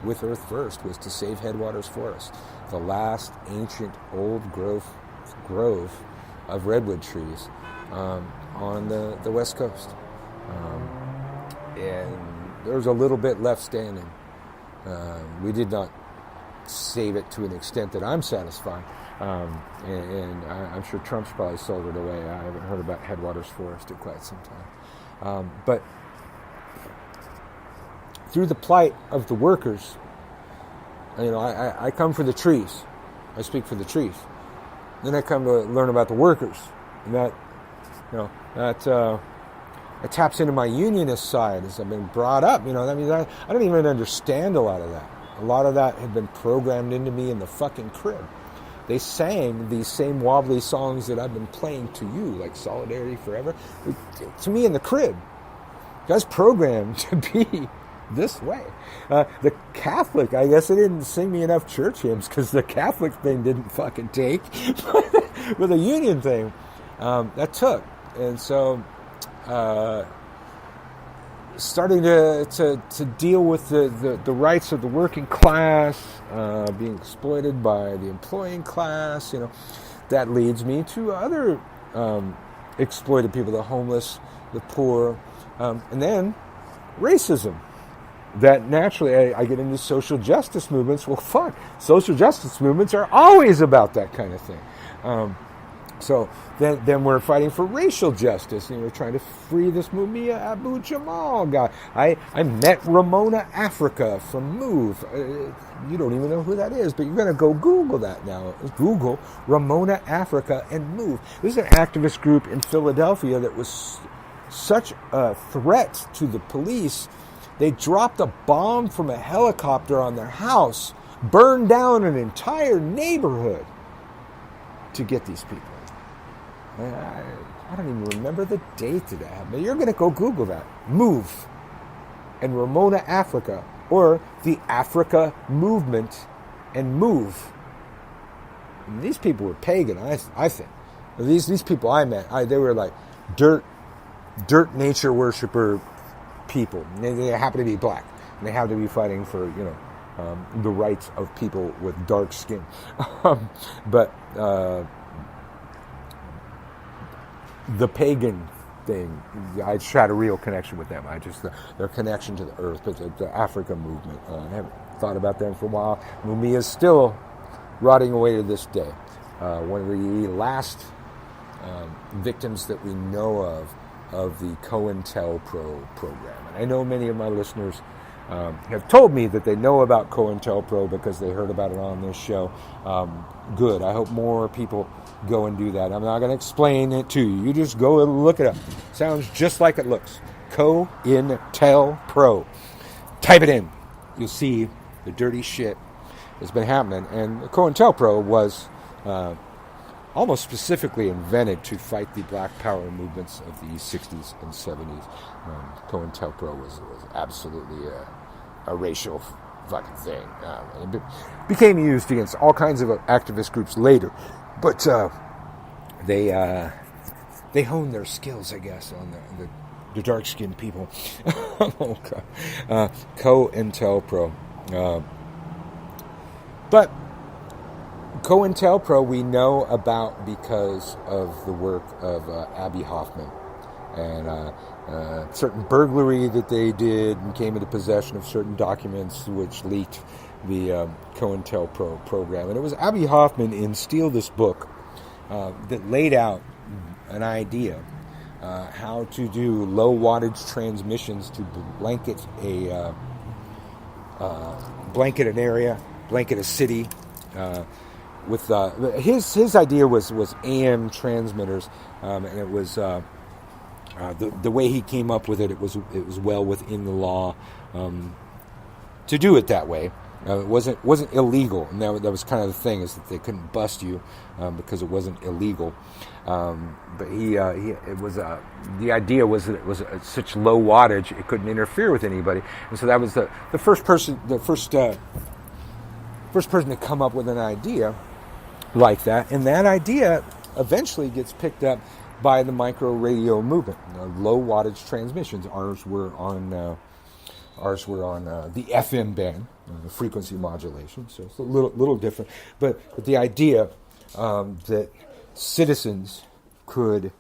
with Earth First was to save Headwaters Forest, the last ancient old grove of redwood trees on the west coast. And there's a little bit left standing. We did not save it to an extent that I'm satisfied. And I'm sure Trump's probably sold it away. I haven't heard about Headwaters Forest in quite some time. But through the plight of the workers, I come for the trees. I speak for the trees. Then I come to learn about the workers. And that it taps into my unionist side as I've been brought up. That means I don't even understand a lot of that. A lot of that had been programmed into me in the fucking crib. They sang these same wobbly songs that I've been playing to you, like Solidarity Forever, to me in the crib. I was programmed to be this way. The Catholic, I guess they didn't sing me enough church hymns because the Catholic thing didn't fucking take. But the union thing, that took. And so starting to deal with the rights of the working class, being exploited by the employing class, that leads me to other exploited people, the homeless, the poor, and then racism. That naturally I get into social justice movements. Well, fuck, social justice movements are always about that kind of thing. So then we're fighting for racial justice, and we're trying to free this Mumia Abu Jamal guy. I met Ramona Africa from Move. You don't even know who that is, but you're going to go Google that now. Google Ramona Africa and Move. This is an activist group in Philadelphia that was such a threat to the police. They dropped a bomb from a helicopter on their house, burned down an entire neighborhood to get these people. I don't even remember the date of that, but you're going to go Google that. Move and Ramona Africa, or the Africa Movement and Move. And these people were pagan, I think. These people I met, they were like dirt nature worshiper people. They happen to be black, and they have to be fighting for the rights of people with dark skin. But the pagan thing, I just had a real connection with them. Their connection to the earth, but the Africa movement. I haven't thought about them for a while. Mumia is still rotting away to this day. One of the last victims that we know of of the COINTELPRO program. And I know many of my listeners have told me that they know about COINTELPRO because they heard about it on this show. Good. I hope more people go and do that. I'm not going to explain it to you. You just go and look it up. Sounds just like it looks. COINTELPRO. Type it in. You'll see the dirty shit that's been happening. And COINTELPRO was almost specifically invented to fight the Black Power movements of the 60s and 70s. COINTELPRO was absolutely a racial fucking thing. And it became used against all kinds of activist groups later. But they honed their skills, I guess, on the dark-skinned people. Oh, God. COINTELPRO. But COINTELPRO we know about because of the work of Abby Hoffman and certain burglary that they did and came into possession of certain documents which leaked the COINTELPRO program. And it was Abby Hoffman in Steal This Book that laid out an idea how to do low wattage transmissions to blanket an area, blanket a city. With his idea was AM transmitters, and it was the way he came up with it. It was well within the law to do it that way. It wasn't illegal, and that was kind of the thing, is that they couldn't bust you because it wasn't illegal. But it was the idea was that it was such low wattage it couldn't interfere with anybody, and so that was the first person to come up with an idea like that, and that idea eventually gets picked up by the micro radio movement. Low wattage transmissions. Ours were on the FM band, the frequency modulation. So it's a little different, but the idea that citizens could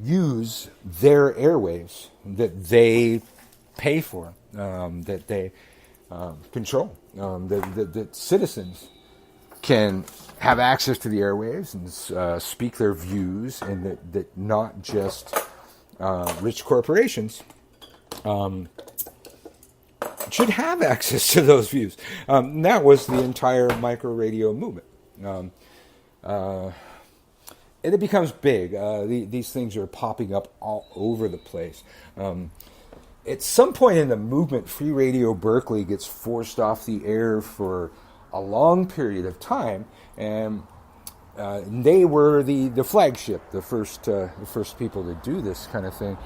use their airwaves that they pay for, that they control, that citizens can have access to the airwaves and speak their views, and that not just rich corporations should have access to those views. And that was the entire micro radio movement. And it becomes big. These things are popping up all over the place. At some point in the movement, Free Radio Berkeley gets forced off the air for a long period of time, and they were the flagship, the first people to do this kind of thing.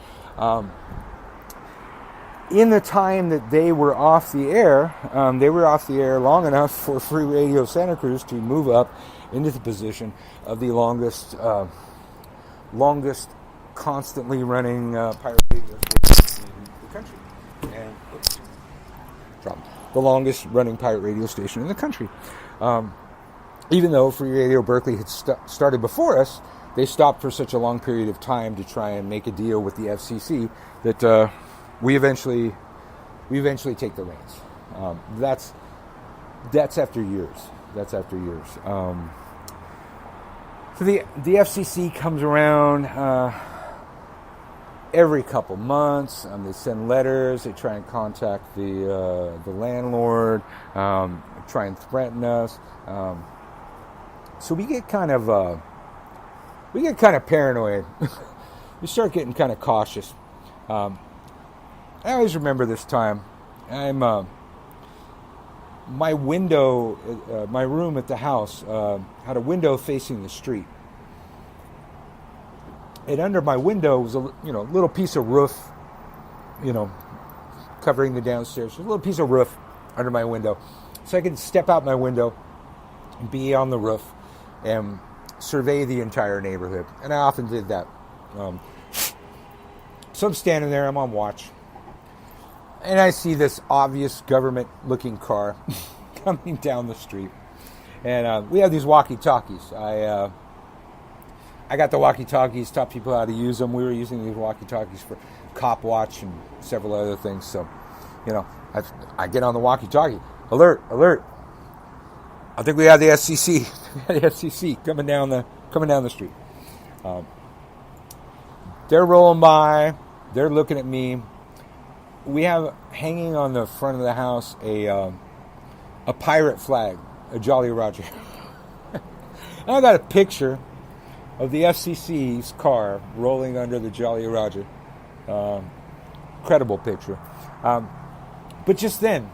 In the time that they were off the air long enough for Free Radio Santa Cruz to move up into the position of the longest constantly running pirate radio station in the country, and the longest running pirate radio station in the country. Even though Free Radio Berkeley had started before us, they stopped for such a long period of time to try and make a deal with the FCC that we eventually take the reins. That's after years. So the FCC comes around every couple months. They send letters. They try and contact the landlord, try and threaten us. So we get kind of paranoid. We start getting kind of cautious. I always remember this time. My window, my room at the house had a window facing the street, and under my window was a little piece of roof, covering the downstairs. There's a little piece of roof under my window, so I could step out my window, and be on the roof, and survey the entire neighborhood. And I often did that. So I'm standing there, I'm on watch, and I see this obvious government-looking car coming down the street. And we have these walkie-talkies. I got the walkie-talkies, taught people how to use them. We were using these walkie-talkies for cop watch and several other things. So, I get on the walkie-talkie. Alert, alert. I think we have the FCC. The FCC coming down the street. They're rolling by. They're looking at me. We have hanging on the front of the house a pirate flag, a Jolly Roger. I got a picture of the FCC's car rolling under the Jolly Roger. Incredible picture. But just then,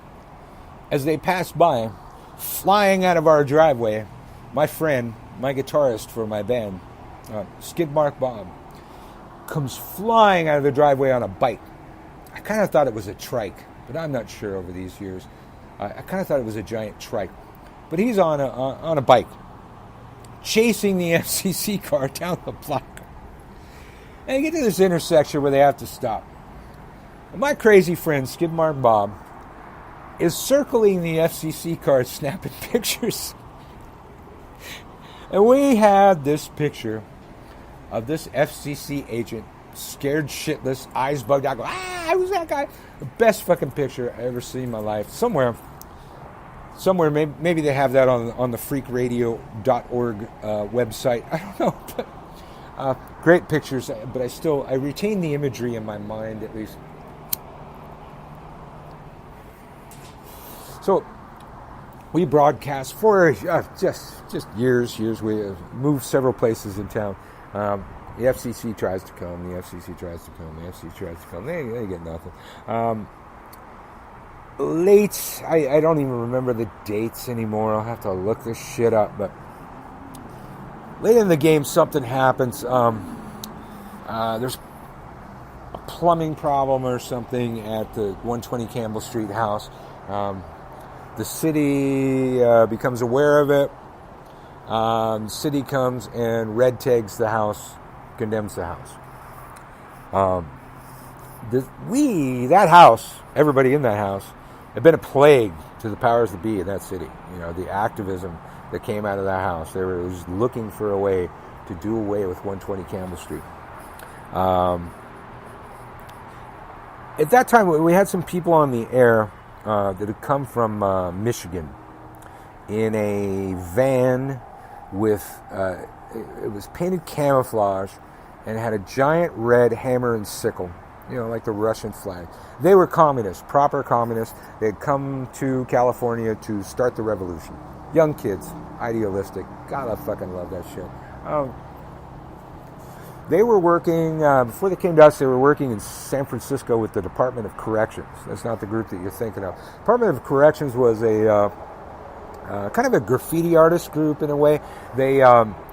as they passed by, flying out of our driveway, my friend, my guitarist for my band, Skid Mark Bob, comes flying out of the driveway on a bike. I kind of thought it was a trike, but I'm not sure over these years. I kind of thought it was a giant trike. But he's on a bike, chasing the FCC car down the block. And they get to this intersection where they have to stop. And my crazy friend, Skid Mark Bob, is circling the FCC car, snapping pictures. And we had this picture of this FCC agent, scared shitless, eyes bugged out, going, who's that guy? The best fucking picture I ever seen in my life. Somewhere, maybe they have that on the freakradio.org website. I don't know, but great pictures. But I retain the imagery in my mind, at least. So we broadcast for just years. We moved several places in town. The FCC tries to come. The FCC tries to come. The FCC tries to come. They get nothing. Late, I don't even remember the dates anymore. I'll have to look this shit up. But late in the game, something happens. There's a plumbing problem or something at the 120 Campbell Street house. The city becomes aware of it. The city comes and red tags the house, condemns the house. That house, everybody in that house, had been a plague to the powers that be in that city. You know, the activism that came out of that house. They were just looking for a way to do away with 120 Campbell Street. At that time, we had some people on the air that had come from Michigan in a van with, it was painted camouflage and had a giant red hammer and sickle, you know, like the Russian flag. They were communists, proper communists. They had come to California to start the revolution. Young kids, idealistic. God, I fucking love that shit. They were working, before they came to us, they were working in San Francisco with the Department of Corrections. That's not the group that you're thinking of. Department of Corrections was a kind of a graffiti artist group in a way. They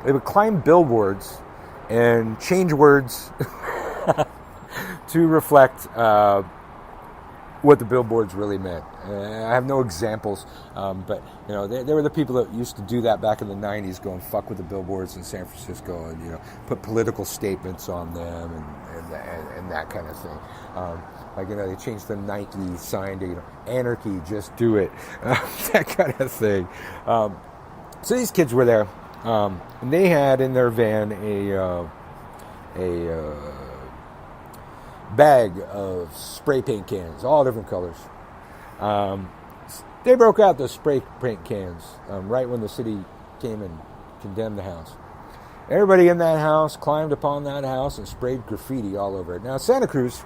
would climb billboards and change words to reflect what the billboards really meant. I have no examples, but you know, they were the people that used to do that back in the 90s, go and fuck with the billboards in San Francisco and, you know, put political statements on them and that kind of thing. Like, you know, they changed the Nike sign to, you know, anarchy, just do it, that kind of thing. So these kids were there, and they had in their van a bag of spray paint cans, all different colors. They broke out the spray paint cans right when the city came and condemned the house. Everybody in that house climbed upon that house and sprayed graffiti all over it. Now, Santa Cruz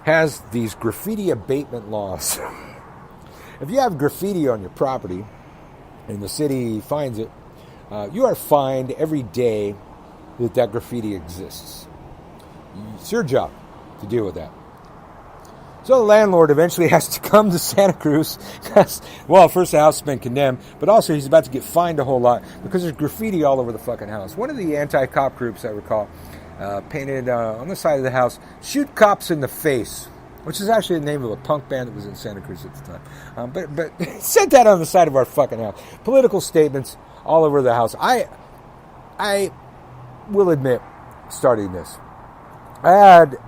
has these graffiti abatement laws. If you have graffiti on your property and the city finds it, you are fined every day that graffiti exists. It's your job to deal with that. So the landlord eventually has to come to Santa Cruz because, well, first the house has been condemned, but also he's about to get fined a whole lot because there's graffiti all over the fucking house. One of the anti-cop groups, I recall, painted on the side of the house, "Shoot cops in the face," which is actually the name of a punk band that was in Santa Cruz at the time. But said that on the side of our fucking house. Political statements all over the house. I will admit, starting this, I had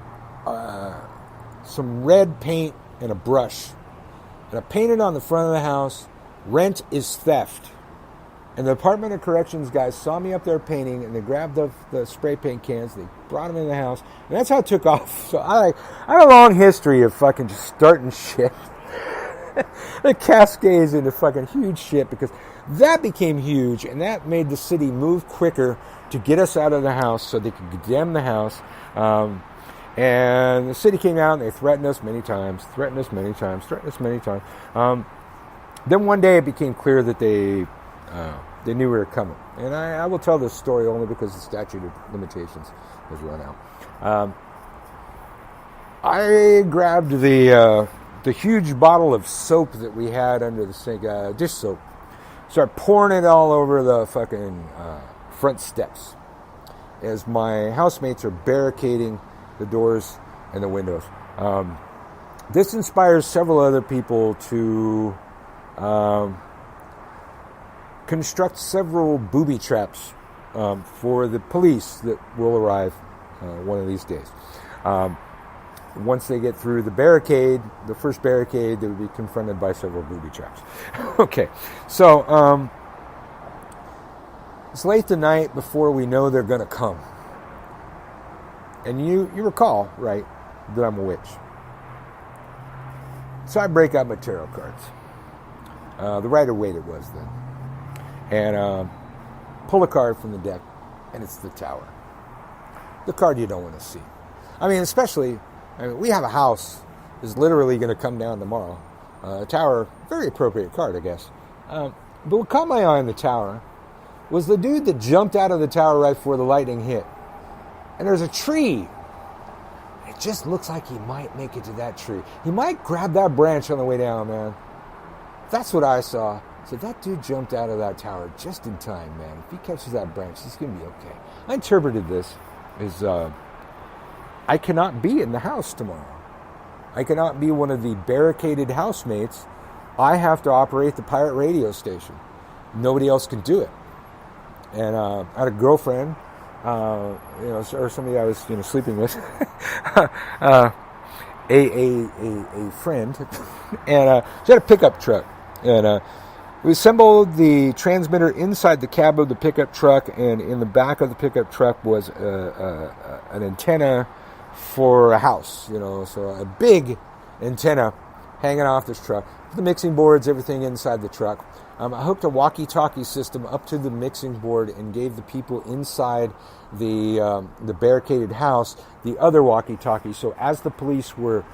some red paint and a brush, and I painted on the front of the house, "Rent is theft." And the Department of Corrections guys saw me up there painting, and they grabbed the spray paint cans, they brought them in the house, and that's how it took off. So I have a long history of fucking just starting shit. It cascades into fucking huge shit because that became huge, and that made the city move quicker to get us out of the house so they could condemn the house. And the city came out and they threatened us many times. Then one day it became clear that they knew we were coming. And I will tell this story only because the statute of limitations has run out. I grabbed the huge bottle of soap that we had under the sink, dish soap, started pouring it all over the fucking front steps as my housemates are barricading the doors and the windows. This inspires several other people to construct several booby traps for the police that will arrive one of these days. Once they get through the barricade, the first barricade, they would be confronted by several booby traps. Okay, so it's late the night before we know they're going to come. And you recall, right, that I'm a witch. So I break out my tarot cards. The Rider-Waite it was then. And pull a card from the deck, and it's the Tower. The card you don't want to see. I mean, especially, we have a house that's literally going to come down tomorrow. Tower, very appropriate card, I guess. But what caught my eye on the Tower was the dude that jumped out of the tower right before the lightning hit. And there's a tree. It just looks like he might make it to that tree. He might grab that branch on the way down, man. That's what I saw. So that dude jumped out of that tower just in time, man. If he catches that branch, he's going to be okay. I interpreted this as I cannot be in the house tomorrow. I cannot be one of the barricaded housemates. I have to operate the pirate radio station. Nobody else can do it. And I had a girlfriend, or somebody I was, sleeping with, a friend, and she had a pickup truck, and we assembled the transmitter inside the cab of the pickup truck, and in the back of the pickup truck was an antenna for a house, so a big antenna hanging off this truck. The mixing boards, everything inside the truck. I hooked a walkie-talkie system up to the mixing board and gave the people inside the barricaded house the other walkie-talkie. So as the police were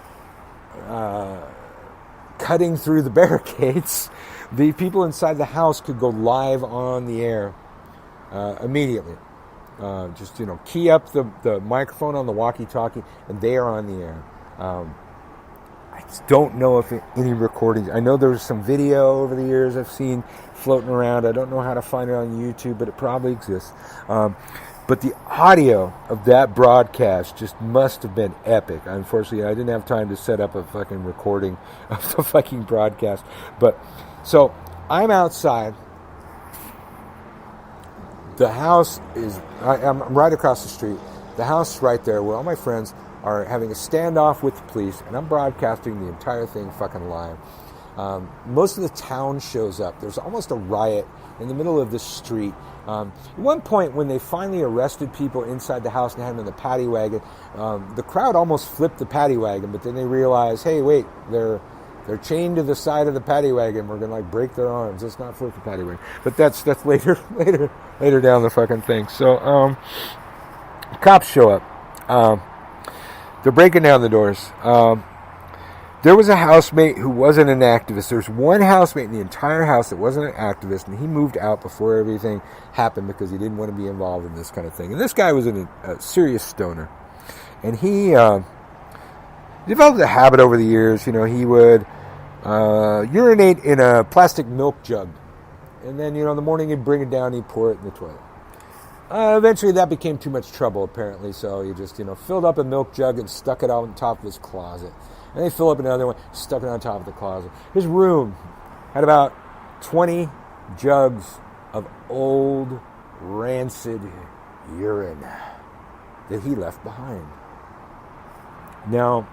cutting through the barricades, the people inside the house could go live on the air immediately. Just key up the microphone on the walkie-talkie, and they are on the air. I just don't know if any recordings. I know there's some video over the years I've seen floating around. I don't know how to find it on YouTube, but it probably exists. But the audio of that broadcast just must have been epic. Unfortunately, I didn't have time to set up a fucking recording of the fucking broadcast. But so I'm outside. The house is, I'm right across the street. The house is right there where all my friends are having a standoff with the police, and I'm broadcasting the entire thing fucking live. Most of the town shows up. There's almost a riot in the middle of the street. At one point, when they finally arrested people inside the house and had them in the paddy wagon, the crowd almost flipped the paddy wagon, but then they realized, hey, wait, they're chained to the side of the paddy wagon. We're gonna break their arms. Let's not flip the paddy wagon. But that's later down the fucking thing. So cops show up. They're breaking down the doors. There was a housemate who wasn't an activist. There's one housemate in the entire house that wasn't an activist, and he moved out before everything happened because he didn't want to be involved in this kind of thing. And this guy was a serious stoner. And he developed a habit over the years. He would urinate in a plastic milk jug. And then, in the morning he'd bring it down, he'd pour it in the toilet. Eventually that became too much trouble, apparently, so he just, filled up a milk jug and stuck it on top of his closet. And they fill up another one, stuck it on top of the closet. His room had about 20 jugs of old, rancid urine that he left behind. Now,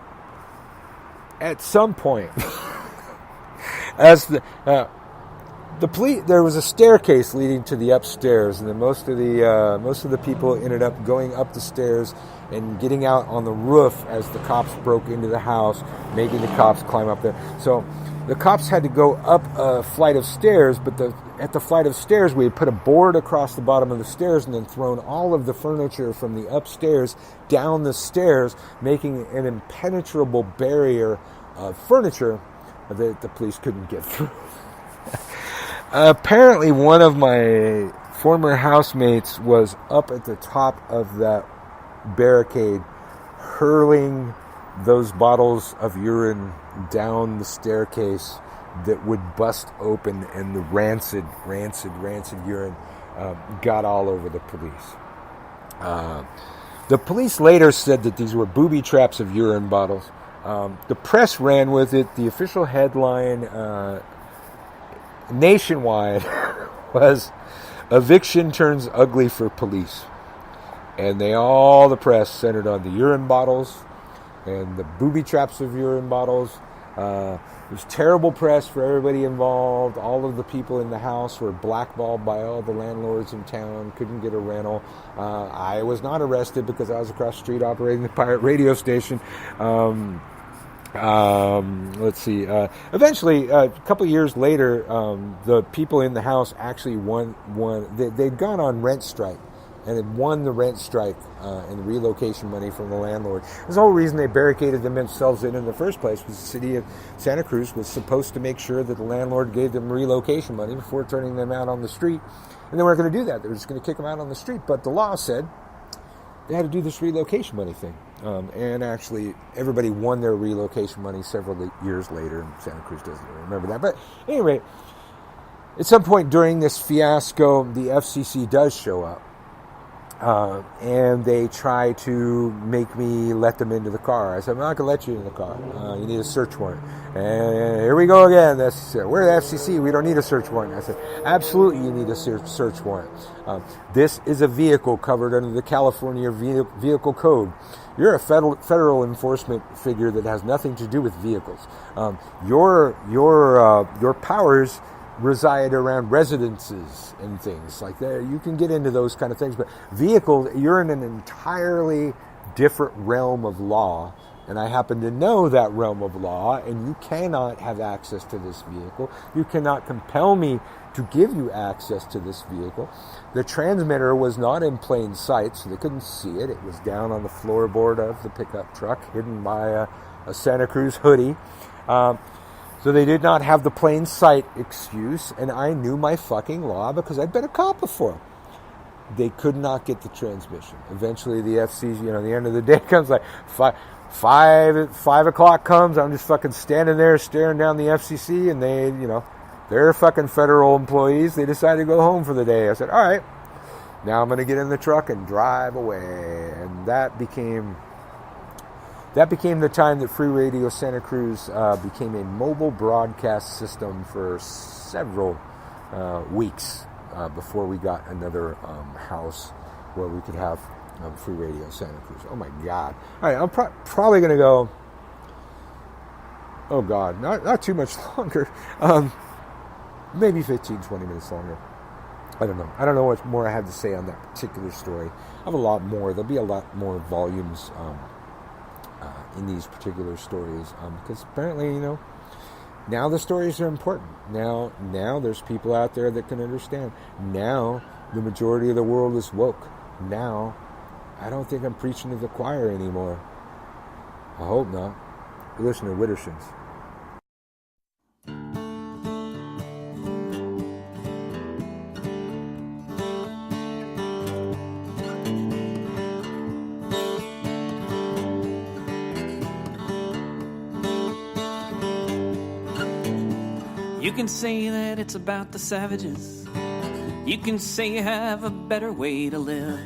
at some point, as There was a staircase leading to the upstairs, and then most of the people ended up going up the stairs and getting out on the roof as the cops broke into the house, making the cops climb up there. So the cops had to go up a flight of stairs, but at the flight of stairs, we had put a board across the bottom of the stairs and then thrown all of the furniture from the upstairs down the stairs, making an impenetrable barrier of furniture that the police couldn't get through. Apparently, one of my former housemates was up at the top of that barricade, hurling those bottles of urine down the staircase that would bust open, and the rancid urine got all over the police. The police later said that these were booby traps of urine bottles. The press ran with it. The official headline nationwide was "Eviction turns ugly for police," and all the press centered on the urine bottles and the booby traps of urine bottles. It was terrible press for everybody involved. All of the people in the house were blackballed by all the landlords in town, couldn't get a rental. I was not arrested because I was across the street operating the pirate radio station. Let's see. Eventually, a couple years later, the people in the house actually won. They'd gone on rent strike and had won the rent strike and the relocation money from the landlord. The whole reason they barricaded themselves in the first place was the city of Santa Cruz was supposed to make sure that the landlord gave them relocation money before turning them out on the street. And they weren't going to do that. They were just going to kick them out on the street. But the law said they had to do this relocation money thing. And actually, everybody won their relocation money several years later. And Santa Cruz doesn't remember that. But anyway, at some point during this fiasco, the FCC does show up. And they try to make me let them into the car. I said, I'm not going to let you in the car. You need a search warrant. And here we go again. We're the FCC. We don't need a search warrant. I said, absolutely you need a search warrant. This is a vehicle covered under the California Vehicle Code. You're a federal enforcement figure that has nothing to do with vehicles. Your powers reside around residences and things like that. You can get into those kind of things, but vehicles, you're in an entirely different realm of law, and I happen to know that realm of law, and you cannot have access to this vehicle. You cannot compel me to give you access to this vehicle. The transmitter was not in plain sight, so they couldn't see it. It was down on the floorboard of the pickup truck, hidden by a Santa Cruz hoodie. So they did not have the plain sight excuse, and I knew my fucking law because I'd been a cop before. They could not get the transmission. Eventually the FCC, the end of the day comes like 5 o'clock comes, I'm just fucking standing there staring down the FCC, and they, they're fucking federal employees. They decided to go home for the day. I said, all right, now I'm going to get in the truck and drive away. And that became the time that Free Radio Santa Cruz became a mobile broadcast system for several weeks before we got another house where we could have Free Radio Santa Cruz. Oh my God. All right, I'm probably going to go, oh God, not too much longer. Maybe 15, 20 minutes longer. I don't know. I don't know what more I have to say on that particular story. I have a lot more. There'll be a lot more volumes in these particular stories, because apparently, now the stories are important. Now there's people out there that can understand. Now the majority of the world is woke. Now I don't think I'm preaching to the choir anymore. I hope not. You listen to Widdershins. You can say that it's about the savages. You can say you have a better way to live.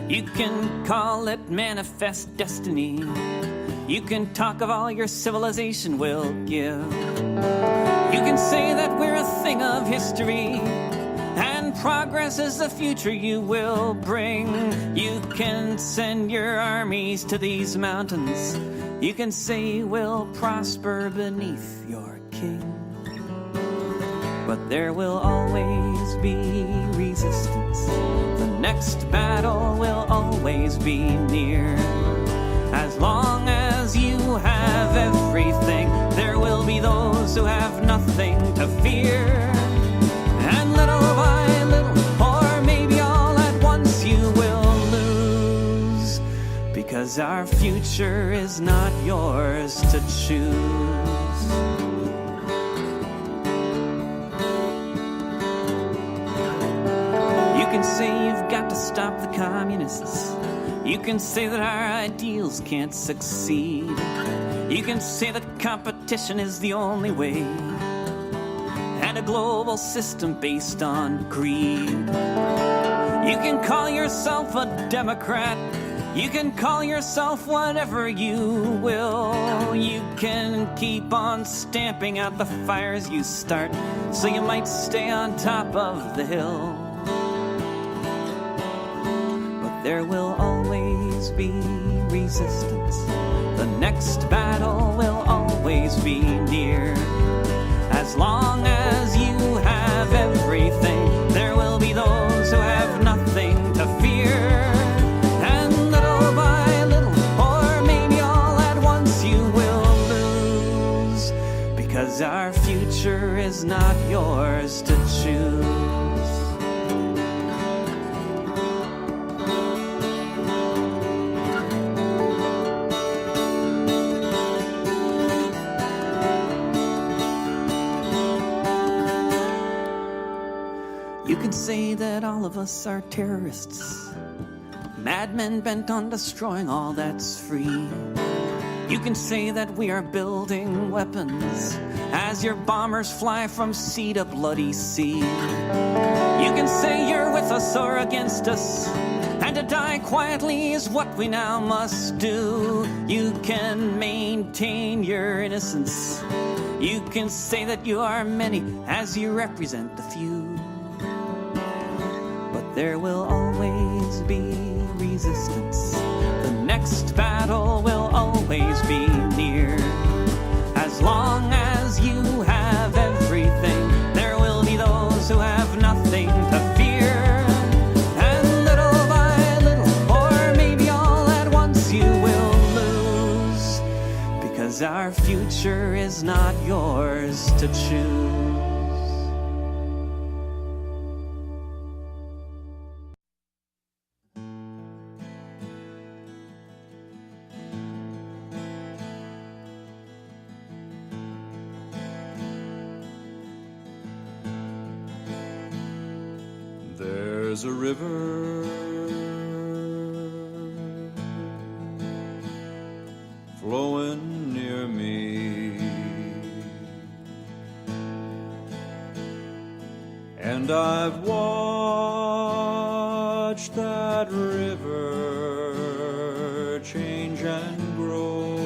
You can call it manifest destiny. You can talk of all your civilization will give. You can say that we're a thing of history, and progress is the future you will bring. You can send your armies to these mountains. You can say we'll prosper beneath your king. but there will always be resistance. The next battle will always be near. As long as you have everything, there will be those who have nothing to fear. And little by little, or maybe all at once, you will lose, because our future is not yours to choose. You can say you've got to stop the communists. You can say that our ideals can't succeed. You can say that competition is the only way, and a global system based on greed. You can call yourself a Democrat. You can call yourself whatever you will. You can keep on stamping out the fires you start, so you might stay on top of the hill. But there will always be resistance. The next battle will always be near. As long as you have everything, there will be those who have nothing to fear. And little by little, or maybe all at once, you will lose, because our future is not yours to choose. You can say that all of us are terrorists, madmen bent on destroying all that's free. You can say that we are building weapons as your bombers fly from sea to bloody sea. You can say you're with us or against us, and to die quietly is what we now must do. You can maintain your innocence. You can say that you are many as you represent the few. There will always be resistance. The next battle will always be near. As long as you have everything, there will be those who have nothing to fear. And little by little, or maybe all at once, you will lose, because our future is not yours to choose. There's a river flowing near me, and I've watched that river change and grow.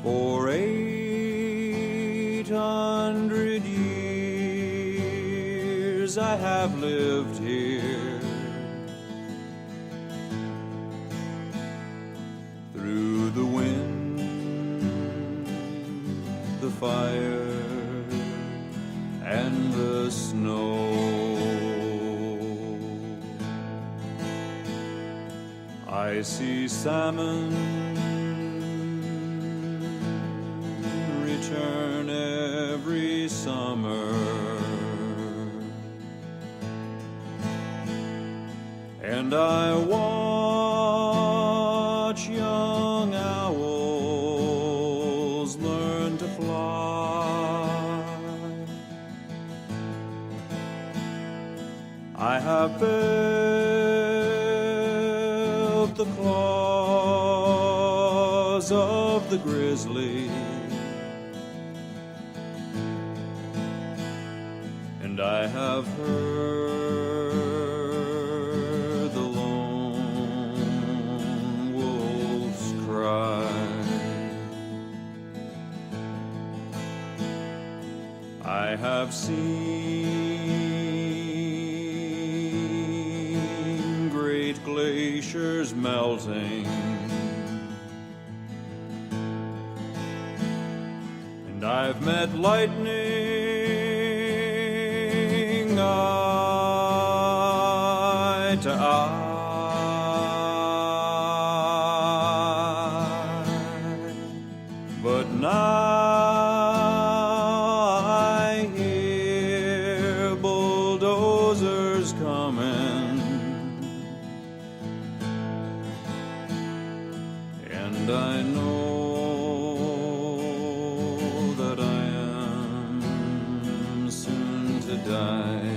For 800 years I have lived here, through the wind, the fire, and the snow. I see salmon return every summer, and I watch young owls learn to fly. I have felt the claws of the grizzly, and I have heard the lone wolf's cry. I have seen great glaciers melting, I've met lightning eye to eye, but now I hear bulldozers coming, and I know that I am soon to die.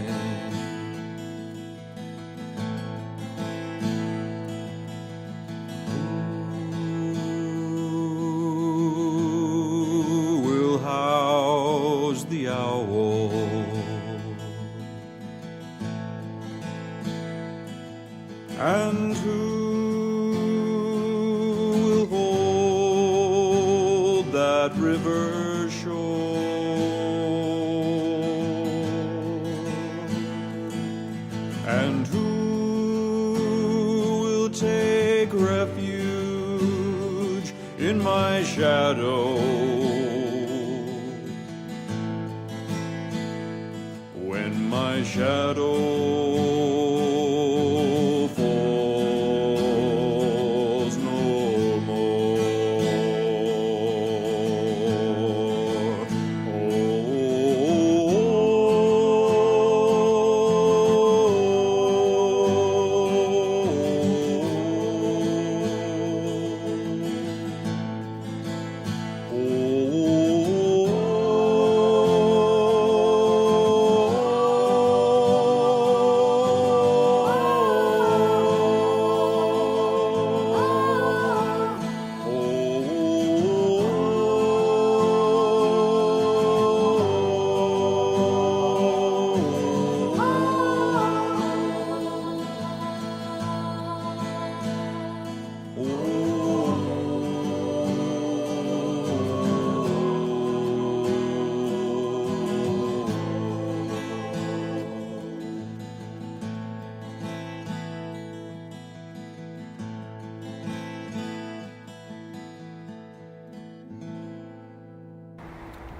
Who will house the owl? And who will hold that river shore? And who will take refuge in my shadow when my shadow falls no more?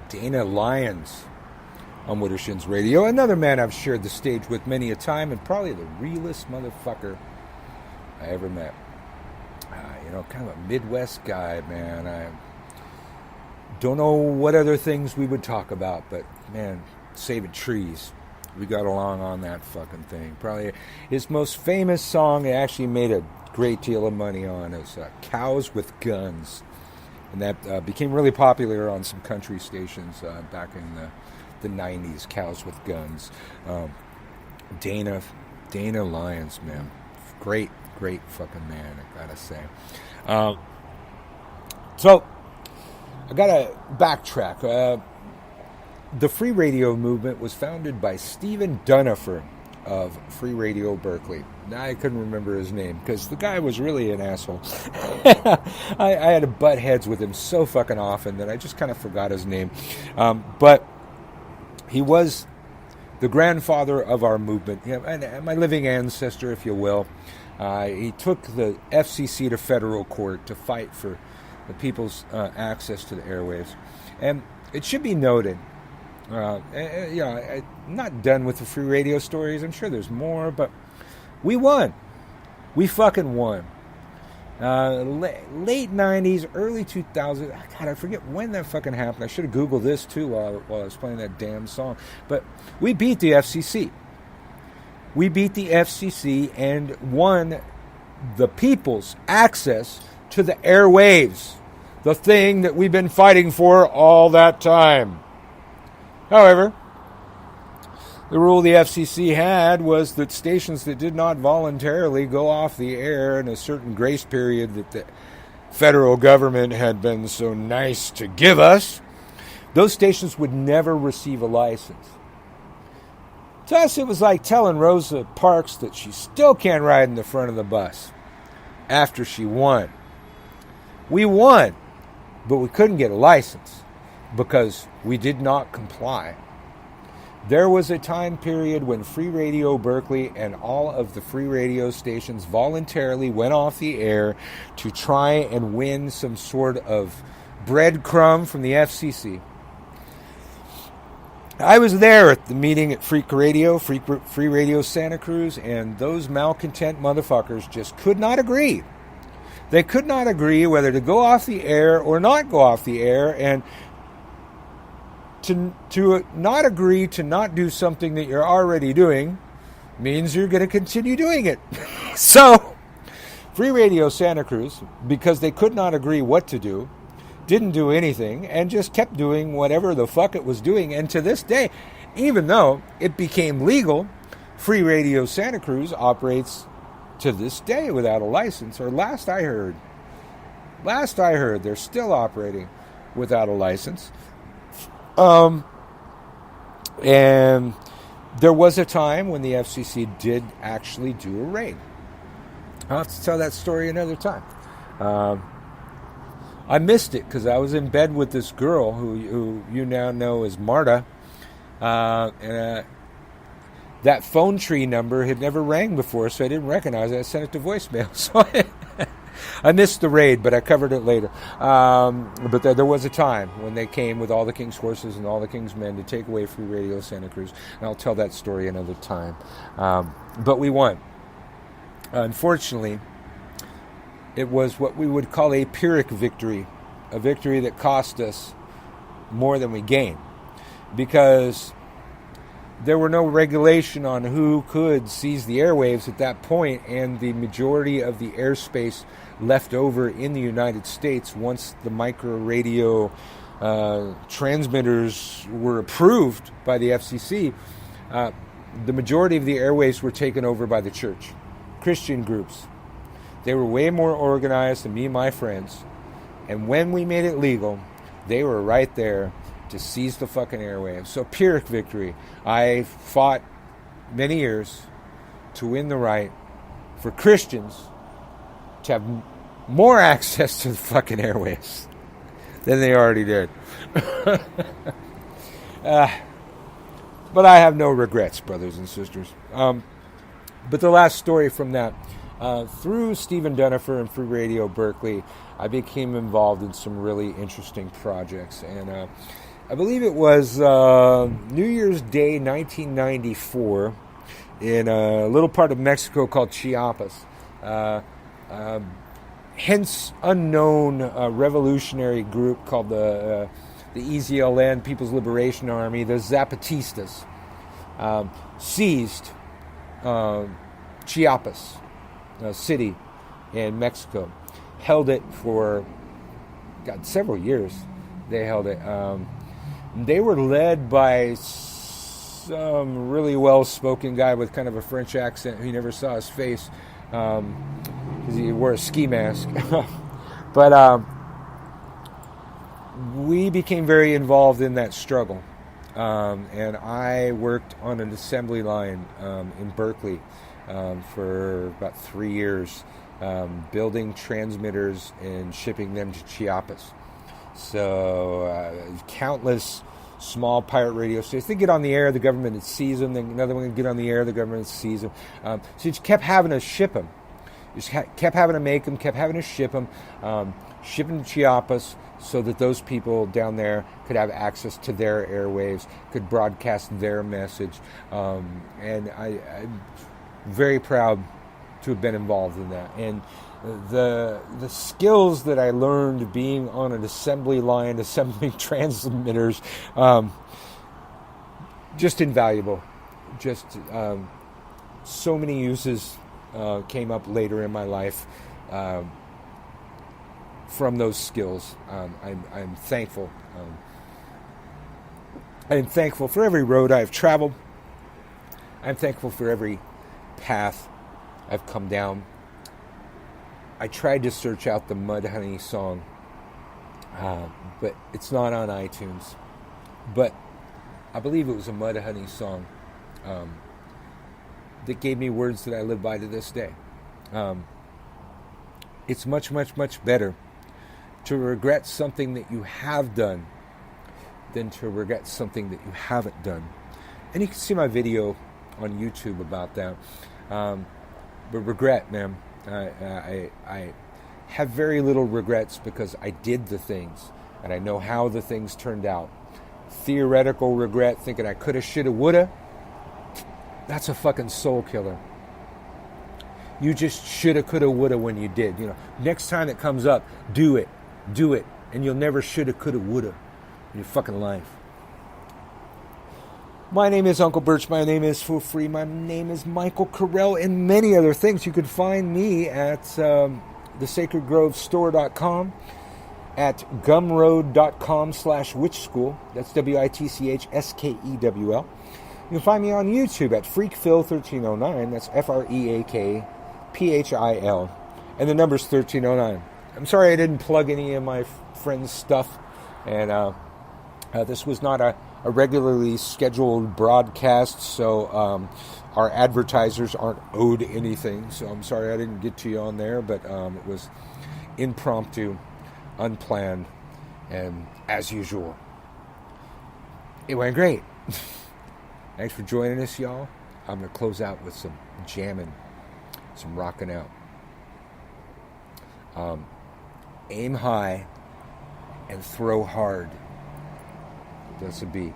Dana Lyons on Widdershins Radio. Another man I've shared the stage with many a time, and probably the realest motherfucker I ever met. Kind of a Midwest guy, man. I don't know what other things we would talk about, but, man, saving trees. We got along on that fucking thing. Probably his most famous song, he actually made a great deal of money on, is Cows with Guns. And that became really popular on some country stations back in the 90s, Cows with Guns. Dana Lyons, man. Great fucking man, I gotta say. So, I gotta backtrack. The Free Radio movement was founded by Stephen Dunifer of Free Radio Berkeley. Now, I couldn't remember his name because the guy was really an asshole. I had to butt heads with him so fucking often that I just kind of forgot his name. But he was the grandfather of our movement, and my living ancestor, if you will. He took the FCC to federal court to fight for the people's access to the airwaves. And it should be noted, I'm not done with the free radio stories. I'm sure there's more, but we won. We fucking won. Late 90s, early 2000s. God, I forget when that fucking happened. I should have Googled this, too, while I was playing that damn song. But we beat the FCC. We beat the FCC and won the people's access to the airwaves, the thing that we've been fighting for all that time. However, the rule the FCC had was that stations that did not voluntarily go off the air in a certain grace period that the federal government had been so nice to give us, those stations would never receive a license. To us, it was like telling Rosa Parks that she still can't ride in the front of the bus after she won. We won, but we couldn't get a license because we did not comply. There was a time period when Free Radio Berkeley and all of the free radio stations voluntarily went off the air to try and win some sort of breadcrumb from the FCC. I was there at the meeting at Free Radio Santa Cruz, and those malcontent motherfuckers just could not agree. They could not agree whether to go off the air or not go off the air, and to not agree to not do something that you're already doing means you're going to continue doing it. So, Free Radio Santa Cruz, because they could not agree what to do, didn't do anything and just kept doing whatever the fuck it was doing. And to this day, even though it became legal, Free Radio Santa Cruz operates to this day without a license. Or last I heard, they're still operating without a license. And there was a time when the FCC did actually do a raid. I'll have to tell that story another time. I missed it because I was in bed with this girl who you now know as Marta. And that phone tree number had never rang before, so I didn't recognize it. I sent it to voicemail. So I missed the raid, but I covered it later. But there was a time when they came with all the King's horses and all the King's men to take away Free Radio Santa Cruz. And I'll tell that story another time. But we won. Unfortunately, it was what we would call a Pyrrhic victory, a victory that cost us more than we gained, because there were no regulation on who could seize the airwaves at that point, and the majority of the airspace left over in the United States, once the micro radio transmitters were approved by the FCC, the majority of the airwaves were taken over by the church, Christian groups. They were way more organized than me and my friends. And when we made it legal, they were right there to seize the fucking airwaves. So, Pyrrhic victory. I fought many years to win the right for Christians to have more access to the fucking airwaves than they already did. But I have no regrets, brothers and sisters. But the last story from that, through Stephen Dunifer and Free Radio Berkeley, I became involved in some really interesting projects. And I believe it was New Year's Day 1994 in a little part of Mexico called Chiapas. Hence unknown revolutionary group called the EZLN, People's Liberation Army, the Zapatistas, seized Chiapas city in Mexico, held it for several years. They held it. They were led by some really well-spoken guy with kind of a French accent who never saw his face because he wore a ski mask. But we became very involved in that struggle. And I worked on an assembly line in Berkeley for about 3 years, building transmitters and shipping them to Chiapas. So countless small pirate radio stations. They get on the air, the government would seize them. Then another one would get on the air, the government would seize them. So you just kept having to ship them. You just kept having to make them, kept having to ship them, ship them to Chiapas so that those people down there could have access to their airwaves, could broadcast their message. And I'm very proud to have been involved in that. And the skills that I learned being on an assembly line, assembling transmitters, just invaluable. Just so many uses came up later in my life from those skills. I'm thankful. I'm thankful for every road I've traveled. I'm thankful for every path I've come down. I tried to search out the Mudhoney song, but it's not on iTunes. But I believe it was a Mudhoney song that gave me words that I live by to this day. It's much, much, much better to regret something that you have done than to regret something that you haven't done. And you can see my video on YouTube about that. But regret, man. I have very little regrets because I did the things and I know how the things turned out theoretical regret, thinking I coulda, shoulda, woulda, that's a fucking soul killer. You just shoulda, coulda, woulda when you did. Next time it comes up, do it, and you'll never shoulda, coulda, woulda in your fucking life. My name is Uncle Birch. My name is For Free. My name is Michael Carell, and many other things. You can find me at thesacredgrovestore.com, at gumroad.com/witchschool. That's WITCHSKEWL. You can find me on YouTube at FreakPhil1309. That's FREAKPHIL. And the number's 1309. I'm sorry I didn't plug any of my friends' stuff. And this was not a regularly scheduled broadcast, so our advertisers aren't owed anything. So I'm sorry I didn't get to you on there, but it was impromptu, unplanned, and as usual, it went great. Thanks for joining us, y'all. I'm going to close out with some jamming, some rocking out. Aim high and throw hard. That's a beat.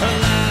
Alive.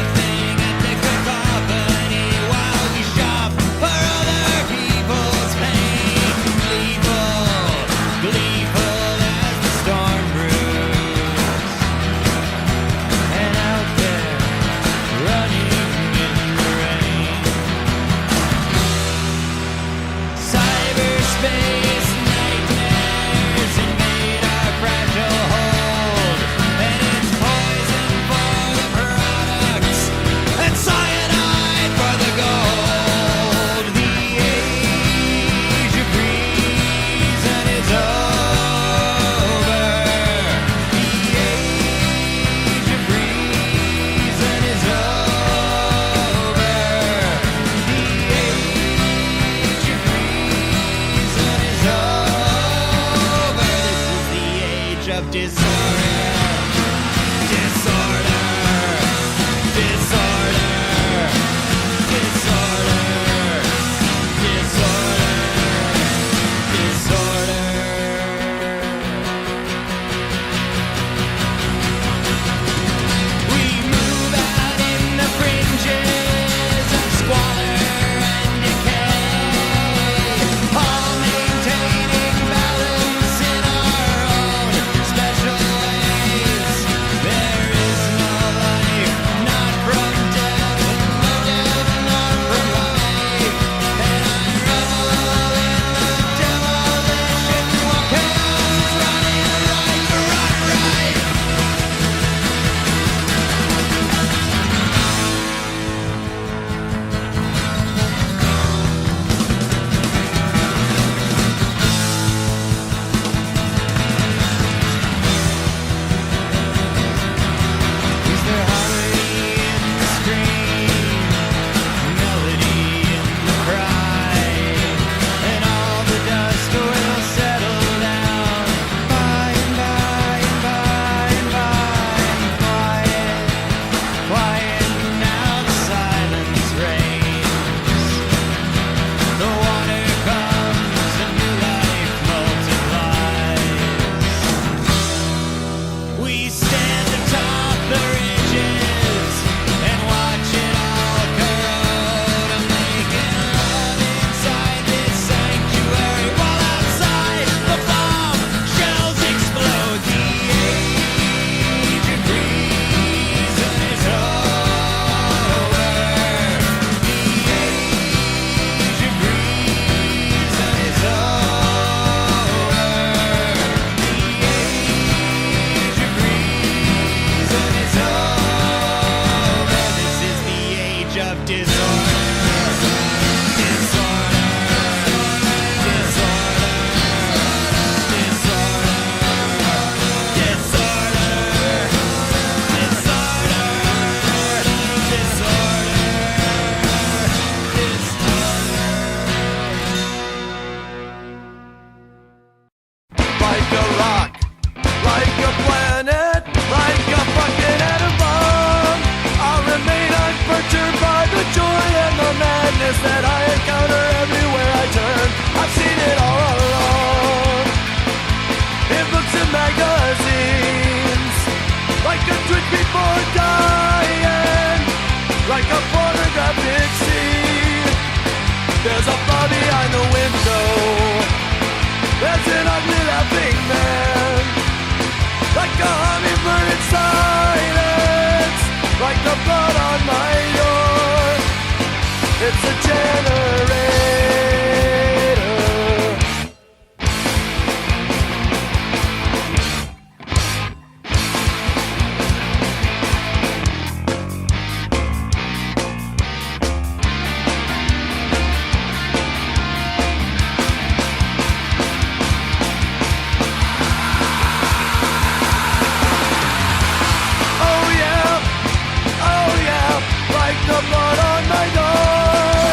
of disorder. Disorder. Disorder. Disorder. Like a rock, like a planet, like a fucking atom bomb. I'll remain unperturbed by the joy and the madness that I encounter everywhere I turn. I've seen it all along, in books and magazines, like a twitch before dying, like a pornographic scene. There's a bar behind the window. There's an ugly laughing man, like a hummingbird in silence, like the blood on my door. It's a generator. The blood on my door.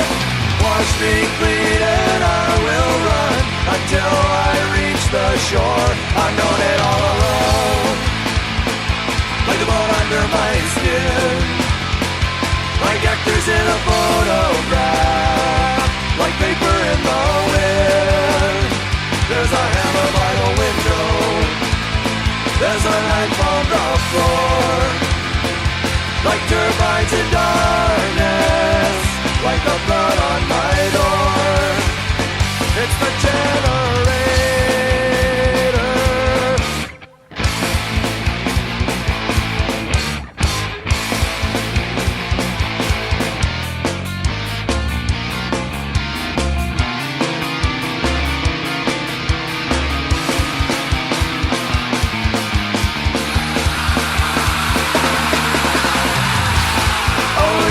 Wash me clean and I will run until I reach the shore. I've known it all along, like the bone under my skin, like actors in a photograph, like paper in the wind. There's a hammer by the window, there's a knife on the floor, like turbines in darkness, like the blood on my door. It's the generator. Oh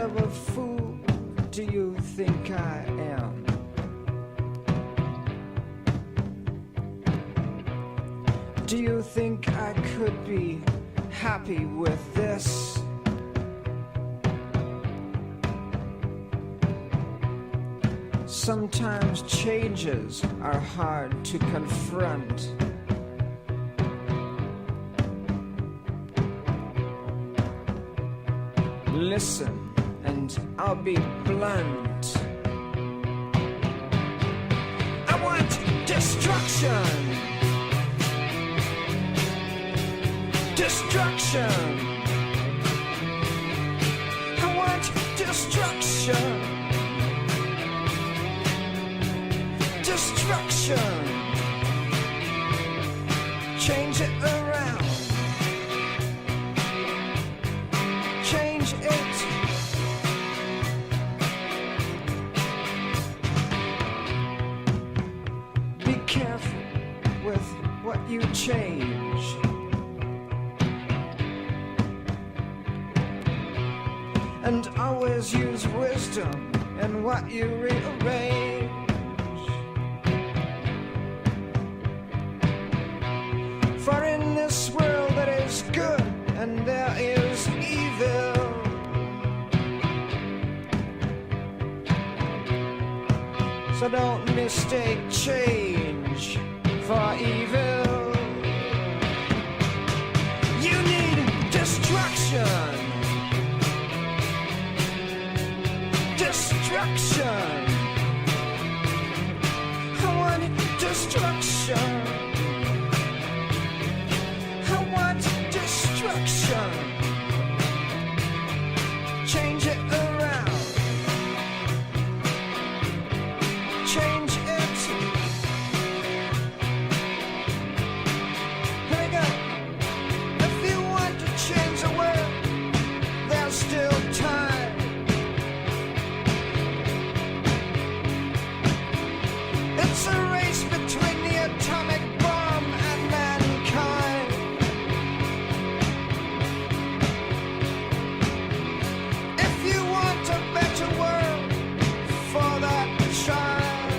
of a fool do you think I am? Do you think I could be happy with this? Sometimes changes are hard to confront. Listen, and I'll be blunt. I want destruction. Destruction. I want destruction. Destruction. Change it around. Change it. Be careful with what you change. And always use wisdom in what you rearrange. For in this world there is good and there is evil. So don't mistake change for evil. You need destruction. Destruction. I want destruction. I want destruction. Change it around. Change it. Here we go. If you want to change the world, there's still time. It's a race between the atomic bomb and mankind. If you want a better world for that child,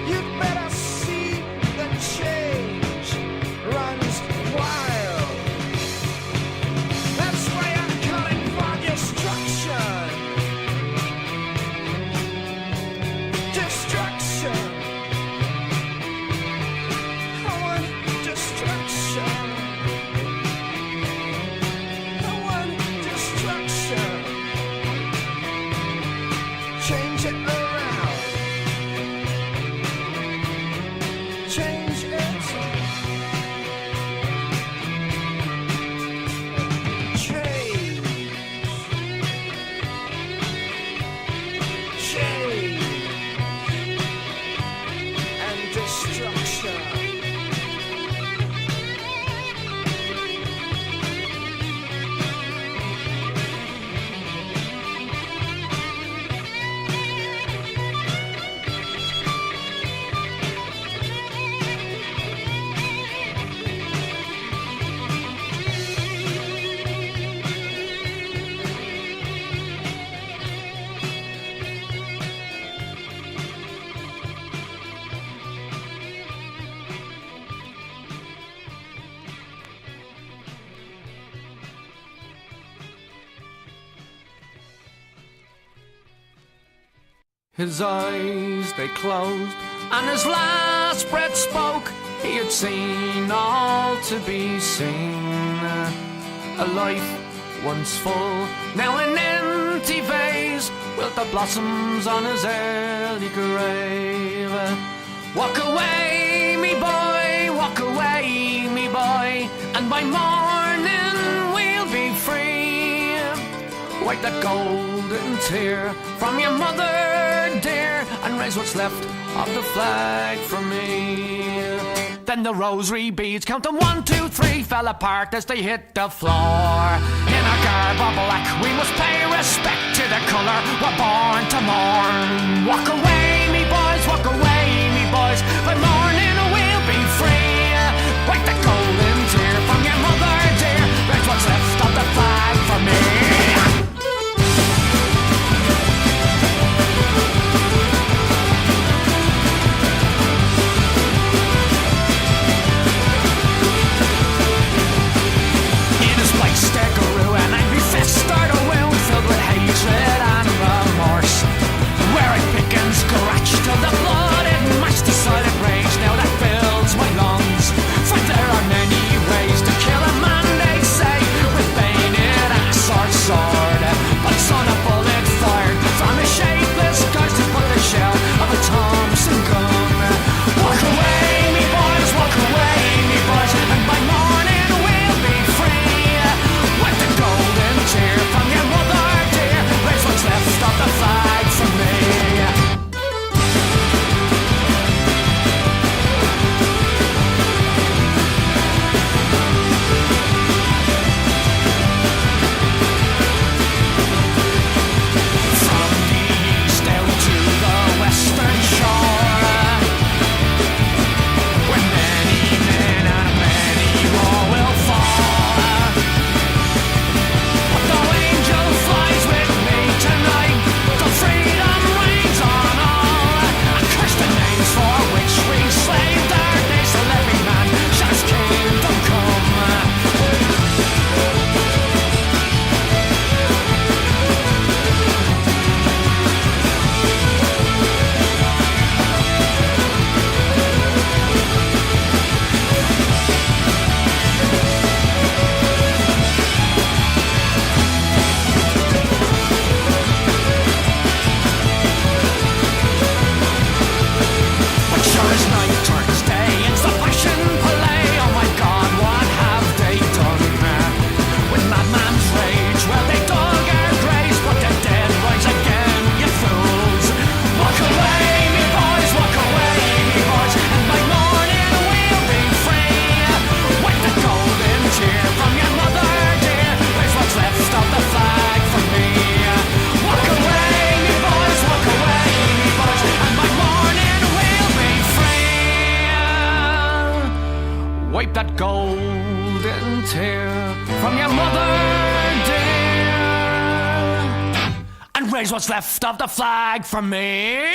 you'd better see the change runs wild. That's why I'm calling for destruction. Destruction. I want destruction. I want destruction. Change it around. Change it. Change. Change. And destruction. His eyes, they closed, and his last breath spoke. He had seen all to be seen. A life once full, now an empty vase, wilt the blossoms on his early grave. Walk away, me boy, walk away, me boy, and by morning we'll be free. Wipe that golden tear from your mother dear, and raise what's left of the flag for me. Then the rosary beads, counting 1, 2, 3, fell apart as they hit the floor. In a garb of black, we must pay respect to the colour we're born to mourn. Walk away, me boys, walk away, me boys, by morning we'll be free. Wipe the golden tear from your mother dear, raise what's raise what's left of the flag from me.